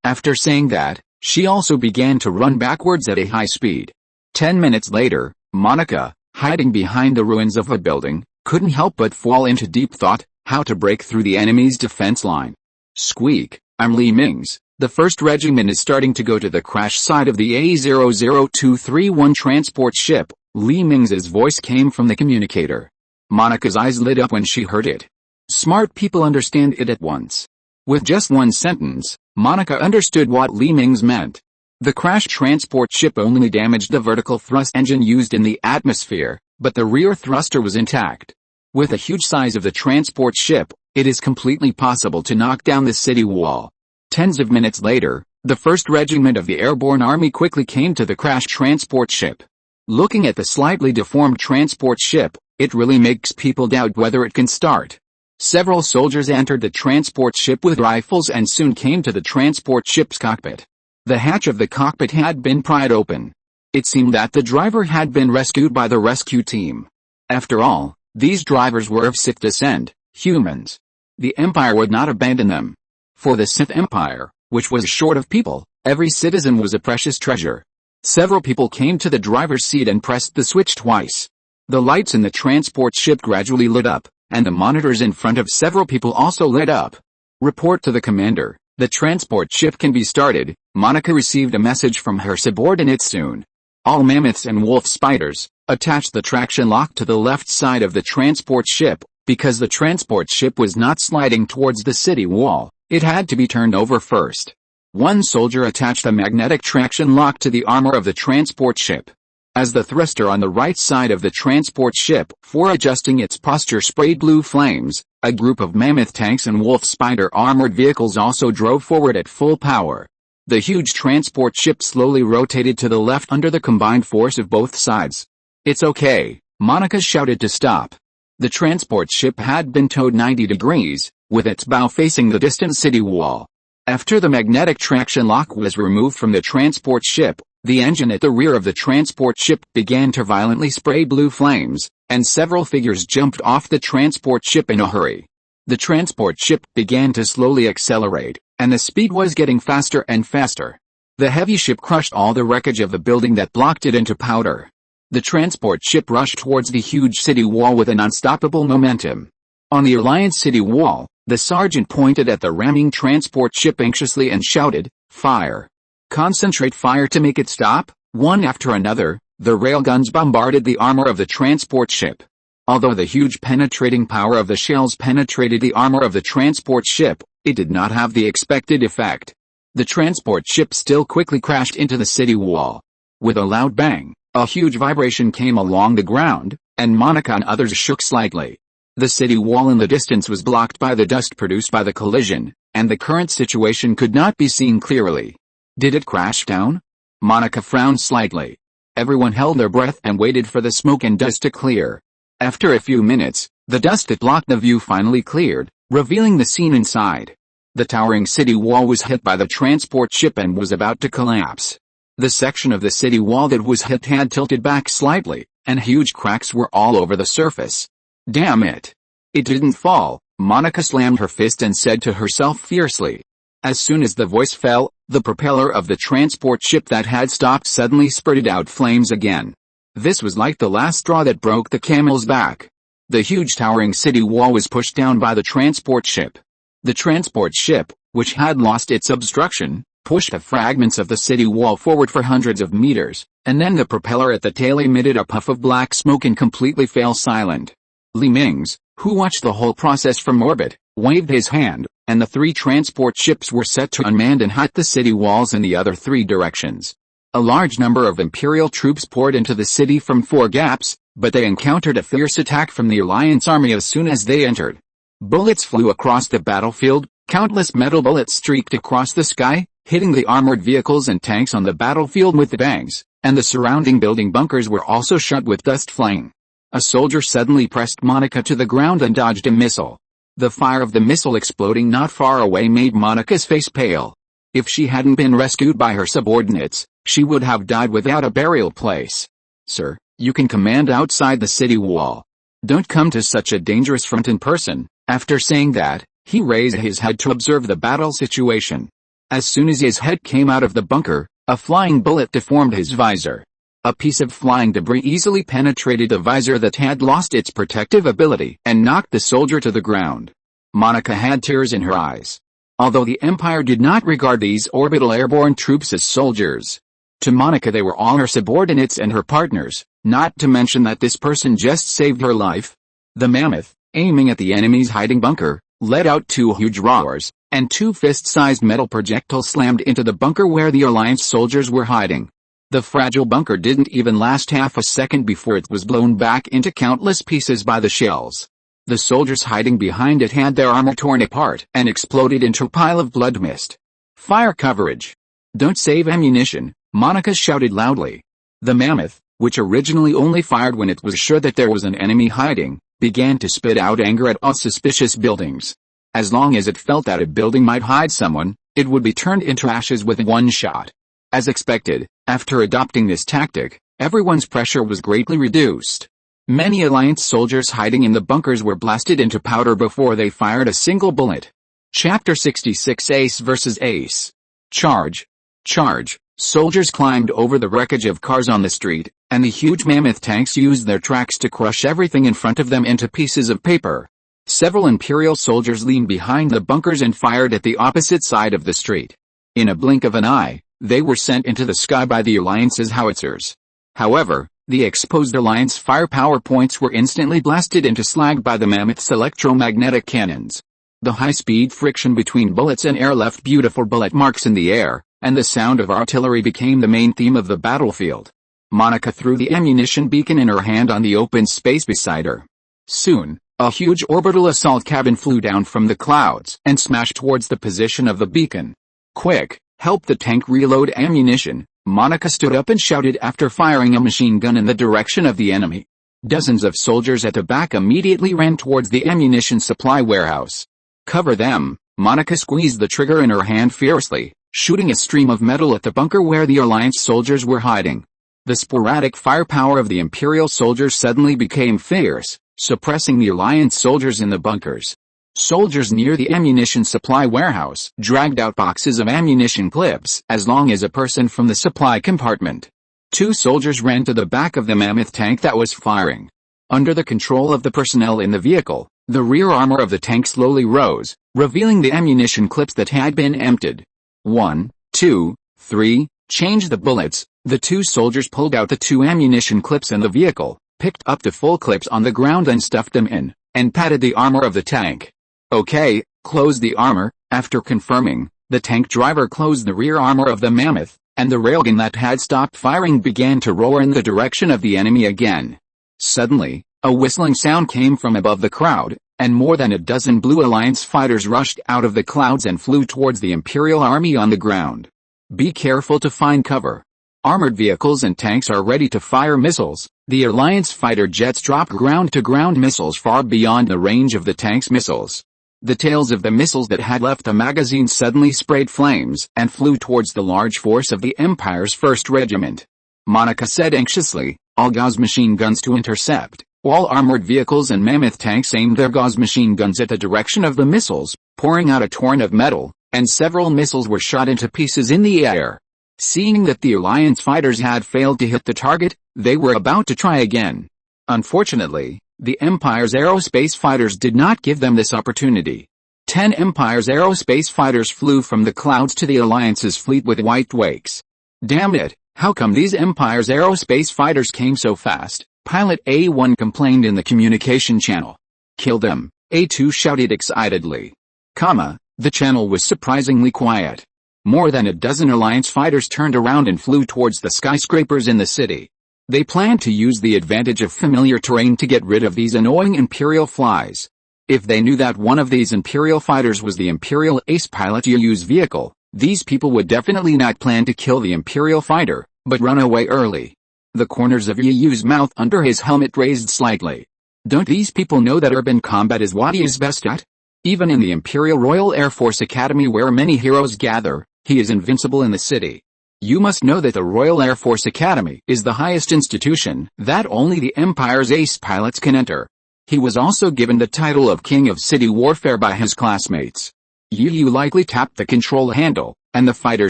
After saying that, she also began to run backwards at a high speed. 10 minutes later, Monica, hiding behind the ruins of a building, couldn't help but fall into deep thought, how to break through the enemy's defense line. Squeak. I'm Li Mingze. The 1st Regiment is starting to go to the crash site of the A00231 transport ship. Li Mingze's voice came from the communicator. Monika's eyes lit up when she heard it. Smart people understand it at once. With just one sentence, Monika understood what Li Mingze meant. The crashed transport ship only damaged the vertical thrust engine used in the atmosphere, but the rear thruster was intact. With the huge size of the transport ship, it is completely possible to knock down the city wall. Tens of minutes later, the 1st Regiment of the Airborne Army quickly came to the crashed transport ship. Looking at the slightly deformed transport ship, it really makes people doubt whether it can start. Several soldiers entered the transport ship with rifles and soon came to the transport ship's cockpit. The hatch of the cockpit had been pried open. It seemed that the driver had been rescued by the rescue team. After all, these drivers were of Sith descent, humans. The Empire would not abandon them. For the Sith Empire, which was short of people, every citizen was a precious treasure. Several people came to the driver's seat and pressed the switch twice. The lights in the transport ship gradually lit up, and the monitors in front of several people also lit up. Report to the commander. The transport ship can be started. Monika received a message from her subordinate soon. All mammoths and wolf spiders, attach the traction lock to the left side of the transport ship. Because the transport ship was not sliding towards the city wall, it had to be turned over first. One soldier attached a magnetic traction lock to the armor of the transport ship. As the thruster on the right side of the transport ship, for adjusting its posture, sprayed blue flames, a group of mammoth tanks and wolf spider armored vehicles also drove forward at full power. The huge transport ship slowly rotated to the left under the combined force of both sides. It's okay, Monika shouted to stop. The transport ship had been towed 90 degrees, with its bow facing the distant city wall. After the magnetic traction lock was removed from the transport ship, the engine at the rear of the transport ship began to violently spray blue flames, and several figures jumped off the transport ship in a hurry. The transport ship began to slowly accelerate, and the speed was getting faster and faster. The heavy ship crushed all the wreckage of the building that blocked it into powder. The transport ship rushed towards the huge city wall with an unstoppable momentum. On the Alliance city wall, the sergeant pointed at the ramming transport ship anxiously and shouted, "Fire! Concentrate fire to make it stop." One after another, the railguns bombarded the armor of the transport ship. Although the huge penetrating power of the shells penetrated the armor of the transport ship, it did not have the expected effect. The transport ship still quickly crashed into the city wall. With a loud bang, a huge vibration came along the ground, and Monika and others shook slightly. The city wall in the distance was blocked by the dust produced by the collision, and the current situation could not be seen clearly. Did it crash down? Monika frowned slightly. Everyone held their breath and waited for the smoke and dust to clear. After a few minutes, the dust that blocked the view finally cleared, revealing the scene inside. The towering city wall was hit by the transport ship and was about to collapse. The section of the city wall that was hit had tilted back slightly, and huge cracks were all over the surface. Damn it! It didn't fall. Monika slammed her fist and said to herself fiercely. As soon as the voice fell, the propeller of the transport ship that had stopped suddenly spurted out flames again. This was like the last straw that broke the camel's back. The huge towering city wall was pushed down by the transport ship. The transport ship, which had lost its obstruction, pushed the fragments of the city wall forward for hundreds of meters, and then the propeller at the tail emitted a puff of black smoke and completely fell silent. Li Mingze, who watched the whole process from orbit, waved his hand, and the 3 transport ships were set to unmanned and hit the city walls in the other 3 directions. A large number of Imperial troops poured into the city from 4 gaps, but they encountered a fierce attack from the Alliance army as soon as they entered. Bullets flew across the battlefield, countless metal bullets streaked across the sky, hitting the armored vehicles and tanks on the battlefield with bangs, and the surrounding building bunkers were also shut with dust flying. A soldier suddenly pressed Monika to the ground and dodged a missile. The fire of the missile exploding not far away made Monika's face pale. If she hadn't been rescued by her subordinates, she would have died without a burial place. "Sir, you can command outside the city wall. Don't come to such a dangerous front in person." After saying that, he raised his head to observe the battle situation. As soon as his head came out of the bunker, a flying bullet deformed his visor. A piece of flying debris easily penetrated the visor that had lost its protective ability and knocked the soldier to the ground. Monika had tears in her eyes. although the Empire did not regard these orbital airborne troops as soldiers. To Monica they were all her subordinates and her partners, not to mention that this person just saved her life. The mammoth, aiming at the enemy's hiding bunker, let out 2 huge roars, and 2 fist-sized metal projectiles slammed into the bunker where the Alliance soldiers were hiding. The fragile bunker didn't even last half a second before it was blown back into countless pieces by the shells. The soldiers hiding behind it had their armor torn apart and exploded into a pile of blood mist. Fire coverage. Don't save ammunition, Monica shouted loudly. The mammoth, which originally only fired when it was sure that there was an enemy hiding, began to spit out anger at all suspicious buildings. As long as it felt that a building might hide someone, it would be turned into ashes with one shot. As expected, after adopting this tactic, everyone's pressure was greatly reduced. Many Alliance soldiers hiding in the bunkers were blasted into powder before they fired a single bullet. Chapter 66 Ace vs. Ace. Charge. Charge. Soldiers climbed over the wreckage of cars on the street, and the huge mammoth tanks used their tracks to crush everything in front of them into pieces of paper. Several Imperial soldiers leaned behind the bunkers and fired at the opposite side of the street. In a blink of an eye, they were sent into the sky by the Alliance's howitzers. However, the exposed Alliance firepower points were instantly blasted into slag by the mammoth's electromagnetic cannons. The high-speed friction between bullets and air left beautiful bullet marks in the air, and the sound of artillery became the main theme of the battlefield. Monica threw the ammunition beacon in her hand on the open space beside her. Soon, a huge orbital assault cabin flew down from the clouds and smashed towards the position of the beacon. Quick, help the tank reload ammunition, Monica stood up and shouted after firing a machine gun in the direction of the enemy. Dozens of soldiers at the back immediately ran towards the ammunition supply warehouse. Cover them, Monica squeezed the trigger in her hand fiercely, shooting a stream of metal at the bunker where the Alliance soldiers were hiding. The sporadic firepower of the Imperial soldiers suddenly became fierce, suppressing the Alliance soldiers in the bunkers. Soldiers near the ammunition supply warehouse dragged out boxes of ammunition clips as long as a person from the supply compartment. 2 soldiers ran to the back of the mammoth tank that was firing. Under the control of the personnel in the vehicle, the rear armor of the tank slowly rose, revealing the ammunition clips that had been emptied. 1, 2, 3, change the bullets. The 2 soldiers pulled out the 2 ammunition clips in the vehicle, picked up the full clips on the ground and stuffed them in, and patted the armor of the tank. Okay, close the armor. After confirming, the tank driver closed the rear armor of the mammoth, and the railgun that had stopped firing began to roar in the direction of the enemy again. Suddenly, a whistling sound came from above the crowd, and more than a dozen Blue Alliance fighters rushed out of the clouds and flew towards the Imperial army on the ground. Be careful to find cover. Armored vehicles and tanks are ready to fire missiles. The Alliance fighter jets dropped ground-to-ground missiles far beyond the range of the tank's missiles. The tails of the missiles that had left the magazine suddenly sprayed flames and flew towards the large force of the Empire's 1st Regiment. Monica said anxiously, all Gauss machine guns to intercept. All armored vehicles and mammoth tanks aimed their Gauss machine guns at the direction of the missiles, pouring out a torrent of metal, and several missiles were shot into pieces in the air. Seeing that the Alliance fighters had failed to hit the target, they were about to try again. Unfortunately, the Empire's aerospace fighters did not give them this opportunity. 10 Empire's aerospace fighters flew from the clouds to the Alliance's fleet with white wakes. Damn it, how come these Empire's aerospace fighters came so fast? Pilot A1 complained in the communication channel. Kill them, A2 shouted excitedly. The channel was surprisingly quiet. More than a dozen Alliance fighters turned around and flew towards the skyscrapers in the city. They planned to use the advantage of familiar terrain to get rid of these annoying Imperial flies. If they knew that one of these Imperial fighters was the Imperial Ace pilot Yu's vehicle, these people would definitely not plan to kill the Imperial fighter, but run away early. The corners of Yu's mouth under his helmet raised slightly. Don't these people know that urban combat is what he is best at? Even in the Imperial Royal Air Force Academy where many heroes gather, he is invincible in the city. You must know that the Royal Air Force Academy is the highest institution that only the Empire's ace pilots can enter. He was also given the title of King of City Warfare by his classmates. Yu likely tapped the control handle, and the fighter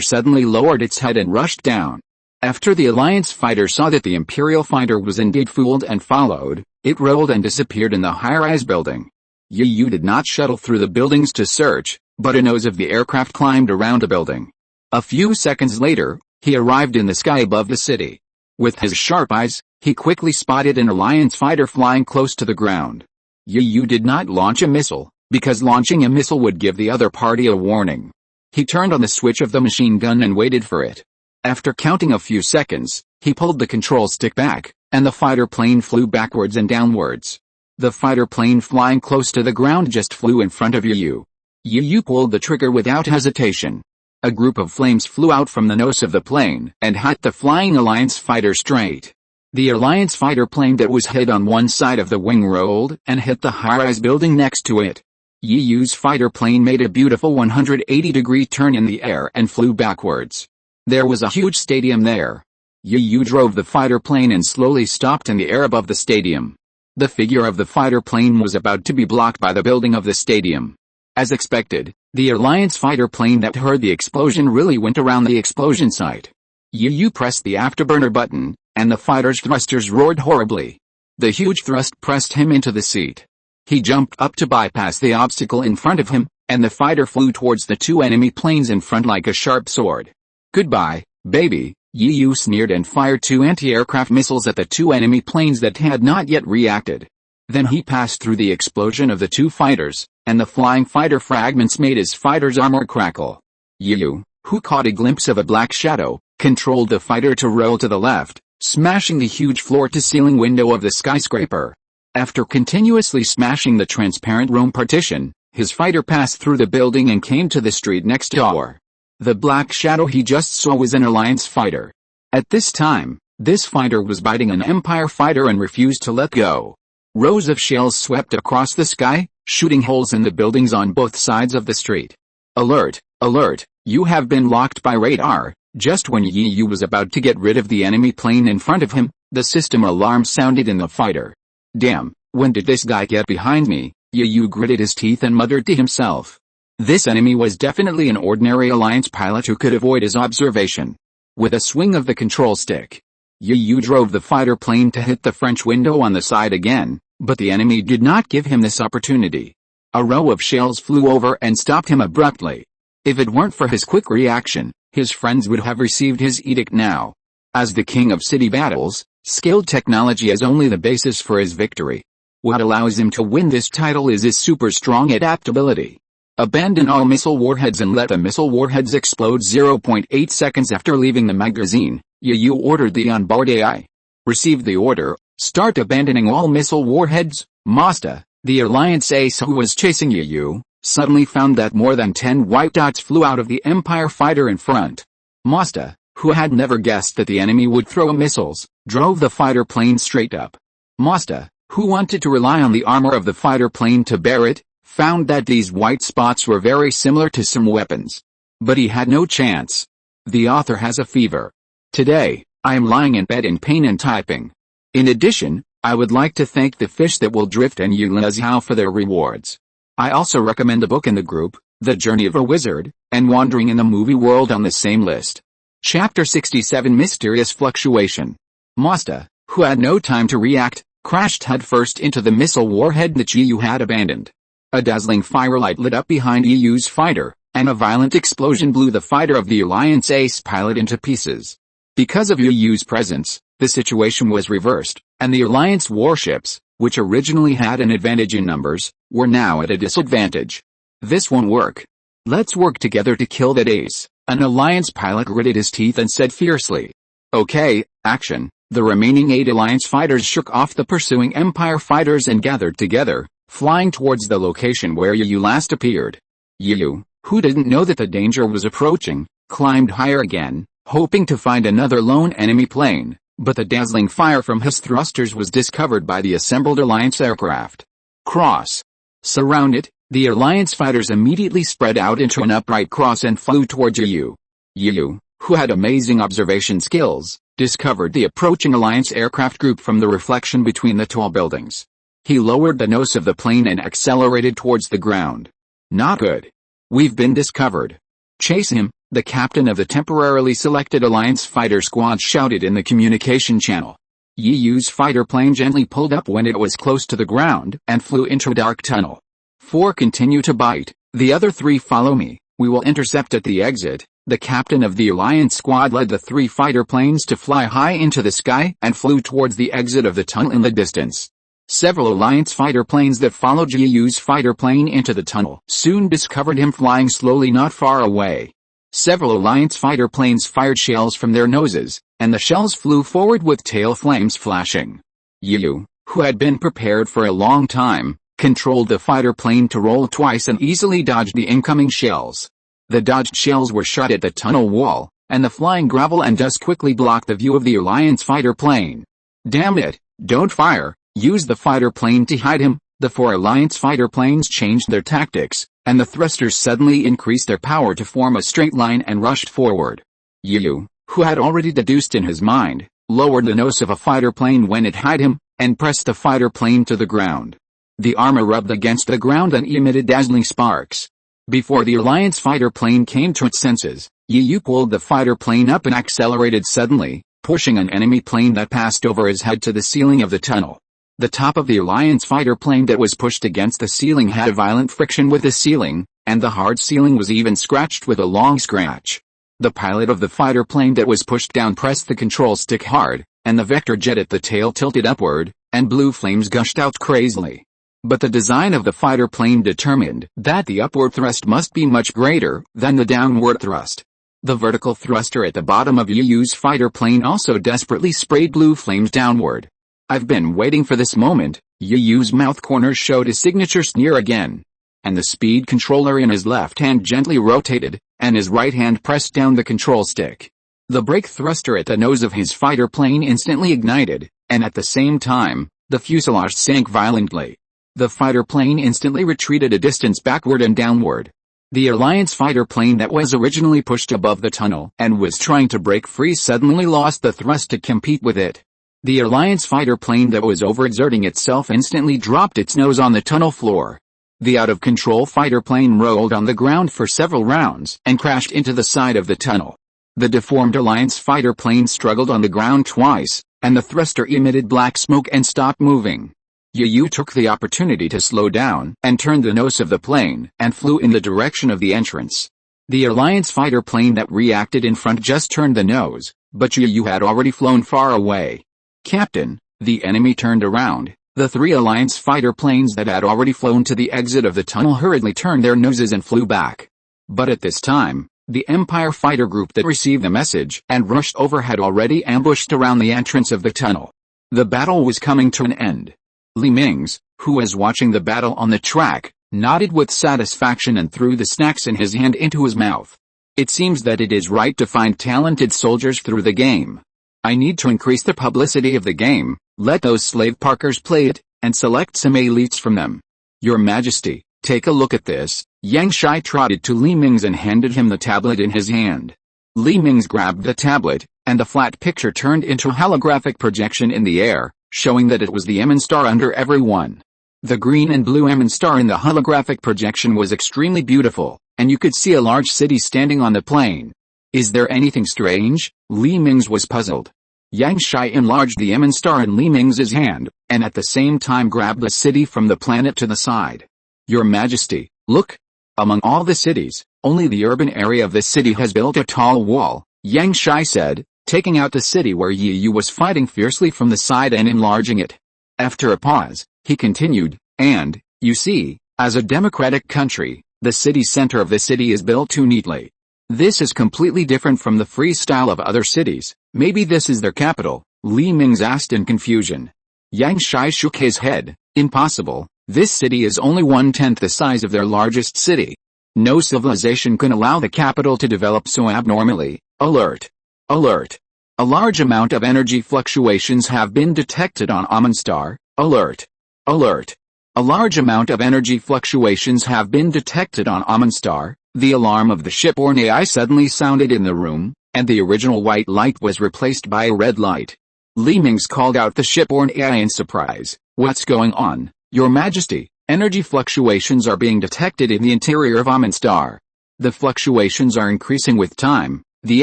suddenly lowered its head and rushed down. After the Alliance fighter saw that the Imperial fighter was indeed fooled and followed, it rolled and disappeared in the high-rise building. Yu did not shuttle through the buildings to search, but a nose of the aircraft climbed around a building. A few seconds later, he arrived in the sky above the city. With his sharp eyes, he quickly spotted an Alliance fighter flying close to the ground. Yu did not launch a missile, because launching a missile would give the other party a warning. He turned on the switch of the machine gun and waited for it. After counting a few seconds, he pulled the control stick back, and the fighter plane flew backwards and downwards. The fighter plane flying close to the ground just flew in front of Yu. Yu pulled the trigger without hesitation. A group of flames flew out from the nose of the plane and hit the flying Alliance fighter straight. The Alliance fighter plane that was hit on one side of the wing rolled and hit the high-rise building next to it. Yu's fighter plane made a beautiful 180-degree turn in the air and flew backwards. There was a huge stadium there. Yu drove the fighter plane and slowly stopped in the air above the stadium. The figure of the fighter plane was about to be blocked by the building of the stadium. As expected, the Alliance fighter plane that heard the explosion really went around the explosion site. Yu pressed the afterburner button, and the fighter's thrusters roared horribly. The huge thrust pressed him into the seat. He jumped up to bypass the obstacle in front of him, and the fighter flew towards the two enemy planes in front like a sharp sword. "Goodbye, baby," Yu sneered and fired two anti-aircraft missiles at the two enemy planes that had not yet reacted. Then he passed through the explosion of the two fighters, and the flying fighter fragments made his fighter's armor crackle. Yu, who caught a glimpse of a black shadow, controlled the fighter to roll to the left, smashing the huge floor-to-ceiling window of the skyscraper. After continuously smashing the transparent room partition, his fighter passed through the building and came to the street next door. The black shadow he just saw was an Alliance fighter. At this time, this fighter was biting an Empire fighter and refused to let go. Rows of shells swept across the sky, shooting holes in the buildings on both sides of the street. "Alert, alert, you have been locked by radar." Just when Yu was about to get rid of the enemy plane in front of him, the system alarm sounded in the fighter. "Damn, when did this guy get behind me?" Yu gritted his teeth and muttered to himself. This enemy was definitely an ordinary Alliance pilot who could avoid his observation. With a swing of the control stick, Yu drove the fighter plane to hit the French window on the side again, but the enemy did not give him this opportunity. A row of shells flew over and stopped him abruptly. If it weren't for his quick reaction, his friends would have received his edict now. As the king of city battles, skilled technology is only the basis for his victory. What allows him to win this title is his super strong adaptability. Abandon all missile warheads and let the missile warheads explode 0.8 seconds after leaving the magazine, Yu ordered the onboard AI. Received the order, start abandoning all missile warheads. Masta, the Alliance ace who was chasing Yu, suddenly found that more than 10 white dots flew out of the Empire fighter in front. Masta, who had never guessed that the enemy would throw missiles, drove the fighter plane straight up. Masta, who wanted to rely on the armor of the fighter plane to bear it, found that these white spots were very similar to some weapons. But he had no chance. The author has a fever. Today, I am lying in bed in pain and typing. In addition, I would like to thank the fish that will drift and Yulazhao for their rewards. I also recommend a book in the group, The Journey of a Wizard, and Wandering in the Movie World on the same list. Chapter 67 Mysterious Fluctuation. Masta, who had no time to react, crashed headfirst into the missile warhead that Yu had abandoned. A dazzling firelight lit up behind Yu's fighter, and a violent explosion blew the fighter of the Alliance ace pilot into pieces. Because of Yu's presence, the situation was reversed, and the Alliance warships, which originally had an advantage in numbers, were now at a disadvantage. "This won't work. Let's work together to kill that ace," an Alliance pilot gritted his teeth and said fiercely. "Okay, action." The remaining 8 Alliance fighters shook off the pursuing Empire fighters and gathered together, flying towards the location where Yu last appeared. Yu, who didn't know that the danger was approaching, climbed higher again, hoping to find another lone enemy plane, but the dazzling fire from his thrusters was discovered by the assembled Alliance aircraft. Cross. Surrounded, the Alliance fighters immediately spread out into an upright cross and flew towards Yu. Yu, who had amazing observation skills, discovered the approaching Alliance aircraft group from the reflection between the tall buildings. He lowered the nose of the plane and accelerated towards the ground. "Not good. We've been discovered. Chase him," the captain of the temporarily selected Alliance fighter squad shouted in the communication channel. Yu's fighter plane gently pulled up when it was close to the ground and flew into a dark tunnel. 4 Continue to bite. The other 3 follow me. We will intercept at the exit." The captain of the Alliance squad led the 3 fighter planes to fly high into the sky and flew towards the exit of the tunnel in the distance. Several Alliance fighter planes that followed Yuyu's fighter plane into the tunnel soon discovered him flying slowly not far away. Several Alliance fighter planes fired shells from their noses, and the shells flew forward with tail flames flashing. Yuyu, who had been prepared for a long time, controlled the fighter plane to roll twice and easily dodged the incoming shells. The dodged shells were shot at the tunnel wall, and the flying gravel and dust quickly blocked the view of the Alliance fighter plane. "Damn it, don't fire, use the fighter plane to hide him." The 4 Alliance fighter planes changed their tactics, and the thrusters suddenly increased their power to form a straight line and rushed forward. Yuyu, who had already deduced in his mind, lowered the nose of a fighter plane when it hid him, and pressed the fighter plane to the ground. The armor rubbed against the ground and emitted dazzling sparks. Before the Alliance fighter plane came to its senses, Yuyu pulled the fighter plane up and accelerated suddenly, pushing an enemy plane that passed over his head to the ceiling of the tunnel. The top of the Alliance fighter plane that was pushed against the ceiling had a violent friction with the ceiling, and the hard ceiling was even scratched with a long scratch. The pilot of the fighter plane that was pushed down pressed the control stick hard, and the vector jet at the tail tilted upward, and blue flames gushed out crazily. But the design of the fighter plane determined that the upward thrust must be much greater than the downward thrust. The vertical thruster at the bottom of Yuyu's fighter plane also desperately sprayed blue flames downward. "I've been waiting for this moment." Yuyu's mouth corners showed his signature sneer again. And the speed controller in his left hand gently rotated, and his right hand pressed down the control stick. The brake thruster at the nose of his fighter plane instantly ignited, and at the same time, the fuselage sank violently. The fighter plane instantly retreated a distance backward and downward. The Alliance fighter plane that was originally pushed above the tunnel and was trying to break free suddenly lost the thrust to compete with it. The Alliance fighter plane that was overexerting itself instantly dropped its nose on the tunnel floor. The out-of-control fighter plane rolled on the ground for several rounds and crashed into the side of the tunnel. The deformed Alliance fighter plane struggled on the ground twice, and the thruster emitted black smoke and stopped moving. Yuyu took the opportunity to slow down and turned the nose of the plane and flew in the direction of the entrance. The Alliance fighter plane that reacted in front just turned the nose, but Yuyu had already flown far away. "Captain," the enemy turned around. The 3 Alliance fighter planes that had already flown to the exit of the tunnel hurriedly turned their noses and flew back. But at this time, the Empire fighter group that received the message and rushed over had already ambushed around the entrance of the tunnel. The battle was coming to an end. Mingze, who was watching the battle on the track, nodded with satisfaction and threw the snacks in his hand into his mouth. "It seems that it is right to find talented soldiers through the game. I need to increase the publicity of the game. Let those slave parkers play it, and select some elites from them. Your Majesty, take a look at this." Yang Shai trotted to Mingze and handed him the tablet in his hand. Mingze grabbed the tablet, and the flat picture turned into a holographic projection in the air, showing that it was the Emin star under everyone. The green and blue Emin star in the holographic projection was extremely beautiful, and you could see a large city standing on the plain. "Is there anything strange?" Mingze was puzzled. Yang Shai enlarged the Emin star in Mingze's hand, and at the same time grabbed the city from the planet to the side. "Your Majesty, look! Among all the cities, only the urban area of the city has built a tall wall," Yang Shai said, taking out the city where Yuyu was fighting fiercely from the side and enlarging it. After a pause, he continued, "And, you see, as a democratic country, the city center of the city is built too neatly. This is completely different from the free style of other cities. Maybe this is their capital?" Mingze asked in confusion. Yang Shai shook his head. "Impossible. This city is only 1/10 the size of their largest city. No civilization can allow the capital to develop so abnormally." Alert! Alert! A large amount of energy fluctuations have been detected on Amun Star. Alert! Alert! A large amount of energy fluctuations have been detected on Amun Star. The alarm of the shipborne AI suddenly sounded in the room, and the original white light was replaced by a red light. Mingze called out the shipborne AI in surprise. "What's going on, Your Majesty?" "Energy fluctuations are being detected in the interior of Amun Star. The fluctuations are increasing with time," the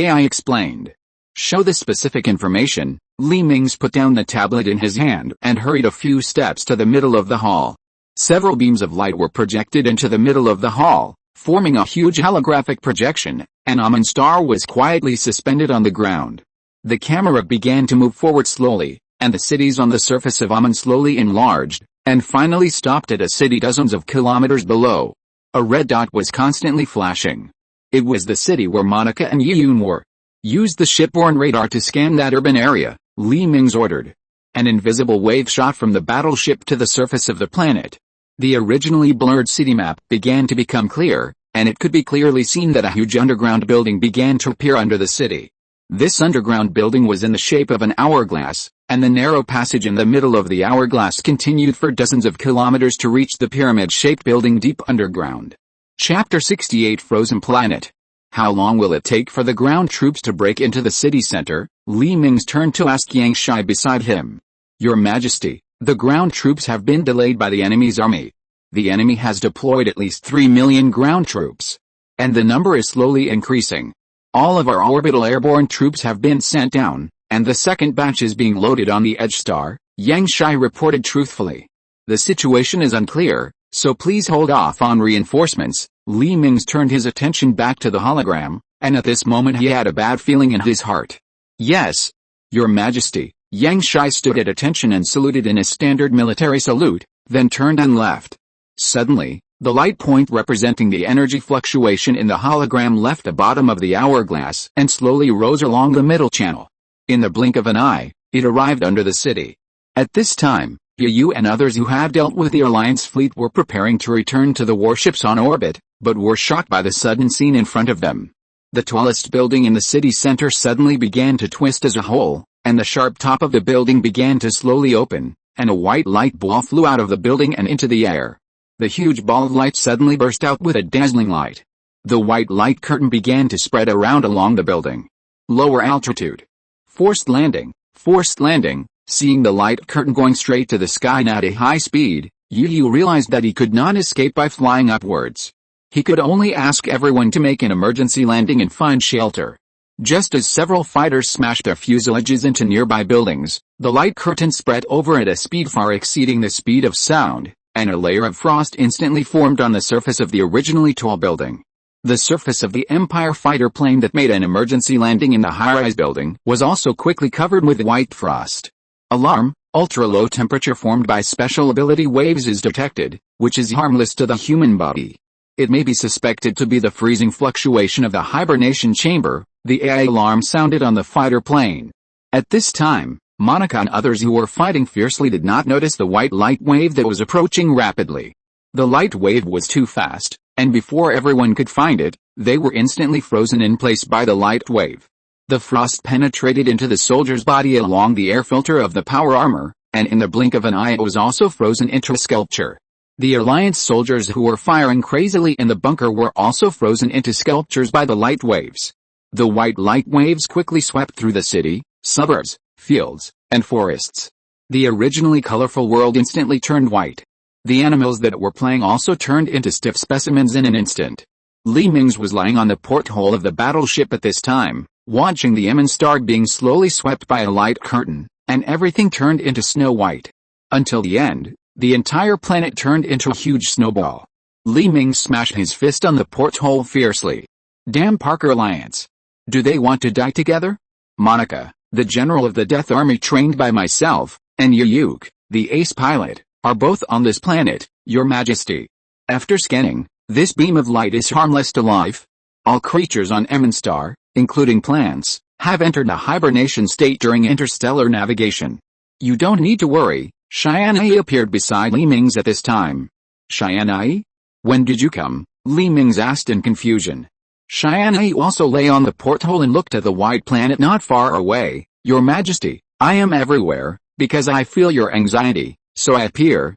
AI explained. "Show the specific information." Mingze put down the tablet in his hand and hurried a few steps to the middle of the hall. Several beams of light were projected into the middle of the hall, Forming a huge holographic projection, an Amun star was quietly suspended on the ground. The camera began to move forward slowly, and the cities on the surface of Amun slowly enlarged, and finally stopped at a city dozens of kilometers below. A red dot was constantly flashing. It was the city where Monica and Yiyun were. Use the shipborne radar to scan that urban area, Li Mingze ordered. An invisible wave shot from the battleship to the surface of the planet. The originally blurred city map began to become clear, and it could be clearly seen that a huge underground building began to appear under the city. This underground building was in the shape of an hourglass, and the narrow passage in the middle of the hourglass continued for dozens of kilometers to reach the pyramid-shaped building deep underground. Chapter 68 Frozen Planet. How long will it take for the ground troops to break into the city center? Li Mingze turned to ask Yang Shai beside him. Your Majesty, the ground troops have been delayed by the enemy's army. The enemy has deployed at least 3 million ground troops. And the number is slowly increasing. All of our orbital airborne troops have been sent down, and the second batch is being loaded on the Edge Star, Yang Shai reported truthfully. The situation is unclear, so please hold off on reinforcements. Li Mingze turned his attention back to the hologram, and at this moment he had a bad feeling in his heart. Yes, Your Majesty. Yang Shai stood at attention and saluted in a standard military salute, then turned and left. Suddenly, the light point representing the energy fluctuation in the hologram left the bottom of the hourglass and slowly rose along the middle channel. In the blink of an eye, it arrived under the city. At this time, Yu and others who had dealt with the Alliance fleet were preparing to return to the warships on orbit, but were shocked by the sudden scene in front of them. The tallest building in the city center suddenly began to twist as a whole, and the sharp top of the building began to slowly open, and a white light ball flew out of the building and into the air. The huge ball of light suddenly burst out with a dazzling light. The white light curtain began to spread around along the building. Lower altitude. Forced landing. Forced landing. Seeing the light curtain going straight to the sky at a high speed, Yu realized that he could not escape by flying upwards. He could only ask everyone to make an emergency landing and find shelter. Just as several fighters smashed their fuselages into nearby buildings, the light curtain spread over at a speed far exceeding the speed of sound, and a layer of frost instantly formed on the surface of the originally tall building. The surface of the Empire fighter plane that made an emergency landing in the high-rise building was also quickly covered with white frost. Alarm, ultra-low temperature formed by special ability waves is detected, which is harmless to the human body. It may be suspected to be the freezing fluctuation of the hibernation chamber. The AI alarm sounded on the fighter plane. At this time, Monica and others who were fighting fiercely did not notice the white light wave that was approaching rapidly. The light wave was too fast, and before everyone could find it, they were instantly frozen in place by the light wave. The frost penetrated into the soldier's body along the air filter of the power armor, and in the blink of an eye it was also frozen into a sculpture. The Alliance soldiers who were firing crazily in the bunker were also frozen into sculptures by the light waves. The white light waves quickly swept through the city, suburbs, fields, and forests. The originally colorful world instantly turned white. The animals that were playing also turned into stiff specimens in an instant. Li Mingze was lying on the porthole of the battleship at this time, watching the Amun star being slowly swept by a light curtain, and everything turned into snow white. Until the end, the entire planet turned into a huge snowball. Li Mingze smashed his fist on the porthole fiercely. Damn Parker Alliance. Do they want to die together? Monica, the general of the Death Army trained by myself, and Yuyuk, the ace pilot, are both on this planet, Your Majesty. After scanning, this beam of light is harmless to life. All creatures on Amun star, including plants, have entered a hibernation state during interstellar navigation. You don't need to worry. Tianyi appeared beside Li Mingze at this time. Tianyi? When did you come? Li Mingze asked in confusion. Tianyi also lay on the porthole and looked at the white planet not far away. Your Majesty, I am everywhere, because I feel your anxiety, so I appear.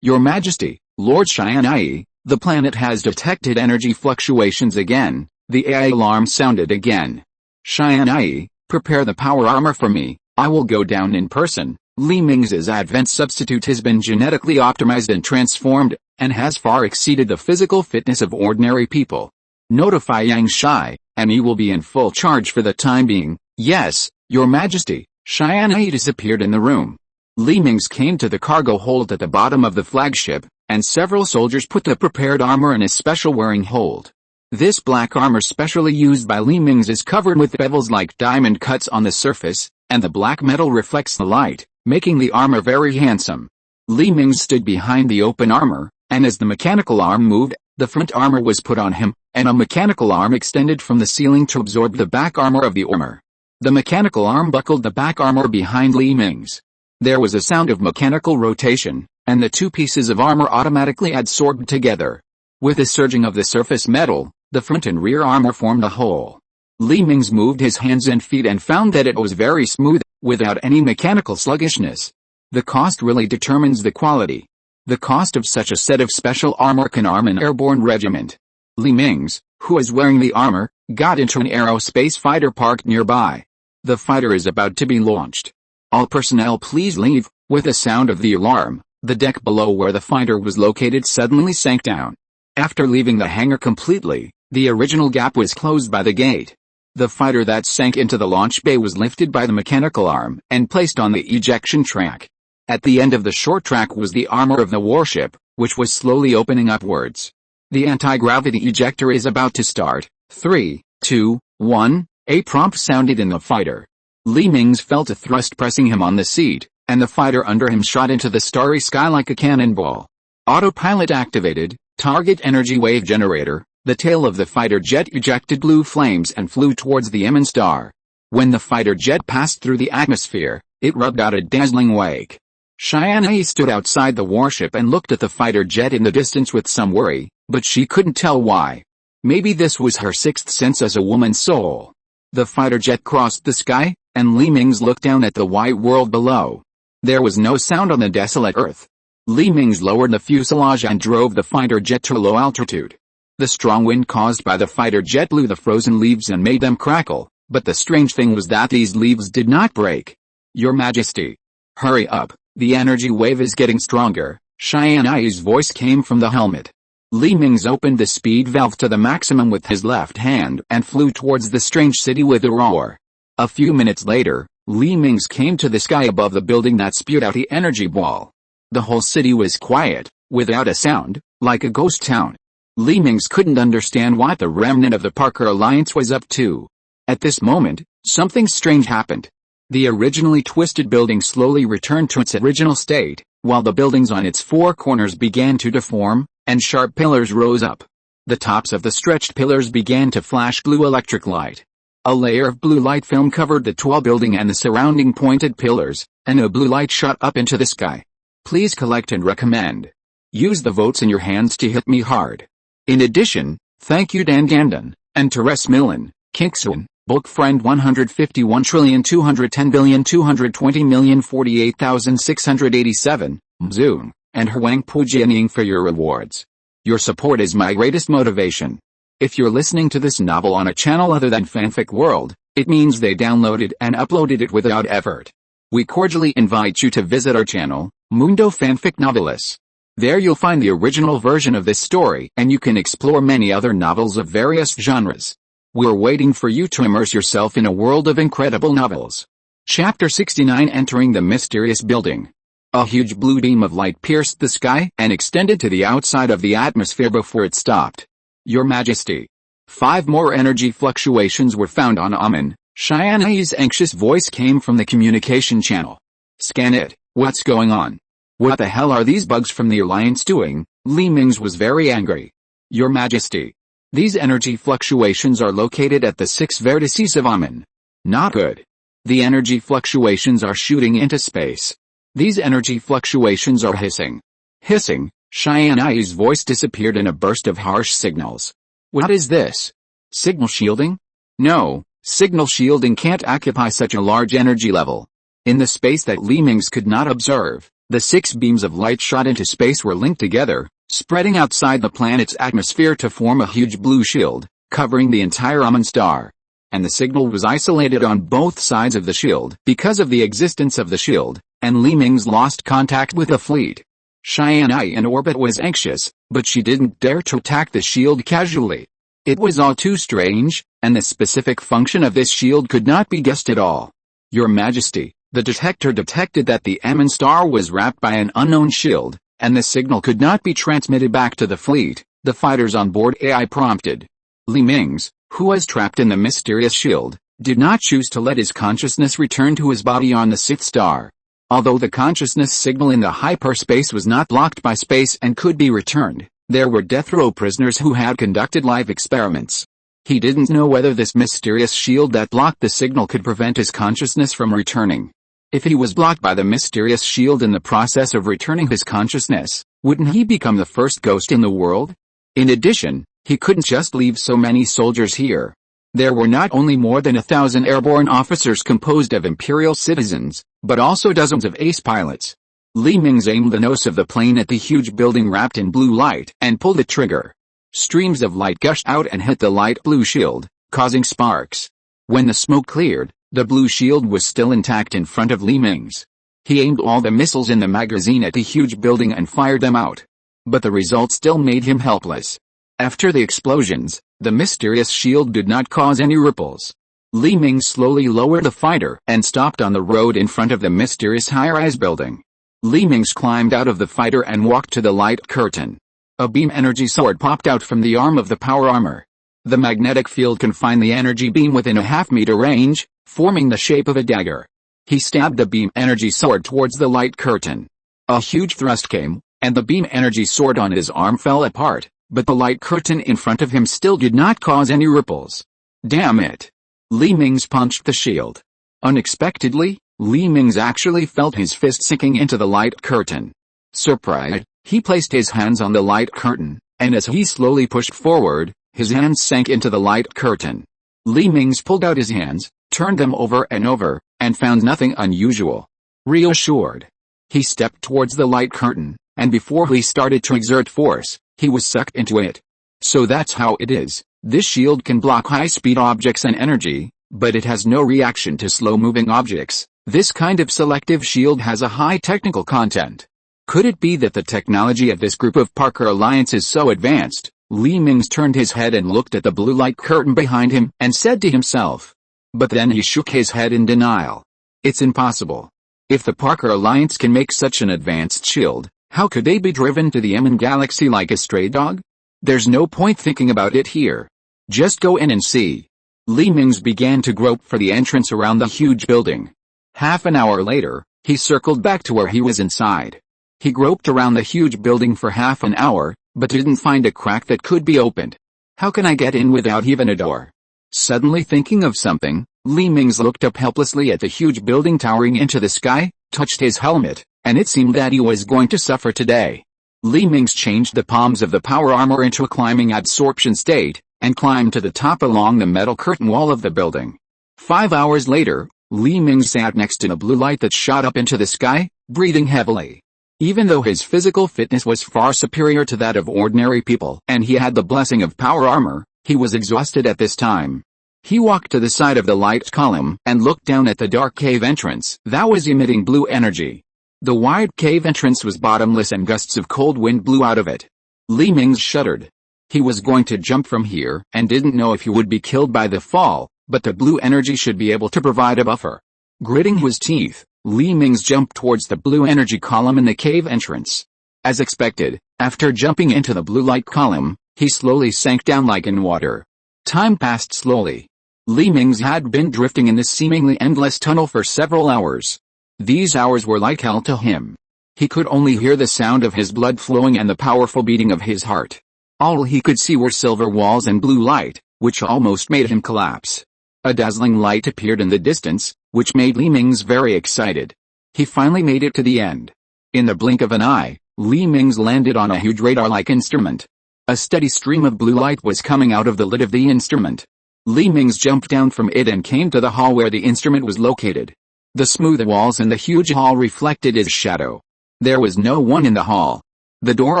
Your Majesty, Lord Tianyi, the planet has detected energy fluctuations again. The AI alarm sounded again. Tianyi, prepare the power armor for me, I will go down in person. Li Mingze's advent substitute has been genetically optimized and transformed, and has far exceeded the physical fitness of ordinary people. Notify Yang Shai, and he will be in full charge for the time being. Yes, Your Majesty. Tianyi disappeared in the room. Li Mingze came to the cargo hold at the bottom of the flagship, and several soldiers put the prepared armor in a special wearing hold. This black armor specially used by Li Mingze is covered with bevels like diamond cuts on the surface, and the black metal reflects the light, making the armor very handsome. Li Mingze stood behind the open armor, and as the mechanical arm moved, the front armor was put on him, and a mechanical arm extended from the ceiling to absorb the back armor of the armor. The mechanical arm buckled the back armor behind Li Mingze. There was a sound of mechanical rotation, and the two pieces of armor automatically adsorbed together. With the surging of the surface metal, the front and rear armor formed a whole. Li Mingze moved his hands and feet and found that it was very smooth, without any mechanical sluggishness. The cost really determines the quality. The cost of such a set of special armor can arm an airborne regiment. Li Mingze, who is wearing the armor, got into an aerospace fighter parked nearby. The fighter is about to be launched. All personnel please leave. With the sound of the alarm, the deck below where the fighter was located suddenly sank down. After leaving the hangar completely, the original gap was closed by the gate. The fighter that sank into the launch bay was lifted by the mechanical arm and placed on the ejection track. At the end of the short track was the armor of the warship, which was slowly opening upwards. The anti-gravity ejector is about to start. 3, 2, 1, a prompt sounded in the fighter. Li Mingze felt a thrust pressing him on the seat, and the fighter under him shot into the starry sky like a cannonball. Autopilot activated, target energy wave generator. The tail of the fighter jet ejected blue flames and flew towards the Emin star. When the fighter jet passed through the atmosphere, it rubbed out a dazzling wake. Tianyi stood outside the warship and looked at the fighter jet in the distance with some worry, but she couldn't tell why. Maybe this was her sixth sense as a woman's soul. The fighter jet crossed the sky, and Li Mingze looked down at the white world below. There was no sound on the desolate earth. Li Mingze lowered the fuselage and drove the fighter jet to a low altitude. The strong wind caused by the fighter jet blew the frozen leaves and made them crackle, but the strange thing was that these leaves did not break. Your Majesty. Hurry up, the energy wave is getting stronger. Tianyi's voice came from the helmet. Li Mingze opened the speed valve to the maximum with his left hand and flew towards the strange city with a roar. A few minutes later, Li Mingze came to the sky above the building that spewed out the energy ball. The whole city was quiet, without a sound, like a ghost town. Li Mingze couldn't understand what the remnant of the Parker Alliance was up to. At this moment, something strange happened. The originally twisted building slowly returned to its original state, while the buildings on its four corners began to deform, and sharp pillars rose up. The tops of the stretched pillars began to flash blue electric light. A layer of blue light film covered the tall building and the surrounding pointed pillars, and a blue light shot up into the sky. Please collect and recommend. Use the votes in your hands to hit me hard. In addition, thank you Dan Gandon, and Teres Millen, Kinksun, Bulk Friend 151,210,220,048,687, Mzoon, and Huang Pujianing for your rewards. Your support is my greatest motivation. If you're listening to this novel on a channel other than Fanfic World, it means they downloaded and uploaded it without effort. We cordially invite you to visit our channel, Mundo Fanfic Novelis. There you'll find the original version of this story and you can explore many other novels of various genres. We're waiting for you to immerse yourself in a world of incredible novels. Chapter 69 Entering the Mysterious Building. A huge blue beam of light pierced the sky and extended to the outside of the atmosphere before it stopped. Your Majesty. 5 more energy fluctuations were found on Amen. Tianyi's anxious voice came from the communication channel. Scan it, what's going on? What the hell are these bugs from the Alliance doing? Li Mingze was very angry. Your Majesty. These energy fluctuations are located at the 6 vertices of Amen. Not good. The energy fluctuations are shooting into space. These energy fluctuations are hissing. Hissing, Tianyi's voice disappeared in a burst of harsh signals. What is this? Signal shielding? No, signal shielding can't occupy such a large energy level. In the space that Li Mingze could not observe, the 6 beams of light shot into space were linked together, spreading outside the planet's atmosphere to form a huge blue shield, covering the entire Amen star. And the signal was isolated on both sides of the shield because of the existence of the shield, and Li Mingze lost contact with the fleet. Tianyi in orbit was anxious, but she didn't dare to attack the shield casually. It was all too strange, and the specific function of this shield could not be guessed at all. Your Majesty, the detector detected that the Amen star was wrapped by an unknown shield, and the signal could not be transmitted back to the fleet, the fighters on board AI prompted. Mingze, who was trapped in the mysterious shield, did not choose to let his consciousness return to his body on the Sixth Star. Although the consciousness signal in the hyperspace was not blocked by space and could be returned, there were death row prisoners who had conducted live experiments. He didn't know whether this mysterious shield that blocked the signal could prevent his consciousness from returning. If he was blocked by the mysterious shield in the process of returning his consciousness, wouldn't he become the first ghost in the world? In addition, he couldn't just leave so many soldiers here. There were not only more than 1,000 airborne officers composed of Imperial citizens, but also dozens of ace pilots. Mingze aimed the nose of the plane at the huge building wrapped in blue light and pulled the trigger. Streams of light gushed out and hit the light blue shield, causing sparks. When the smoke cleared, the blue shield was still intact in front of Mingze. He aimed all the missiles in the magazine at the huge building and fired them out. But the result still made him helpless. After the explosions, the mysterious shield did not cause any ripples. Mingze slowly lowered the fighter and stopped on the road in front of the mysterious high-rise building. Mingze climbed out of the fighter and walked to the light curtain. A beam energy sword popped out from the arm of the power armor. The magnetic field confined the energy beam within a half-meter range, forming the shape of a dagger. He stabbed the beam energy sword towards the light curtain. A huge thrust came, and the beam energy sword on his arm fell apart, but the light curtain in front of him still did not cause any ripples. Damn it! Mingze punched the shield. Unexpectedly, Mingze actually felt his fist sinking into the light curtain. Surprised, he placed his hands on the light curtain, and as he slowly pushed forward, his hands sank into the light curtain. Mingze pulled out his hands, turned them over and over, and found nothing unusual. Reassured, he stepped towards the light curtain, and before he started to exert force, he was sucked into it. So that's how it is. This shield can block high-speed objects and energy, but it has no reaction to slow-moving objects. This kind of selective shield has a high technical content. Could it be that the technology of this group of Parker Alliance is so advanced? Mingze turned his head and looked at the blue light curtain behind him and said to himself. But then he shook his head in denial. It's impossible. If the Parker Alliance can make such an advanced shield, how could they be driven to the Emin galaxy like a stray dog? There's no point thinking about it here. Just go in and see. Mingze began to grope for the entrance around the huge building. Half an hour later, he circled back to where he was inside. He groped around the huge building for half an hour, but didn't find a crack that could be opened. How can I get in without even a door? Suddenly thinking of something, Mingze looked up helplessly at the huge building towering into the sky, touched his helmet, and it seemed that he was going to suffer today. Mingze changed the palms of the power armor into a climbing absorption state, and climbed to the top along the metal curtain wall of the building. 5 hours later, Mingze sat next to a blue light that shot up into the sky, breathing heavily. Even though his physical fitness was far superior to that of ordinary people and he had the blessing of power armor, he was exhausted at this time. He walked to the side of the light column and looked down at the dark cave entrance that was emitting blue energy. The wide cave entrance was bottomless and gusts of cold wind blew out of it. Mingze shuddered. He was going to jump from here and didn't know if he would be killed by the fall, but the blue energy should be able to provide a buffer. Gritting his teeth, Mingze jumped towards the blue energy column in the cave entrance. As expected, after jumping into the blue light column, he slowly sank down like in water. Time passed slowly. Mingze had been drifting in this seemingly endless tunnel for several hours. These hours were like hell to him. He could only hear the sound of his blood flowing and the powerful beating of his heart. All he could see were silver walls and blue light, which almost made him collapse. A dazzling light appeared in the distance, which made Mingze very excited. He finally made it to the end. In the blink of an eye, Mingze landed on a huge radar-like instrument. A steady stream of blue light was coming out of the lid of the instrument. Mingze jumped down from it and came to the hall where the instrument was located. The smooth walls in the huge hall reflected his shadow. There was no one in the hall. The door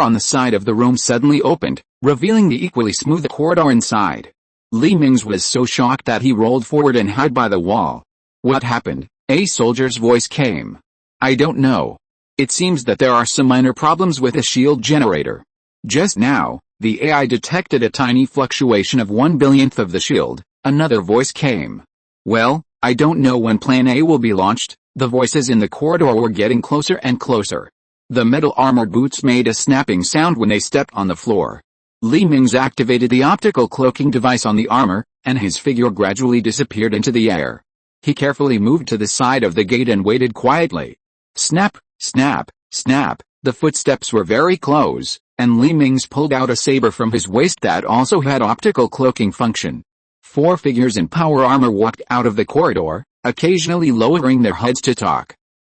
on the side of the room suddenly opened, revealing the equally smooth corridor inside. Mingze was so shocked that he rolled forward and hid by the wall. What happened? A soldier's voice came. I don't know. It seems that there are some minor problems with the shield generator. Just now, the AI detected a tiny fluctuation of 1/1000th of the shield. Another voice came. Well, I don't know when Plan A will be launched. The voices in the corridor were getting closer and closer. The metal armored boots made a snapping sound when they stepped on the floor. Li Mingze activated the optical cloaking device on the armor, and his figure gradually disappeared into the air. He carefully moved to the side of the gate and waited quietly. Snap, snap, snap, the footsteps were very close, and Li Mingze pulled out a saber from his waist that also had optical cloaking function. 4 figures in power armor walked out of the corridor, occasionally lowering their heads to talk.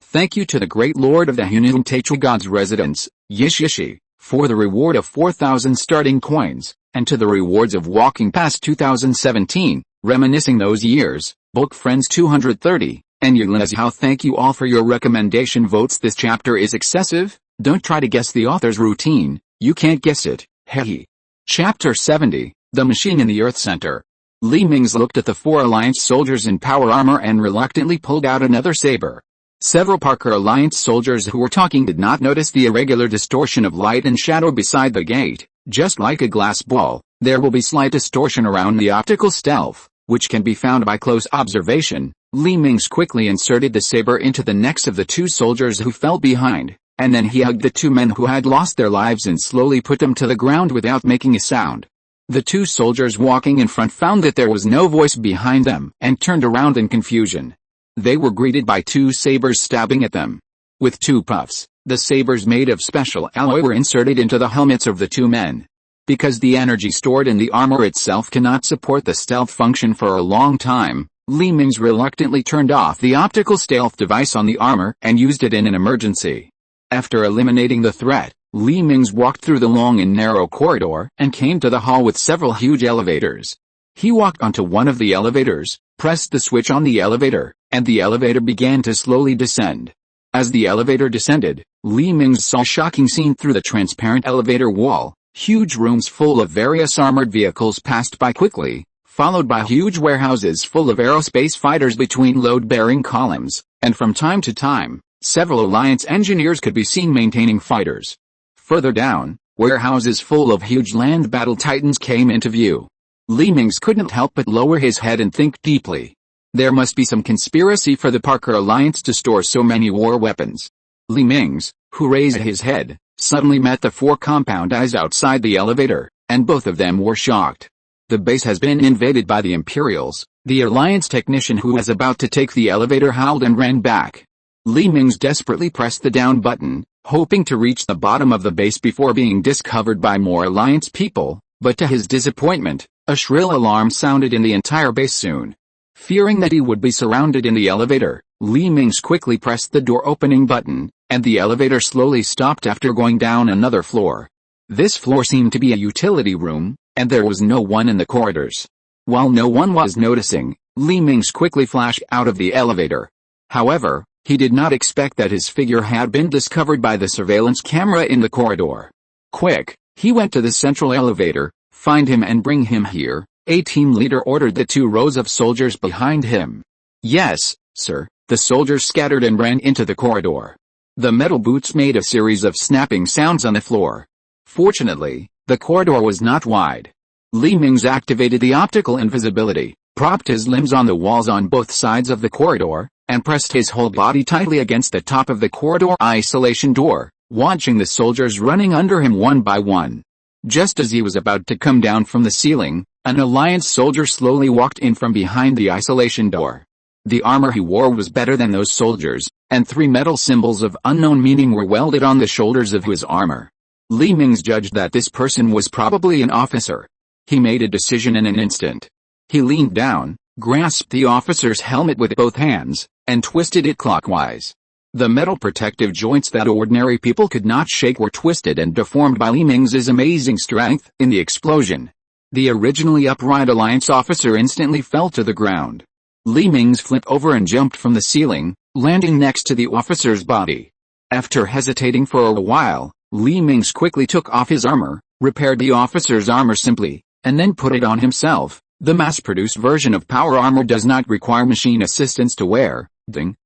Thank you to the great lord of the Hunan Tetra God's residence, Yishishi, for the reward of 4,000 starting coins, and to the rewards of walking past 2017, reminiscing those years, Book Friends 230, and How thank you all for your recommendation votes. This chapter is excessive, don't try to guess the author's routine, you can't guess it, hehe. Chapter 70, The Machine in the Earth Center. Li Mingze looked at the 4 Alliance soldiers in power armor and reluctantly pulled out another saber. Several Parker Alliance soldiers who were talking did not notice the irregular distortion of light and shadow beside the gate. Just like a glass ball, there will be slight distortion around the optical stealth, which can be found by close observation. Li Mingze quickly inserted the saber into the necks of the 2 soldiers who fell behind, and then he hugged the 2 men who had lost their lives and slowly put them to the ground without making a sound. The 2 soldiers walking in front found that there was no voice behind them and turned around in confusion. They were greeted by 2 sabers stabbing at them. With 2 puffs, the sabers made of special alloy were inserted into the helmets of the 2 men. Because the energy stored in the armor itself cannot support the stealth function for a long time, Li Mingze reluctantly turned off the optical stealth device on the armor and used it in an emergency. After eliminating the threat, Li Mingze walked through the long and narrow corridor and came to the hall with several huge elevators. He walked onto one of the elevators, pressed the switch on the elevator, and the elevator began to slowly descend. As the elevator descended, Li Mingze saw a shocking scene through the transparent elevator wall. Huge rooms full of various armored vehicles passed by quickly, followed by huge warehouses full of aerospace fighters between load-bearing columns, and from time to time, several Alliance engineers could be seen maintaining fighters. Further down, warehouses full of huge land battle titans came into view. Li Mingze couldn't help but lower his head and think deeply. There must be some conspiracy for the Parker Alliance to store so many war weapons. Li Mingze, who raised his head, suddenly met the 4 compound eyes outside the elevator, and both of them were shocked. The base has been invaded by the Imperials. The Alliance technician who was about to take the elevator howled and ran back. Li Mingze desperately pressed the down button, hoping to reach the bottom of the base before being discovered by more Alliance people, but to his disappointment, a shrill alarm sounded in the entire base soon. Fearing that he would be surrounded in the elevator, Li Mingze quickly pressed the door opening button, and the elevator slowly stopped after going down another floor. This floor seemed to be a utility room, and there was no one in the corridors. While no one was noticing, Li Mingze quickly flashed out of the elevator. However, he did not expect that his figure had been discovered by the surveillance camera in the corridor. Quick, he went to the central elevator. Find him and bring him here, a team leader ordered the 2 rows of soldiers behind him. Yes, sir, the soldiers scattered and ran into the corridor. The metal boots made a series of snapping sounds on the floor. Fortunately, the corridor was not wide. Li Mingze activated the optical invisibility, propped his limbs on the walls on both sides of the corridor, and pressed his whole body tightly against the top of the corridor isolation door, watching the soldiers running under him one by one. Just as he was about to come down from the ceiling, an Alliance soldier slowly walked in from behind the isolation door. The armor he wore was better than those soldiers, and 3 metal symbols of unknown meaning were welded on the shoulders of his armor. Li Mingze judged that this person was probably an officer. He made a decision in an instant. He leaned down, grasped the officer's helmet with both hands, and twisted it clockwise. The metal protective joints that ordinary people could not shake were twisted and deformed by Li Mingze's amazing strength in the explosion. The originally upright Alliance officer instantly fell to the ground. Li Mingze flipped over and jumped from the ceiling, landing next to the officer's body. After hesitating for a while, Li Mingze quickly took off his armor, repaired the officer's armor simply, and then put it on himself. The mass-produced version of power armor does not require machine assistance to wear.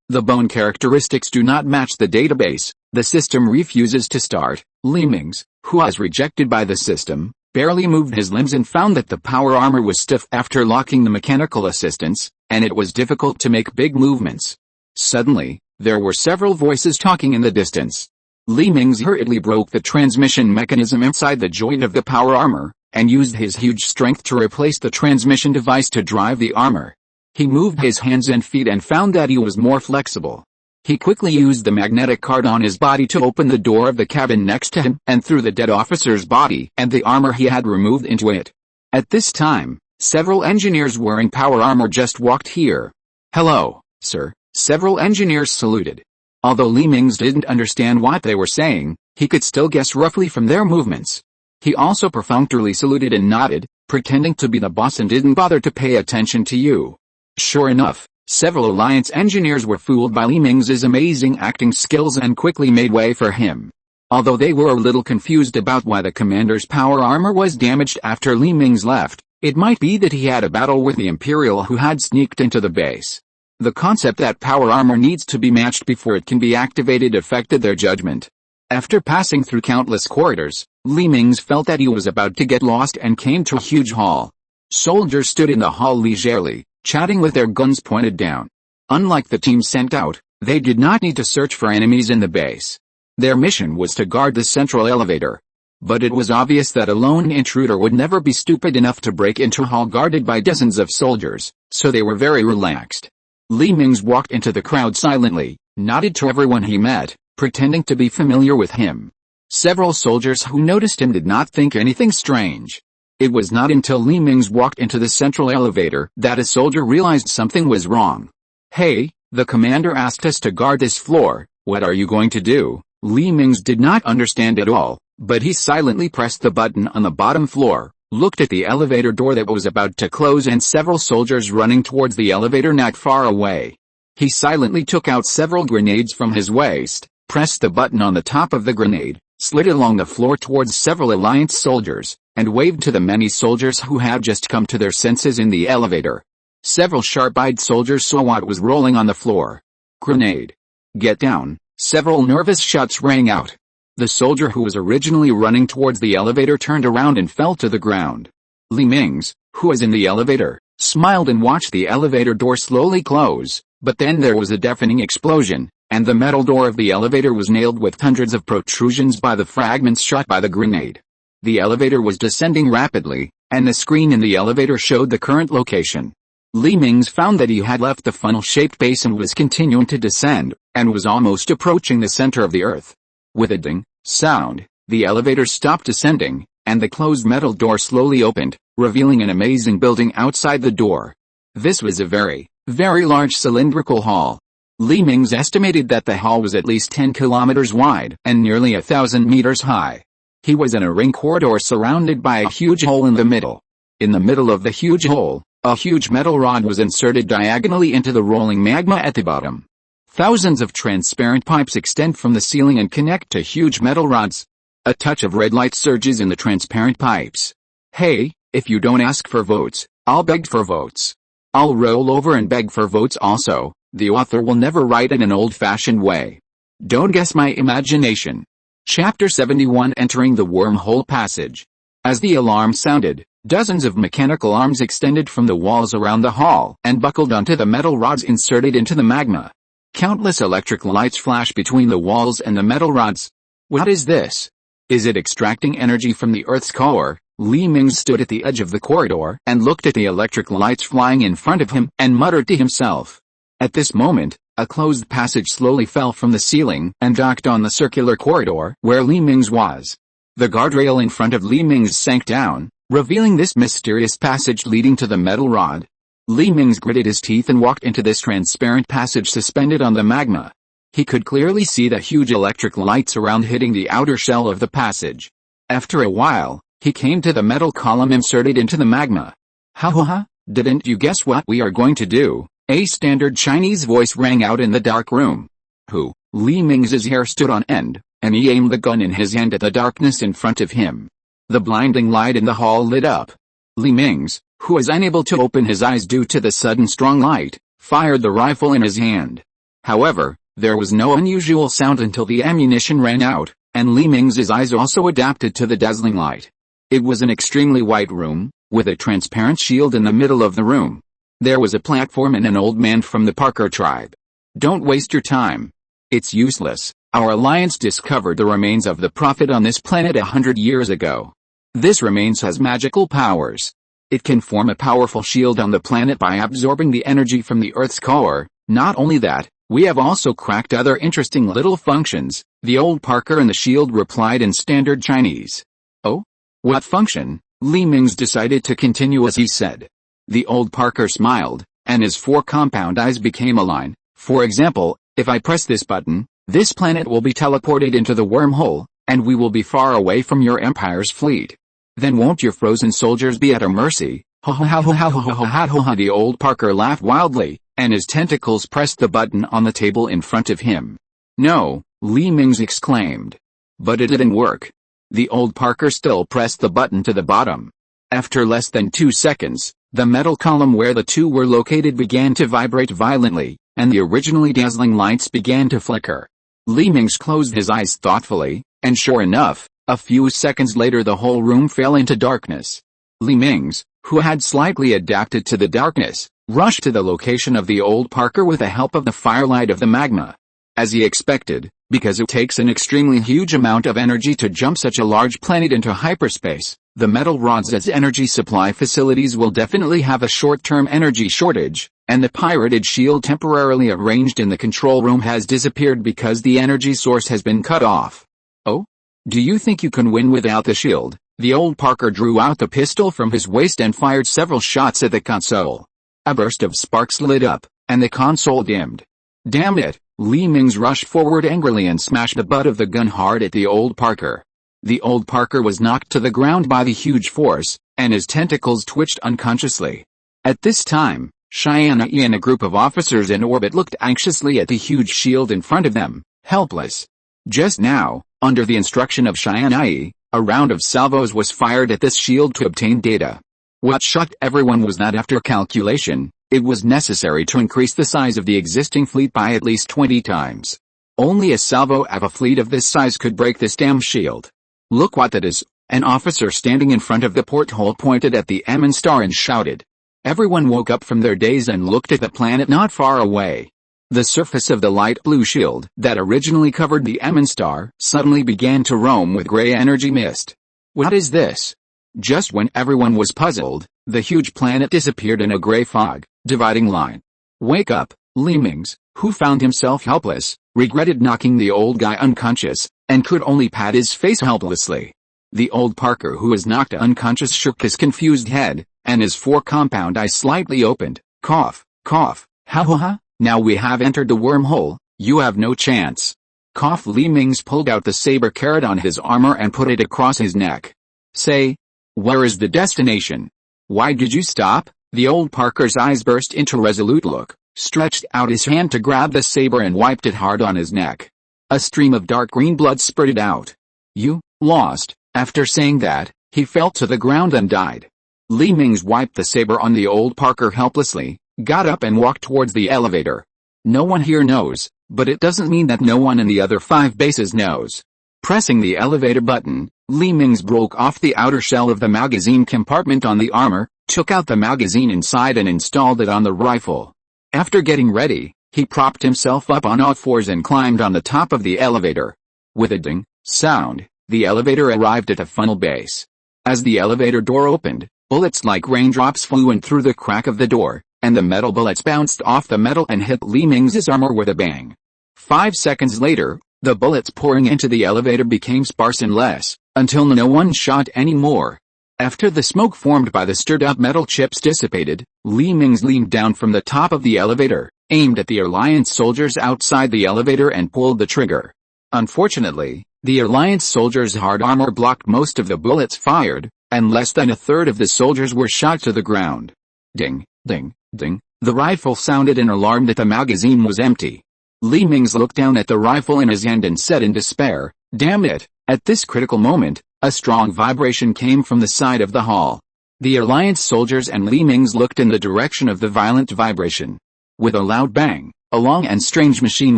The bone characteristics do not match the database. The system refuses to start. Li Mingze, who was rejected by the system, barely moved his limbs and found that the power armor was stiff after locking the mechanical assistance, and it was difficult to make big movements. Suddenly, there were several voices talking in the distance. Li Mingze hurriedly broke the transmission mechanism inside the joint of the power armor, and used his huge strength to replace the transmission device to drive the armor. He moved his hands and feet and found that he was more flexible. He quickly used the magnetic card on his body to open the door of the cabin next to him and threw the dead officer's body and the armor he had removed into it. At this time, several engineers wearing power armor just walked here. "Hello, sir," several engineers saluted. Although Li Mingze didn't understand what they were saying, he could still guess roughly from their movements. He also perfunctorily saluted and nodded, pretending to be the boss and didn't bother to pay attention to you. Sure enough, several Alliance engineers were fooled by Li Mingze's amazing acting skills and quickly made way for him. Although they were a little confused about why the commander's power armor was damaged after Li Mingze left, it might be that he had a battle with the Imperial who had sneaked into the base. The concept that power armor needs to be matched before it can be activated affected their judgment. After passing through countless corridors, Li Mingze felt that he was about to get lost and came to a huge hall. Soldiers stood in the hall leisurely, chatting with their guns pointed down. Unlike the team sent out, they did not need to search for enemies in the base. Their mission was to guard the central elevator. But it was obvious that a lone intruder would never be stupid enough to break into a hall guarded by dozens of soldiers, so they were very relaxed. Li Mingze walked into the crowd silently, nodded to everyone he met, pretending to be familiar with him. Several soldiers who noticed him did not think anything strange. It was not until Li Mingze walked into the central elevator that a soldier realized something was wrong. "Hey, the commander asked us to guard this floor, what are you going to do?" Li Mingze did not understand at all, but he silently pressed the button on the bottom floor, looked at the elevator door that was about to close and several soldiers running towards the elevator not far away. He silently took out several grenades from his waist, pressed the button on the top of the grenade, slid along the floor towards several Alliance soldiers, and waved to the many soldiers who had just come to their senses in the elevator. Several sharp-eyed soldiers saw what was rolling on the floor. "Grenade! Get down!" Several nervous shots rang out. The soldier who was originally running towards the elevator turned around and fell to the ground. Li Mingze, who was in the elevator, smiled and watched the elevator door slowly close, but then there was a deafening explosion, and the metal door of the elevator was nailed with hundreds of protrusions by the fragments shot by the grenade. The elevator was descending rapidly, and the screen in the elevator showed the current location. Li Mingze found that he had left the funnel-shaped base and was continuing to descend, and was almost approaching the center of the Earth. With a ding sound, the elevator stopped descending, and the closed metal door slowly opened, revealing an amazing building outside the door. This was a very, very large cylindrical hall. Li Mingze estimated that the hall was at least 10 kilometers wide and nearly 1,000 meters high. He was in a ring corridor surrounded by a huge hole in the middle. In the middle of the huge hole, a huge metal rod was inserted diagonally into the rolling magma at the bottom. Thousands of transparent pipes extend from the ceiling and connect to huge metal rods. A touch of red light surges in the transparent pipes. "Hey, if you don't ask for votes, I'll beg for votes. I'll roll over and beg for votes also. The author will never write in an old-fashioned way. Don't guess my imagination." Chapter 71 Entering the Wormhole Passage. As the alarm sounded, dozens of mechanical arms extended from the walls around the hall and buckled onto the metal rods inserted into the magma. Countless electric lights flash between the walls and the metal rods. What is this? Is it extracting energy from the Earth's core? Li Mingze stood at the edge of the corridor and looked at the electric lights flying in front of him and muttered to himself. At this moment, a closed passage slowly fell from the ceiling and docked on the circular corridor where Li Mingze was. The guardrail in front of Li Mingze sank down, revealing this mysterious passage leading to the metal rod. Li Mingze gritted his teeth and walked into this transparent passage suspended on the magma. He could clearly see the huge electric lights around hitting the outer shell of the passage. After a while, he came to the metal column inserted into the magma. "Ha, didn't you guess what we are going to do?" A standard Chinese voice rang out in the dark room. "Who?" Li Mingze's hair stood on end, and he aimed the gun in his hand at the darkness in front of him. The blinding light in the hall lit up. Li Mingze, who was unable to open his eyes due to the sudden strong light, fired the rifle in his hand. However, there was no unusual sound until the ammunition ran out, and Li Mingze's eyes also adapted to the dazzling light. It was an extremely white room, with a transparent shield in the middle of the room. There was a platform and an old man from the Parker tribe. "Don't waste your time. It's useless," Our alliance discovered the remains of the prophet on this planet 100 years ago. This remains has magical powers. It can form a powerful shield on the planet by absorbing the energy from the Earth's core. Not only that, we have also cracked other interesting little functions, the old Parker and the shield replied in standard Chinese. Oh? What function? Li Mingze decided to continue as he said. The old Parker smiled, and his 4 compound eyes became a line. For example, if I press this button, this planet will be teleported into the wormhole, and we will be far away from your empire's fleet. Then won't your frozen soldiers be at our mercy? Ha ha ha ha ha ha ha ha ha ha. The old Parker laughed wildly, and his tentacles pressed the button on the table in front of him. No, Li Mingze exclaimed. But it didn't work. The old Parker still pressed the button to the bottom. After less than 2 seconds, the metal column where the two were located began to vibrate violently, and the originally dazzling lights began to flicker. Li Mingze closed his eyes thoughtfully, and sure enough, a few seconds later the whole room fell into darkness. Li Mingze, who had slightly adapted to the darkness, rushed to the location of the old Parker with the help of the firelight of the magma. As he expected, because it takes an extremely huge amount of energy to jump such a large planet into hyperspace, the metal rod's energy supply facilities will definitely have a short-term energy shortage, and the pirated shield temporarily arranged in the control room has disappeared because the energy source has been cut off. Oh? Do you think you can win without the shield? The old Parker drew out the pistol from his waist and fired several shots at the console. A burst of sparks lit up, and the console dimmed. Damn it! Li Mingze rushed forward angrily and smashed the butt of the gun hard at the old Parker. The old Parker was knocked to the ground by the huge force, and his tentacles twitched unconsciously. At this time, Tianyi and a group of officers in orbit looked anxiously at the huge shield in front of them, helpless. Just now, under the instruction of Tianyi, a round of salvos was fired at this shield to obtain data. What shocked everyone was that after calculation, it was necessary to increase the size of the existing fleet by at least 20 times. Only a salvo of a fleet of this size could break this damn shield. Look what that is. An officer standing in front of the porthole pointed at the Emin star and shouted. Everyone woke up from their daze and looked at the planet not far away. The surface of the light blue shield that originally covered the Emin star suddenly began to roam with gray energy mist. What is this? Just when everyone was puzzled, the huge planet disappeared in a gray fog, dividing line. Wake up, Li Mingze, who found himself helpless, regretted knocking the old guy unconscious, and could only pat his face helplessly. The old Parker who was knocked unconscious shook his confused head, and his 4 compound eyes slightly opened. Cough, cough, ha ha ha, now we have entered the wormhole, you have no chance. Cough. Li Mingze pulled out the saber carrot on his armor and put it across his neck. Say, where is the destination? Why did you stop? The old Parker's eyes burst into a resolute look, stretched out his hand to grab the saber and wiped it hard on his neck. A stream of dark green blood spurted out. You lost. After saying that, he fell to the ground and died. Li Mingze wiped the saber on the old Parker helplessly, got up and walked towards the elevator. No one here knows, but it doesn't mean that no one in the other 5 bases knows. Pressing the elevator button, Li Mingze broke off the outer shell of the magazine compartment on the armor, took out the magazine inside and installed it on the rifle. After getting ready, he propped himself up on all fours and climbed on the top of the elevator. With a ding sound, the elevator arrived at a funnel base. As the elevator door opened, bullets like raindrops flew in through the crack of the door, and the metal bullets bounced off the metal and hit Li Mingze's armor with a bang. 5 seconds later, the bullets pouring into the elevator became sparse and less, until no one shot any more. After the smoke formed by the stirred-up metal chips dissipated, Li Mingze leaned down from the top of the elevator, aimed at the Alliance soldiers outside the elevator and pulled the trigger. Unfortunately, the Alliance soldiers' hard armor blocked most of the bullets fired, and less than a third of the soldiers were shot to the ground. Ding, ding, ding. The rifle sounded an alarm that the magazine was empty. Li Mingze looked down at the rifle in his hand and said in despair, damn it. At this critical moment, a strong vibration came from the side of the hall. The Alliance soldiers and Li Mingze looked in the direction of the violent vibration. With a loud bang, a long and strange machine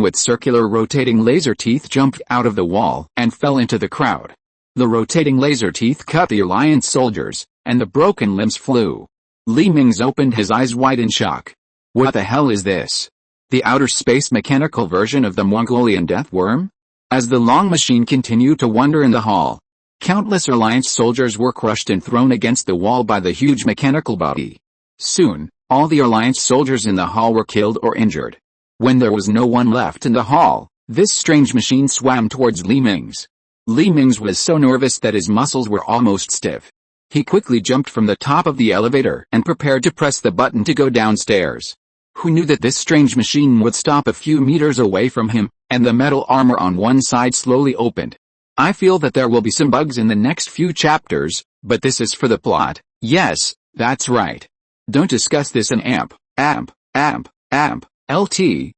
with circular rotating laser teeth jumped out of the wall and fell into the crowd. The rotating laser teeth cut the Alliance soldiers, and the broken limbs flew. Li Mingze opened his eyes wide in shock. What the hell is this? The outer space mechanical version of the Mongolian death worm? As the long machine continued to wander in the hall, countless Alliance soldiers were crushed and thrown against the wall by the huge mechanical body. Soon, all the Alliance soldiers in the hall were killed or injured. When there was no one left in the hall, this strange machine swam towards Li Mingze. Li Mingze was so nervous that his muscles were almost stiff. He quickly jumped from the top of the elevator and prepared to press the button to go downstairs. Who knew that this strange machine would stop a few meters away from him, and the metal armor on one side slowly opened. I feel that there will be some bugs in the next few chapters, but this is for the plot. Yes, that's right. Don't discuss this in LT,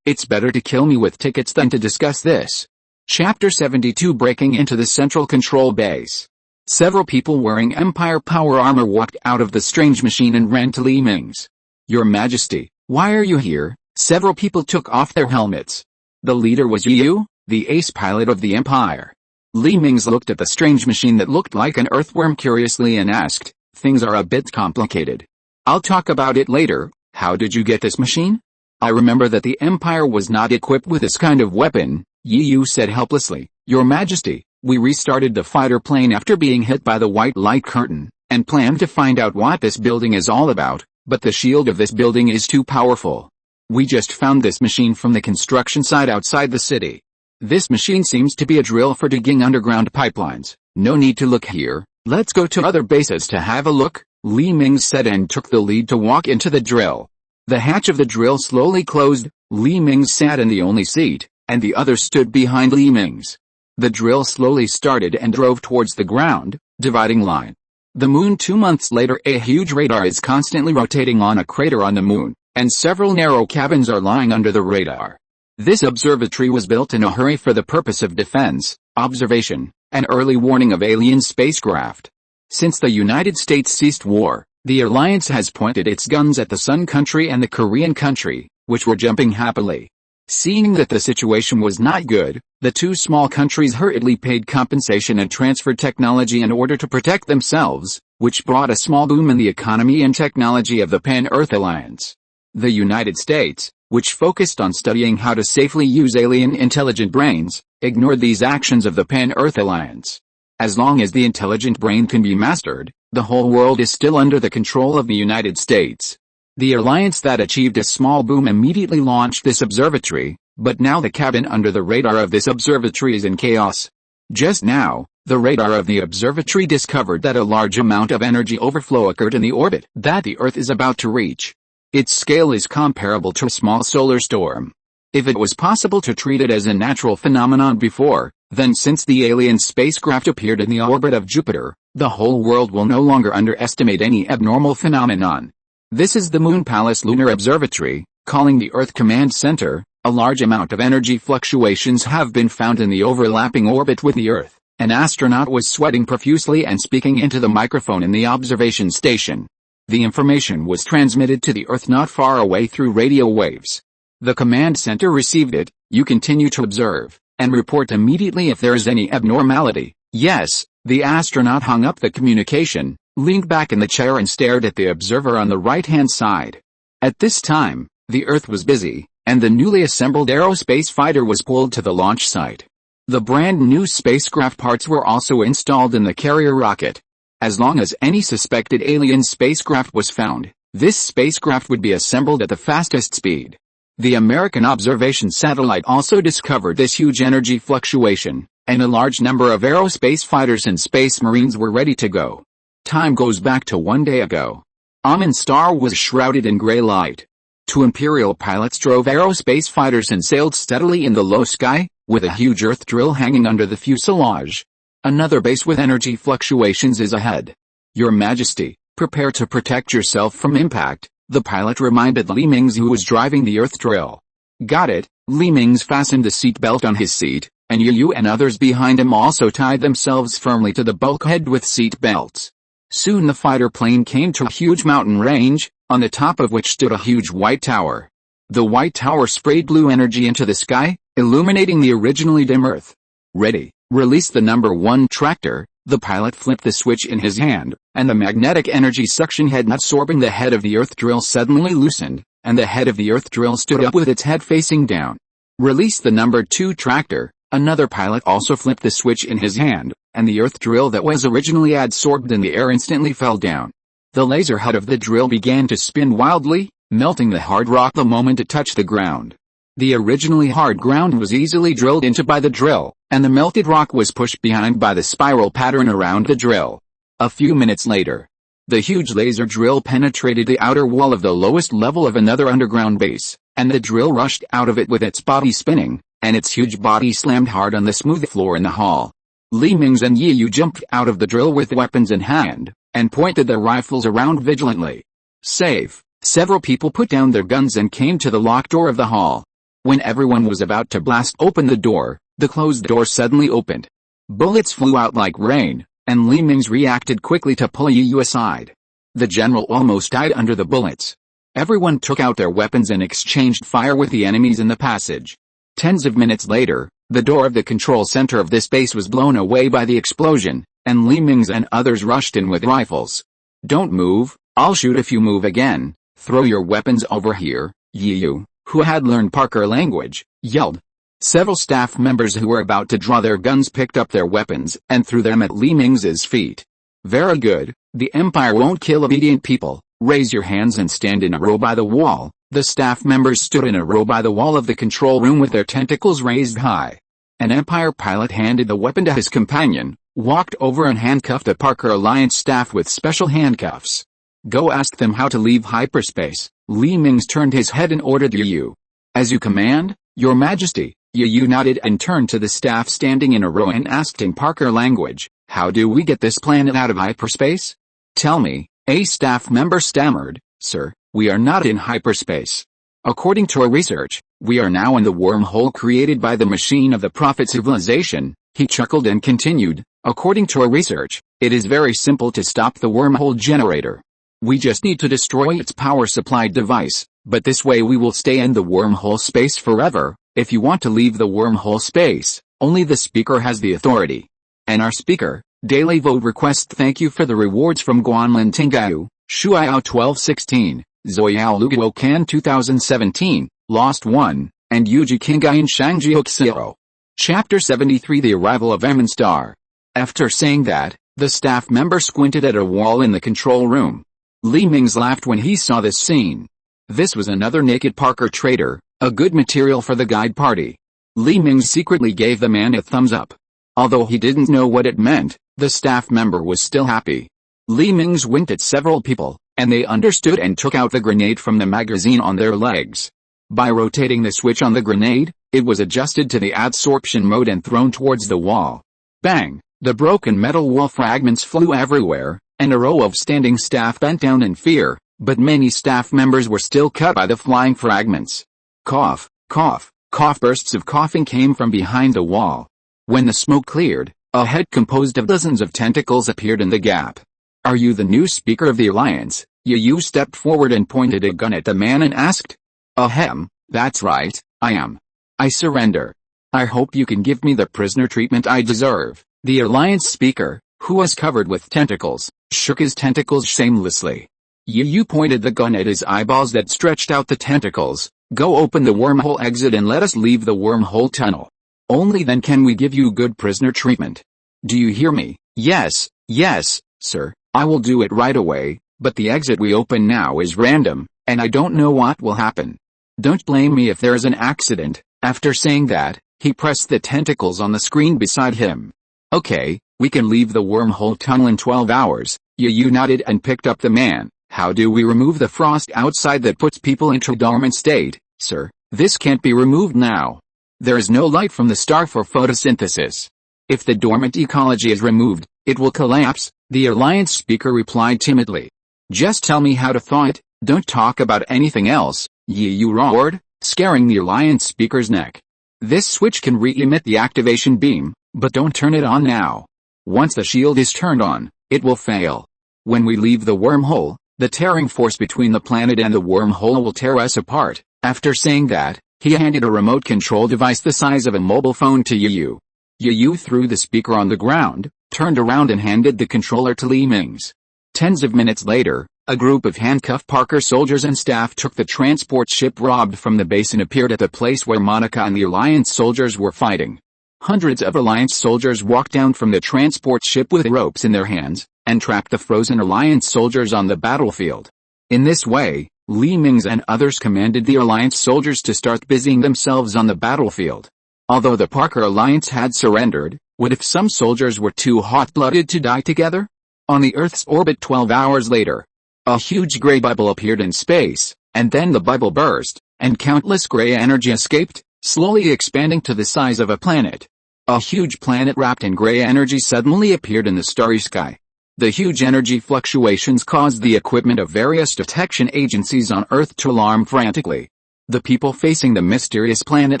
it's better to kill me with tickets than to discuss this. Chapter 72 Breaking into the Central Control Base. Several people wearing Empire power armor walked out of the strange machine and ran to Li Mingze. Your Majesty, why are you here? Several people took off their helmets. The leader was you, the ace pilot of the Empire. Li Mingze looked at the strange machine that looked like an earthworm curiously and asked, things are a bit complicated. I'll talk about it later. How did you get this machine? I remember that the Empire was not equipped with this kind of weapon, Yu said helplessly. Your Majesty, we restarted the fighter plane after being hit by the white light curtain, and planned to find out what this building is all about, but the shield of this building is too powerful. We just found this machine from the construction site outside the city. This machine seems to be a drill for digging underground pipelines. No need to look here, let's go to other bases to have a look, Li Mingze said and took the lead to walk into the drill. The hatch of the drill slowly closed. Li Mingze sat in the only seat, and the others stood behind Li Mingze. The drill slowly started and drove towards the ground, dividing line. The moon 2 months later. A huge radar is constantly rotating on a crater on the moon, and several narrow cabins are lying under the radar. This observatory was built in a hurry for the purpose of defense, observation, and early warning of alien spacecraft. Since the United States ceased war, the Alliance has pointed its guns at the Sun country and the Korean country, which were jumping happily. Seeing that the situation was not good, the two small countries hurriedly paid compensation and transferred technology in order to protect themselves, which brought a small boom in the economy and technology of the Pan-Earth Alliance. The United States, which focused on studying how to safely use alien intelligent brains, ignored these actions of the Pan-Earth Alliance. As long as the intelligent brain can be mastered, the whole world is still under the control of the United States. The alliance that achieved a small boom immediately launched this observatory, but now the cabin under the radar of this observatory is in chaos. Just now, the radar of the observatory discovered that a large amount of energy overflow occurred in the orbit that the Earth is about to reach. Its scale is comparable to a small solar storm. If it was possible to treat it as a natural phenomenon before, then since the alien spacecraft appeared in the orbit of Jupiter, the whole world will no longer underestimate any abnormal phenomenon. This is the Moon Palace Lunar Observatory, calling the Earth Command Center. A large amount of energy fluctuations have been found in the overlapping orbit with the Earth. An astronaut was sweating profusely and speaking into the microphone in the observation station. The information was transmitted to the Earth not far away through radio waves. The command center received it. You continue to observe, and report immediately if there is any abnormality. Yes, the astronaut hung up the communication, leaned back in the chair and stared at the observer on the right-hand side. At this time, the Earth was busy, and the newly assembled aerospace fighter was pulled to the launch site. The brand new spacecraft parts were also installed in the carrier rocket. As long as any suspected alien spacecraft was found, this spacecraft would be assembled at the fastest speed. The American observation satellite also discovered this huge energy fluctuation, and a large number of aerospace fighters and space marines were ready to go. Time goes back to 1 day ago. Amun Star was shrouded in gray light. Two Imperial pilots drove aerospace fighters and sailed steadily in the low sky, with a huge earth drill hanging under the fuselage. Another base with energy fluctuations is ahead. Your Majesty, prepare to protect yourself from impact, the pilot reminded Li Mingze, who was driving the earth drill. Got it. Li Mingze fastened the seat belt on his seat, and Yu and others behind him also tied themselves firmly to the bulkhead with seat belts. Soon the fighter plane came to a huge mountain range, on the top of which stood a huge white tower. The white tower sprayed blue energy into the sky, illuminating the originally dim Earth. Ready, release the number 1 tractor. The pilot flipped the switch in his hand, and the magnetic energy suction head absorbing the head of the earth drill suddenly loosened, and the head of the earth drill stood up with its head facing down. Release the number 2 tractor. Another pilot also flipped the switch in his hand, and the earth drill that was originally adsorbed in the air instantly fell down. The laser head of the drill began to spin wildly, melting the hard rock the moment it touched the ground. The originally hard ground was easily drilled into by the drill, and the melted rock was pushed behind by the spiral pattern around the drill. A few minutes later, the huge laser drill penetrated the outer wall of the lowest level of another underground base, and the drill rushed out of it with its body spinning, and its huge body slammed hard on the smooth floor in the hall. Li Mingze and Ye Yu jumped out of the drill with weapons in hand, and pointed their rifles around vigilantly. Safe. Several people put down their guns and came to the locked door of the hall. When everyone was about to blast open the door, the closed door suddenly opened. Bullets flew out like rain, and Li Mingze reacted quickly to pull Ye Yu aside. The general almost died under the bullets. Everyone took out their weapons and exchanged fire with the enemies in the passage. Tens of minutes later, the door of the control center of this base was blown away by the explosion, and Li Mingze and others rushed in with rifles. "Don't move, I'll shoot if you move again. Throw your weapons over here," Ye Yu, who had learned Parker language, yelled. Several staff members who were about to draw their guns picked up their weapons and threw them at Li Mingze's feet. "Very good, the Empire won't kill obedient people. Raise your hands and stand in a row by the wall." The staff members stood in a row by the wall of the control room with their tentacles raised high. An Empire pilot handed the weapon to his companion, walked over and handcuffed the Parker Alliance staff with special handcuffs. "Go ask them how to leave hyperspace." Li Mingze turned his head and ordered Ye Yu. "As you command, Your Majesty." Ye Yu nodded and turned to the staff standing in a row and asked in Parker language, "How do we get this planet out of hyperspace?" "Tell me," a staff member stammered. "Sir, we are not in hyperspace. According to our research, we are now in the wormhole created by the machine of the Prophet civilization." He chuckled and continued, "According to our research, it is very simple to stop the wormhole generator. We just need to destroy its power supply device, but this way we will stay in the wormhole space forever. If you want to leave the wormhole space, only the speaker has the authority. And our speaker, daily vote request thank you for the rewards from Guanlin Tinggao, Shuiao 1216, Zoyao Luguo Can 2017, Lost 1, and Yuji Kingayan Shangjiok 0. Chapter 73 The Arrival of Emin Star. After saying that, the staff member squinted at a wall in the control room. Li Mingze laughed when he saw this scene. This was another naked Parker traitor, a good material for the guide party. Li Mingze secretly gave the man a thumbs up. Although he didn't know what it meant, the staff member was still happy. Li Mingze winked at several people, and they understood and took out the grenade from the magazine on their legs. By rotating the switch on the grenade, it was adjusted to the adsorption mode and thrown towards the wall. Bang! The broken metal wall fragments flew everywhere, and a row of standing staff bent down in fear, but many staff members were still cut by the flying fragments. Cough, cough, cough. Bursts of coughing came from behind the wall. When the smoke cleared, a head composed of dozens of tentacles appeared in the gap. "Are you the new Speaker of the Alliance?" Ye Yu stepped forward and pointed a gun at the man and asked. "Ahem, that's right, I am. I surrender. I hope you can give me the prisoner treatment I deserve." The Alliance Speaker, who was covered with tentacles, shook his tentacles shamelessly. Ye Yu pointed the gun at his eyeballs that stretched out the tentacles. "Go open the wormhole exit and let us leave the wormhole tunnel. Only then can we give you good prisoner treatment. Do you hear me?" "Yes, yes, sir, I will do it right away, but the exit we open now is random, and I don't know what will happen. Don't blame me if there is an accident." After saying that, he pressed the tentacles on the screen beside him. "Okay, we can leave the wormhole tunnel in 12 hours, Ye Yu nodded and picked up the man. "How do we remove the frost outside that puts people into dormant state?" "Sir, this can't be removed now. There is no light from the star for photosynthesis. If the dormant ecology is removed, it will collapse," the Alliance Speaker replied timidly. "Just tell me how to thaw it, don't talk about anything else," Ye Yu roared, scaring the Alliance Speaker's neck. "This switch can re-emit the activation beam, but don't turn it on now. Once the shield is turned on, it will fail. When we leave the wormhole, the tearing force between the planet and the wormhole will tear us apart." After saying that, he handed a remote control device the size of a mobile phone to Ye Yu. Ye Yu threw the speaker on the ground, turned around and handed the controller to Li Mingze. Tens of minutes later, a group of handcuffed Parker soldiers and staff took the transport ship robbed from the base and appeared at the place where Monica and the Alliance soldiers were fighting. Hundreds of Alliance soldiers walked down from the transport ship with ropes in their hands, and trapped the frozen Alliance soldiers on the battlefield. In this way, Mingze and others commanded the Alliance soldiers to start busying themselves on the battlefield. Although the Parker Alliance had surrendered, what if some soldiers were too hot-blooded to die together? On the Earth's orbit 12 hours later, a huge gray bubble appeared in space, and then the bubble burst, and countless gray energy escaped, slowly expanding to the size of a planet. A huge planet wrapped in gray energy suddenly appeared in the starry sky. The huge energy fluctuations caused the equipment of various detection agencies on Earth to alarm frantically. The people facing the mysterious planet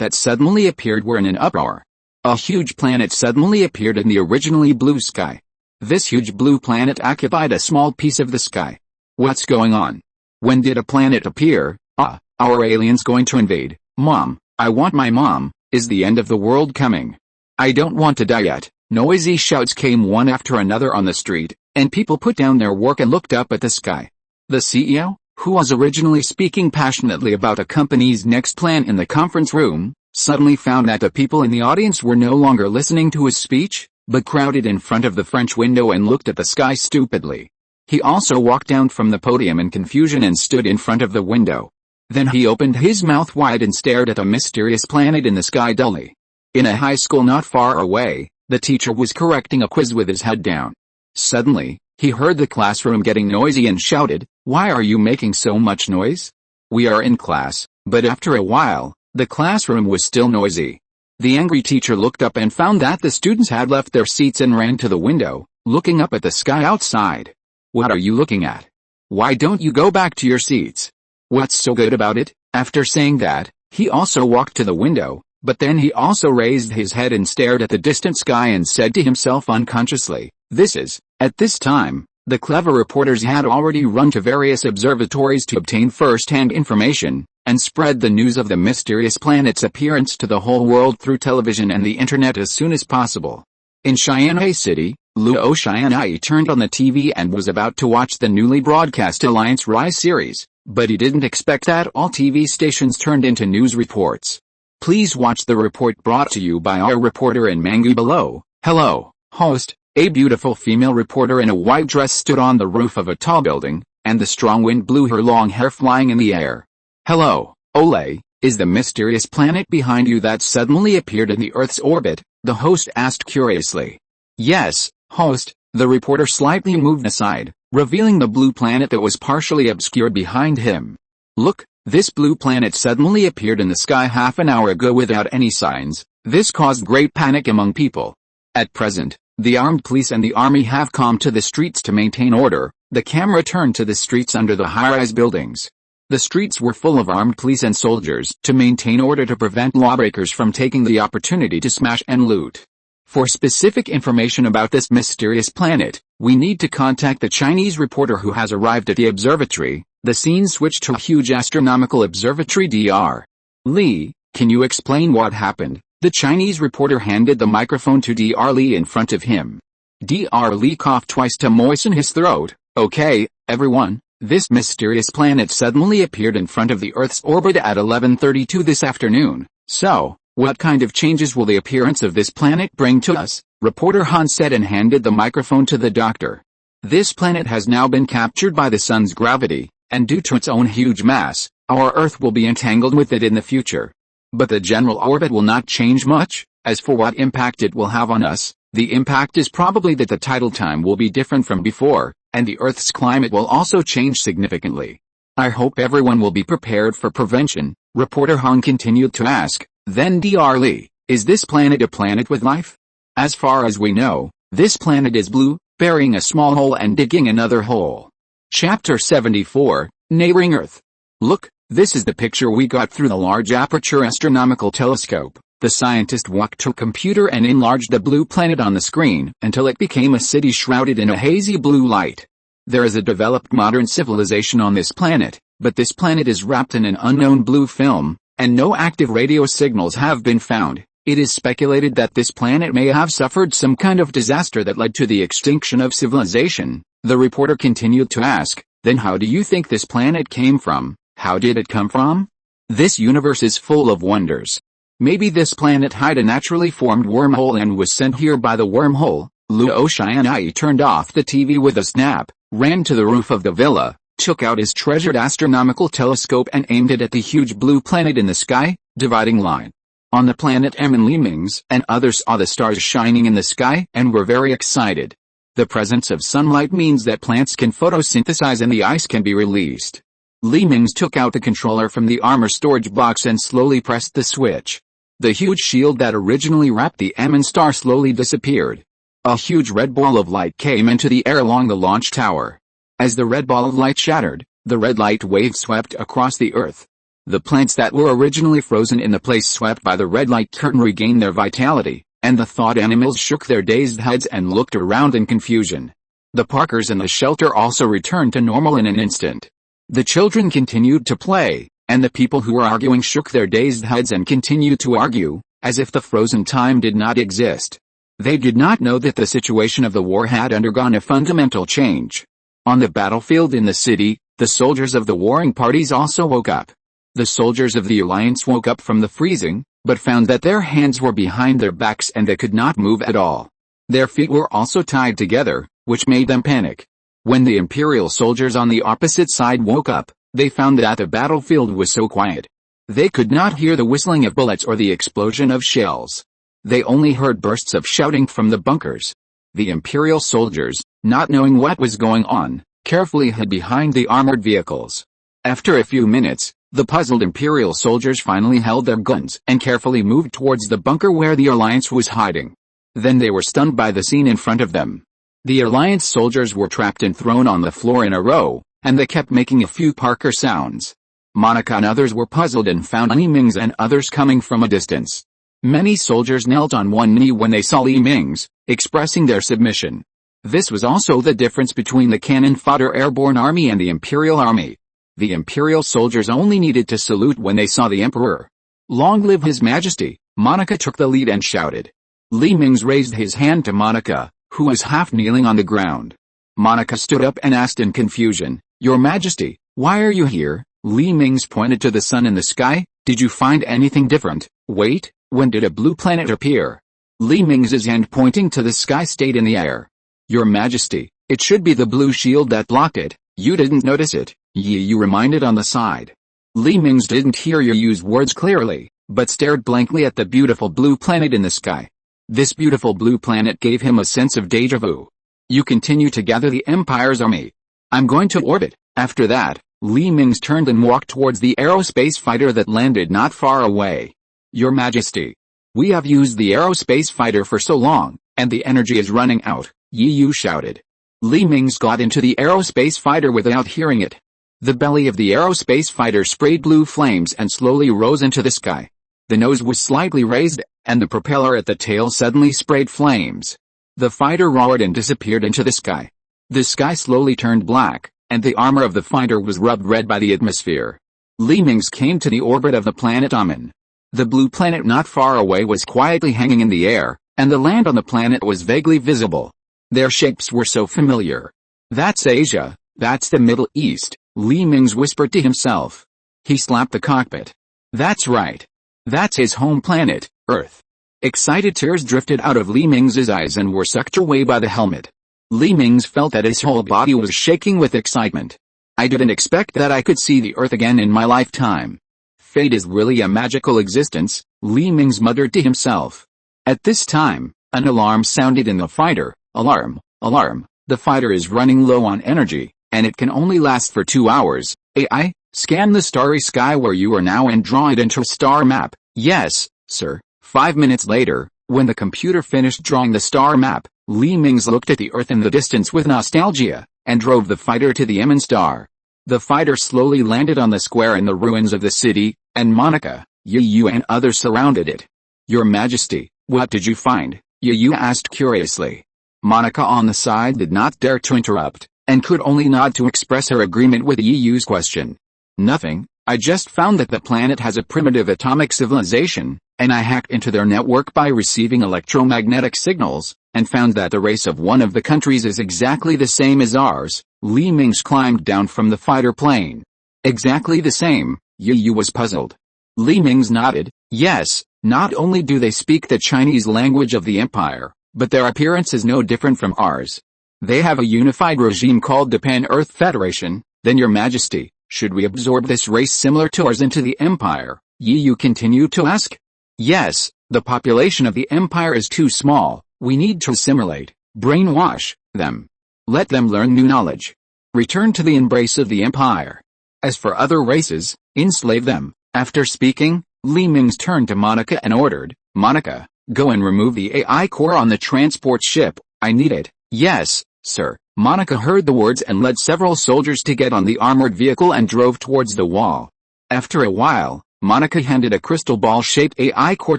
that suddenly appeared were in an uproar. A huge planet suddenly appeared in the originally blue sky. This huge blue planet occupied a small piece of the sky. What's going on? When did a planet appear? Our aliens going to invade? Mom, I want my mom. Is the end of the world coming? I don't want to die yet. Noisy shouts came one after another on the street, and people put down their work and looked up at the sky. The CEO, who was originally speaking passionately about a company's next plan in the conference room, suddenly found that the people in the audience were no longer listening to his speech, but crowded in front of the French window and looked at the sky stupidly. He also walked down from the podium in confusion and stood in front of the window. Then he opened his mouth wide and stared at a mysterious planet in the sky dully. In a high school not far away, the teacher was correcting a quiz with his head down. Suddenly, he heard the classroom getting noisy and shouted, "Why are you making so much noise? We are in class." But after a while, the classroom was still noisy. The angry teacher looked up and found that the students had left their seats and ran to the window, looking up at the sky outside. "What are you looking at? Why don't you go back to your seats? What's so good about it?" After saying that, he also walked to the window, but then he also raised his head and stared at the distant sky and said to himself unconsciously, "This is." At this time, the clever reporters had already run to various observatories to obtain first-hand information, and spread the news of the mysterious planet's appearance to the whole world through television and the internet as soon as possible. In Tianyi City, Luo Tianyi turned on the TV and was about to watch the newly broadcast Alliance Rise series, but he didn't expect that all TV stations turned into news reports. Please watch the report brought to you by our reporter in Mingze below. Hello, host. A beautiful female reporter in a white dress stood on the roof of a tall building, and the strong wind blew her long hair flying in the air. "Hello, Ole, is the mysterious planet behind you that suddenly appeared in the Earth's orbit?" the host asked curiously. "Yes, host." The reporter slightly moved aside, revealing the blue planet that was partially obscured behind him. "Look, this blue planet suddenly appeared in the sky half an hour ago without any signs. This caused great panic among people. At present, the armed police and the army have come to the streets to maintain order." The camera turned to the streets under the high-rise buildings. The streets were full of armed police and soldiers to maintain order to prevent lawbreakers from taking the opportunity to smash and loot. For specific information about this mysterious planet, we need to contact the Chinese reporter who has arrived at the observatory. The scene switched to a huge astronomical observatory. Dr. Li, can you explain what happened? The Chinese reporter handed the microphone to Dr. Li in front of him. Dr. Li coughed twice to moisten his throat. "Okay, everyone, this mysterious planet suddenly appeared in front of the Earth's orbit at 11:32 this afternoon. So, what kind of changes will the appearance of this planet bring to us?" Reporter Han said and handed the microphone to the doctor. "This planet has now been captured by the sun's gravity, and due to its own huge mass, our Earth will be entangled with it in the future. But the general orbit will not change much. As for what impact it will have on us, the impact is probably that the tidal time will be different from before, and the Earth's climate will also change significantly. I hope everyone will be prepared for prevention." Reporter Han continued to ask, "Then Dr. Li, is this planet a planet with life?" "As far as we know, this planet is blue, burying a small hole and digging another hole." Chapter 74, Neighboring Earth. "Look, this is the picture we got through the Large Aperture Astronomical Telescope." The scientist walked to a computer and enlarged the blue planet on the screen until it became a city shrouded in a hazy blue light. "There is a developed modern civilization on this planet, but this planet is wrapped in an unknown blue film, and no active radio signals have been found. It is speculated that this planet may have suffered some kind of disaster that led to the extinction of civilization." The reporter continued to ask, "Then how do you think this planet came from? How did it come from? This universe is full of wonders. Maybe this planet had a naturally formed wormhole and was sent here by the wormhole. Luo Tianyi turned off the TV with a snap, ran to the roof of the villa, took out his treasured astronomical telescope and aimed it at the huge blue planet in the sky, dividing line. On the planet M and Mingze and others saw the stars shining in the sky and were very excited. The presence of sunlight means that plants can photosynthesize and the ice can be released. Mingze took out the controller from the armor storage box and slowly pressed the switch. The huge shield that originally wrapped the M and star slowly disappeared. A huge red ball of light came into the air along the launch tower. As the red ball of light shattered, the red light wave swept across the earth. The plants that were originally frozen in the place swept by the red light curtain regained their vitality, and the thawed animals shook their dazed heads and looked around in confusion. The Parkers in the shelter also returned to normal in an instant. The children continued to play, and the people who were arguing shook their dazed heads and continued to argue, as if the frozen time did not exist. They did not know that the situation of the war had undergone a fundamental change. On the battlefield in the city, the soldiers of the warring parties also woke up. The soldiers of the Alliance woke up from the freezing, but found that their hands were behind their backs and they could not move at all. Their feet were also tied together, which made them panic. When the Imperial soldiers on the opposite side woke up, they found that the battlefield was so quiet. They could not hear the whistling of bullets or the explosion of shells. They only heard bursts of shouting from the bunkers. The Imperial soldiers, not knowing what was going on, carefully hid behind the armored vehicles. After a few minutes, the puzzled Imperial soldiers finally held their guns and carefully moved towards the bunker where the Alliance was hiding. Then they were stunned by the scene in front of them. The Alliance soldiers were trapped and thrown on the floor in a row, and they kept making a few Parker sounds. Monica and others were puzzled and found Mingze and others coming from a distance. Many soldiers knelt on one knee when they saw Mingze, expressing their submission. This was also the difference between the cannon fodder airborne army and the Imperial army. The Imperial soldiers only needed to salute when they saw the Emperor. Long live His Majesty! Monica took the lead and shouted. Mingze raised his hand to Monica, who was half kneeling on the ground. Monica stood up and asked in confusion, "Your Majesty, why are you here?" Mingze pointed to the sun in the sky. "Did you find anything different? Wait, when did a blue planet appear?" Mingze's hand pointing to the sky stayed in the air. "Your Majesty, it should be the blue shield that blocked it. You didn't notice it," you reminded on the side. Mingze didn't hear Yu's words clearly, but stared blankly at the beautiful blue planet in the sky. This beautiful blue planet gave him a sense of déjà vu. "You continue to gather the Empire's army. I'm going to orbit." After that, Mingze turned and walked towards the aerospace fighter that landed not far away. "Your Majesty, we have used the aerospace fighter for so long, and the energy is running out," Yu shouted. Mingze got into the aerospace fighter without hearing it. The belly of the aerospace fighter sprayed blue flames and slowly rose into the sky. The nose was slightly raised, and the propeller at the tail suddenly sprayed flames. The fighter roared and disappeared into the sky. The sky slowly turned black, and the armor of the fighter was rubbed red by the atmosphere. Mingze came to the orbit of the planet Amun. The blue planet not far away was quietly hanging in the air, and the land on the planet was vaguely visible. Their shapes were so familiar. "That's Asia, that's the Middle East," Mingze whispered to himself. He slapped the cockpit. "That's right. That's his home planet, Earth." Excited tears drifted out of Mingze's eyes and were sucked away by the helmet. Mingze felt that his whole body was shaking with excitement. "I didn't expect that I could see the Earth again in my lifetime. Fate is really a magical existence," Mingze muttered to himself. At this time, an alarm sounded in the fighter. "Alarm, alarm, the fighter is running low on energy, and it can only last for 2 hours. AI, scan the starry sky where you are now and draw it into a star map." "Yes, sir." 5 minutes later, when the computer finished drawing the star map, Mingze looked at the Earth in the distance with nostalgia, and drove the fighter to the Emin star. The fighter slowly landed on the square in the ruins of the city, and Monica, Yu and others surrounded it. "Your Majesty, what did you find?" Yu asked curiously. Monica on the side did not dare to interrupt, and could only nod to express her agreement with Yu's question. "Nothing, I just found that the planet has a primitive atomic civilization, and I hacked into their network by receiving electromagnetic signals, and found that the race of one of the countries is exactly the same as ours." Mingze climbed down from the fighter plane. "Exactly the same?" Yu was puzzled. Mingze nodded. Yes, not only do they speak the Chinese language of the empire, but their appearance is no different from ours. They have a unified regime called the Pan-Earth Federation. Then your majesty, should we absorb this race similar to ours into the empire? You continue to ask? Yes, the population of the empire is too small. We need to assimilate, brainwash them. Let them learn new knowledge. Return to the embrace of the empire. As for other races, enslave them. After speaking, Li Mingze turned to Monica and ordered, Monica, go and remove the AI core on the transport ship. I need it. Yes, sir. Monica heard the words and led several soldiers to get on the armored vehicle and drove towards the wall. After a while, Monica handed a crystal ball-shaped AI core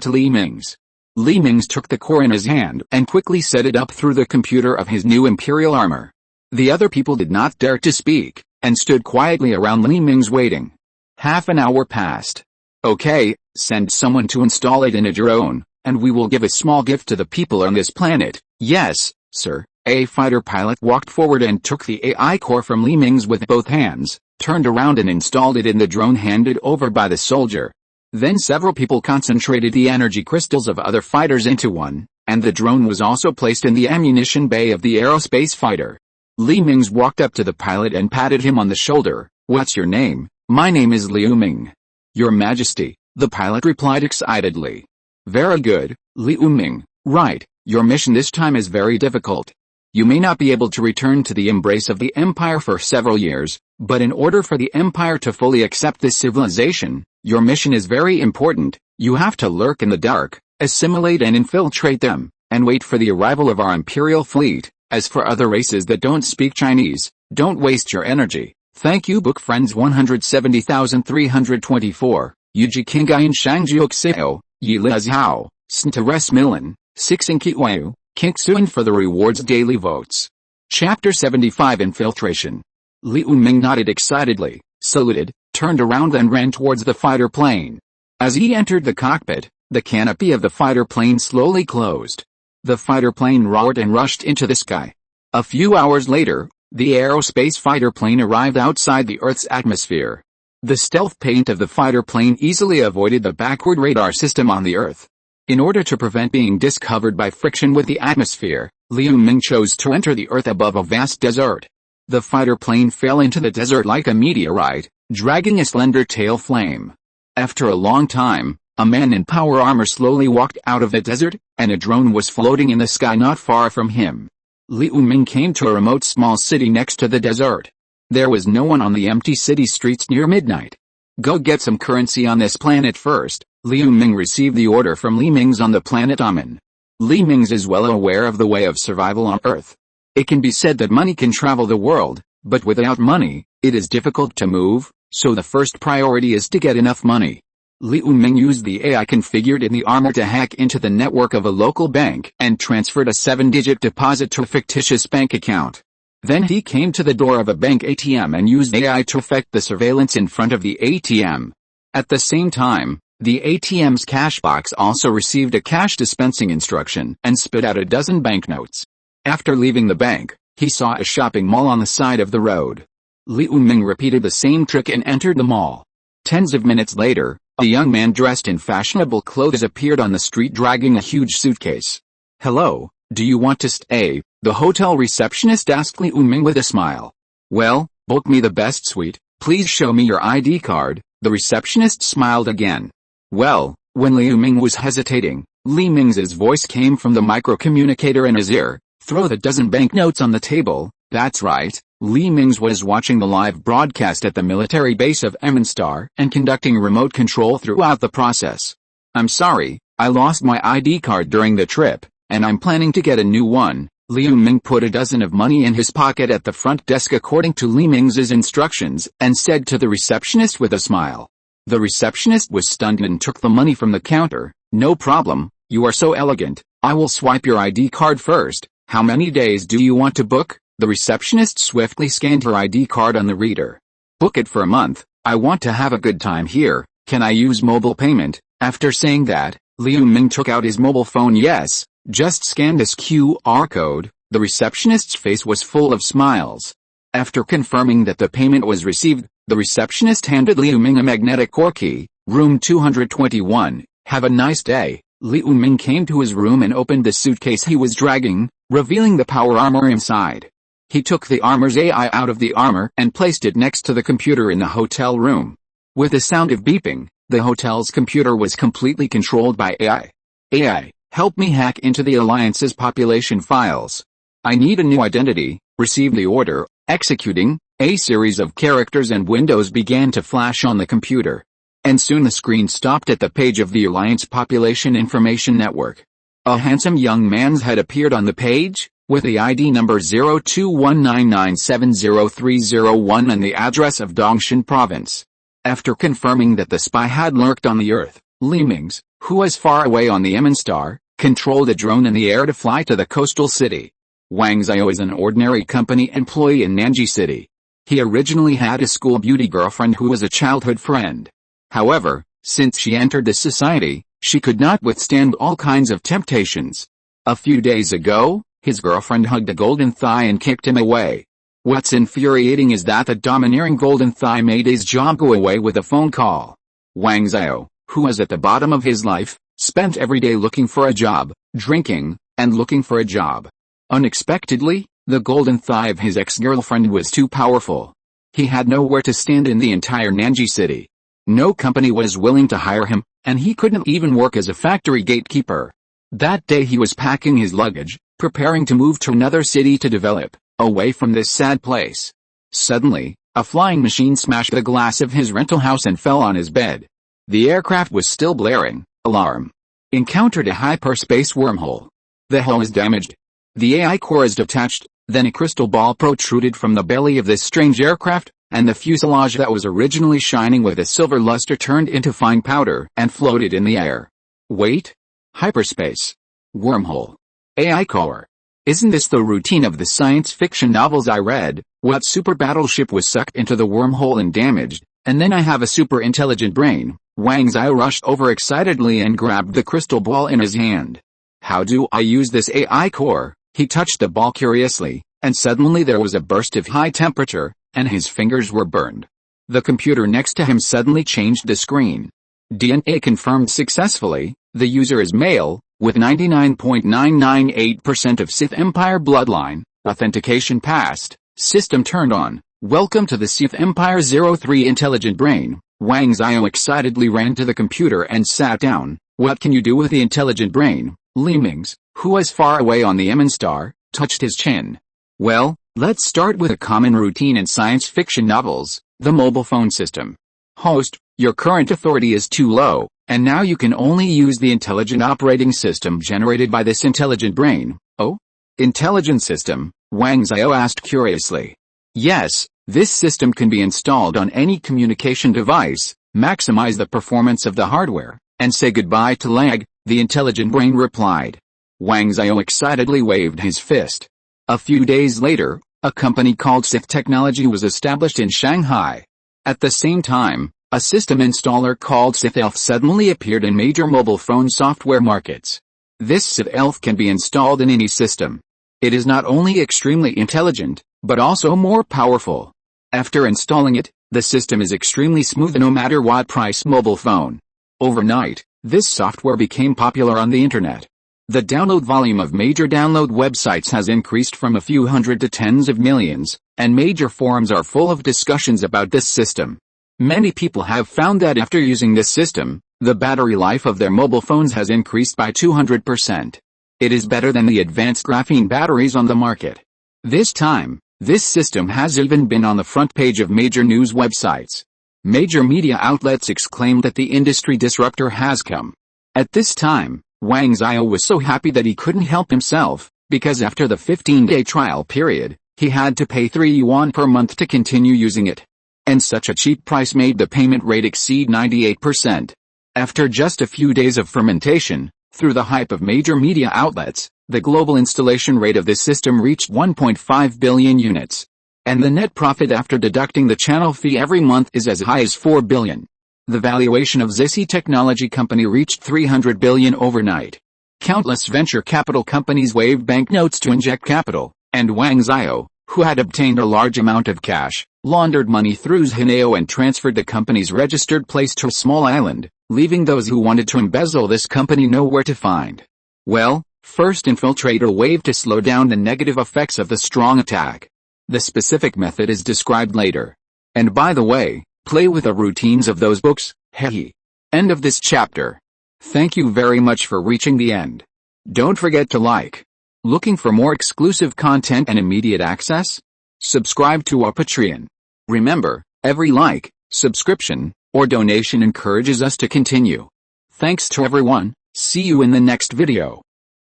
to Li Mingze. Li Mingze took the core in his hand and quickly set it up through the computer of his new imperial armor. The other people did not dare to speak, and stood quietly around Li Mingze waiting. Half an hour passed. Okay, send someone to install it in a drone, and we will give a small gift to the people on this planet. Yes, sir. A fighter pilot walked forward and took the AI core from Li Mingze with both hands, turned around and installed it in the drone handed over by the soldier. Then several people concentrated the energy crystals of other fighters into one, and the drone was also placed in the ammunition bay of the aerospace fighter. Li Mingze walked up to the pilot and patted him on the shoulder. What's your name? My name is Liu Ming. Your Majesty, the pilot replied excitedly. Very good, Liu Ming. Right, your mission this time is very difficult. You may not be able to return to the embrace of the Empire for several years, but in order for the Empire to fully accept this civilization, your mission is very important. You have to lurk in the dark, assimilate and infiltrate them, and wait for the arrival of our Imperial fleet. As for other races that don't speak Chinese, don't waste your energy. Thank you Book Friends 170,324, Yuji Kingayan Shangjiuk Seo, Yi Liazhao, Sntares Milan, Sixinkiwayu, Kinksuan for the rewards daily votes. Chapter 75 Infiltration. Liu Ming nodded excitedly, saluted, turned around and ran towards the fighter plane. As he entered the cockpit, the canopy of the fighter plane slowly closed. The fighter plane roared and rushed into the sky. A few hours later, the aerospace fighter plane arrived outside the Earth's atmosphere. The stealth paint of the fighter plane easily avoided the backward radar system on the Earth. In order to prevent being discovered by friction with the atmosphere, Liu Ming chose to enter the Earth above a vast desert. The fighter plane fell into the desert like a meteorite, dragging a slender tail flame. After a long time, a man in power armor slowly walked out of the desert, and a drone was floating in the sky not far from him. Liu Ming came to a remote small city next to the desert. There was no one on the empty city streets near midnight. Go get some currency on this planet first. Liu Ming received the order from Li Mingze on the planet Amen. Li Mingze is well aware of the way of survival on Earth. It can be said that money can travel the world, but without money, it is difficult to move, so the first priority is to get enough money. Liu Ming used the AI configured in the armor to hack into the network of a local bank and transferred a 7-digit deposit to a fictitious bank account. Then he came to the door of a bank ATM and used AI to effect the surveillance in front of the ATM. At the same time, the ATM's cash box also received a cash dispensing instruction and spit out a dozen banknotes. After leaving the bank, he saw a shopping mall on the side of the road. Liu Ming repeated the same trick and entered the mall. Tens of minutes later, a young man dressed in fashionable clothes appeared on the street dragging a huge suitcase. Hello, do you want to stay? The hotel receptionist asked Liu Ming with a smile. Well, book me the best suite, please show me your ID card. The receptionist smiled again. Well, when Liu Ming was hesitating, Li Mingze's voice came from the microcommunicator in his ear. Throw the dozen banknotes on the table. That's right. Li Mingze was watching the live broadcast at the military base of Emenstar and conducting remote control throughout the process. I'm sorry, I lost my ID card during the trip, and I'm planning to get a new one. Liu Ming put a dozen of money in his pocket at the front desk according to Li Mingze's instructions and said to the receptionist with a smile. The receptionist was stunned and took the money from the counter. No problem, you are so elegant. I will swipe your ID card first. How many days do you want to book? The receptionist swiftly scanned her ID card on the reader. Book it for a month. I want to have a good time here. Can I use mobile payment? After saying that, Liu Ming took out his mobile phone. Yes, just scan this QR code. The receptionist's face was full of smiles. After confirming that the payment was received, the receptionist handed Liu Ming a magnetic core key. Room 221, Have a nice day. Liu Ming came to his room and opened the suitcase he was dragging, revealing the power armor inside. He took the armor's AI out of the armor and placed it next to the computer in the hotel room. With a sound of beeping, the hotel's computer was completely controlled by AI. AI, help me hack into the Alliance's population files. I need a new identity. Receive the order. Executing. A series of characters and windows began to flash on the computer. And soon the screen stopped at the page of the Alliance Population Information Network. A handsome young man's head appeared on the page, with the ID number 0219970301 and the address of Dongshan Province. After confirming that the spy had lurked on the Earth, Mingze, who was far away on the Emin star, controlled a drone in the air to fly to the coastal city. Wang Xiao is an ordinary company employee in Nanji City. He originally had a school beauty girlfriend who was a childhood friend. However, since she entered the society, she could not withstand all kinds of temptations. A few days ago, his girlfriend hugged a golden thigh and kicked him away. What's infuriating is that the domineering golden thigh made his job go away with a phone call. Wang Xiao, who was at the bottom of his life, spent every day looking for a job, drinking, and looking for a job. Unexpectedly, the golden thigh of his ex-girlfriend was too powerful. He had nowhere to stand in the entire Nanji city. No company was willing to hire him, and he couldn't even work as a factory gatekeeper. That day he was packing his luggage, preparing to move to another city to develop, away from this sad place. Suddenly, a flying machine smashed the glass of his rental house and fell on his bed. The aircraft was still blaring. Alarm. Encountered a hyperspace wormhole. The hull is damaged. The AI core is detached, then a crystal ball protruded from the belly of this strange aircraft, and the fuselage that was originally shining with a silver luster turned into fine powder and floated in the air. Wait? Hyperspace. Wormhole. AI core. Isn't this the routine of the science fiction novels I read? What super battleship was sucked into the wormhole and damaged, and then I have a super intelligent brain? Wang Xiao rushed over excitedly and grabbed the crystal ball in his hand. How do I use this AI core? He touched the ball curiously, and suddenly there was a burst of high temperature, and his fingers were burned. The computer next to him suddenly changed the screen. DNA confirmed successfully. The user is male, with 99.998% of Sith Empire bloodline. Authentication passed. System turned on. Welcome to the Sith Empire 03 Intelligent Brain. Wang Xiao excitedly ran to the computer and sat down. What can you do with the intelligent brain? Mingze, who was far away on the Emin star, touched his chin. Well, let's start with a common routine in science fiction novels, the mobile phone system. Host, your current authority is too low, and now you can only use the intelligent operating system generated by this intelligent brain. Oh? Intelligent system? Wang Xiao asked curiously. Yes, this system can be installed on any communication device, maximize the performance of the hardware, and say goodbye to lag, the intelligent brain replied. Wang Xiao excitedly waved his fist. A few days later, a company called Sith Technology was established in Shanghai. At the same time, a system installer called Sith Elf suddenly appeared in major mobile phone software markets. This Sith Elf can be installed in any system. It is not only extremely intelligent, but also more powerful. After installing it, the system is extremely smooth no matter what price mobile phone. Overnight, this software became popular on the internet. The download volume of major download websites has increased from a few hundred to tens of millions, and major forums are full of discussions about this system. Many people have found that after using this system, the battery life of their mobile phones has increased by 200%. It is better than the advanced graphene batteries on the market. This time, this system has even been on the front page of major news websites. Major media outlets exclaimed that the industry disruptor has come. At this time, Wang Xiao was so happy that he couldn't help himself, because after the 15-day trial period, he had to pay 3 yuan per month to continue using it. And such a cheap price made the payment rate exceed 98%. After just a few days of fermentation, through the hype of major media outlets, the global installation rate of this system reached 1.5 billion units. And the net profit after deducting the channel fee every month is as high as 4 billion. The valuation of Zissi Technology Company reached 300 billion overnight. Countless venture capital companies waved banknotes to inject capital, and Wang Xiao, who had obtained a large amount of cash, laundered money through Hineo and transferred the company's registered place to a small island, leaving those who wanted to embezzle this company nowhere to find. Well, first infiltrate a wave to slow down the negative effects of the strong attack. The specific method is described later. And by the way, play with the routines of those books, hehe. End of this chapter. Thank you very much for reaching the end. Don't forget to like. Looking for more exclusive content and immediate access? Subscribe to our Patreon. Remember, every like, subscription, or donation encourages us to continue. Thanks to everyone, see you in the next video.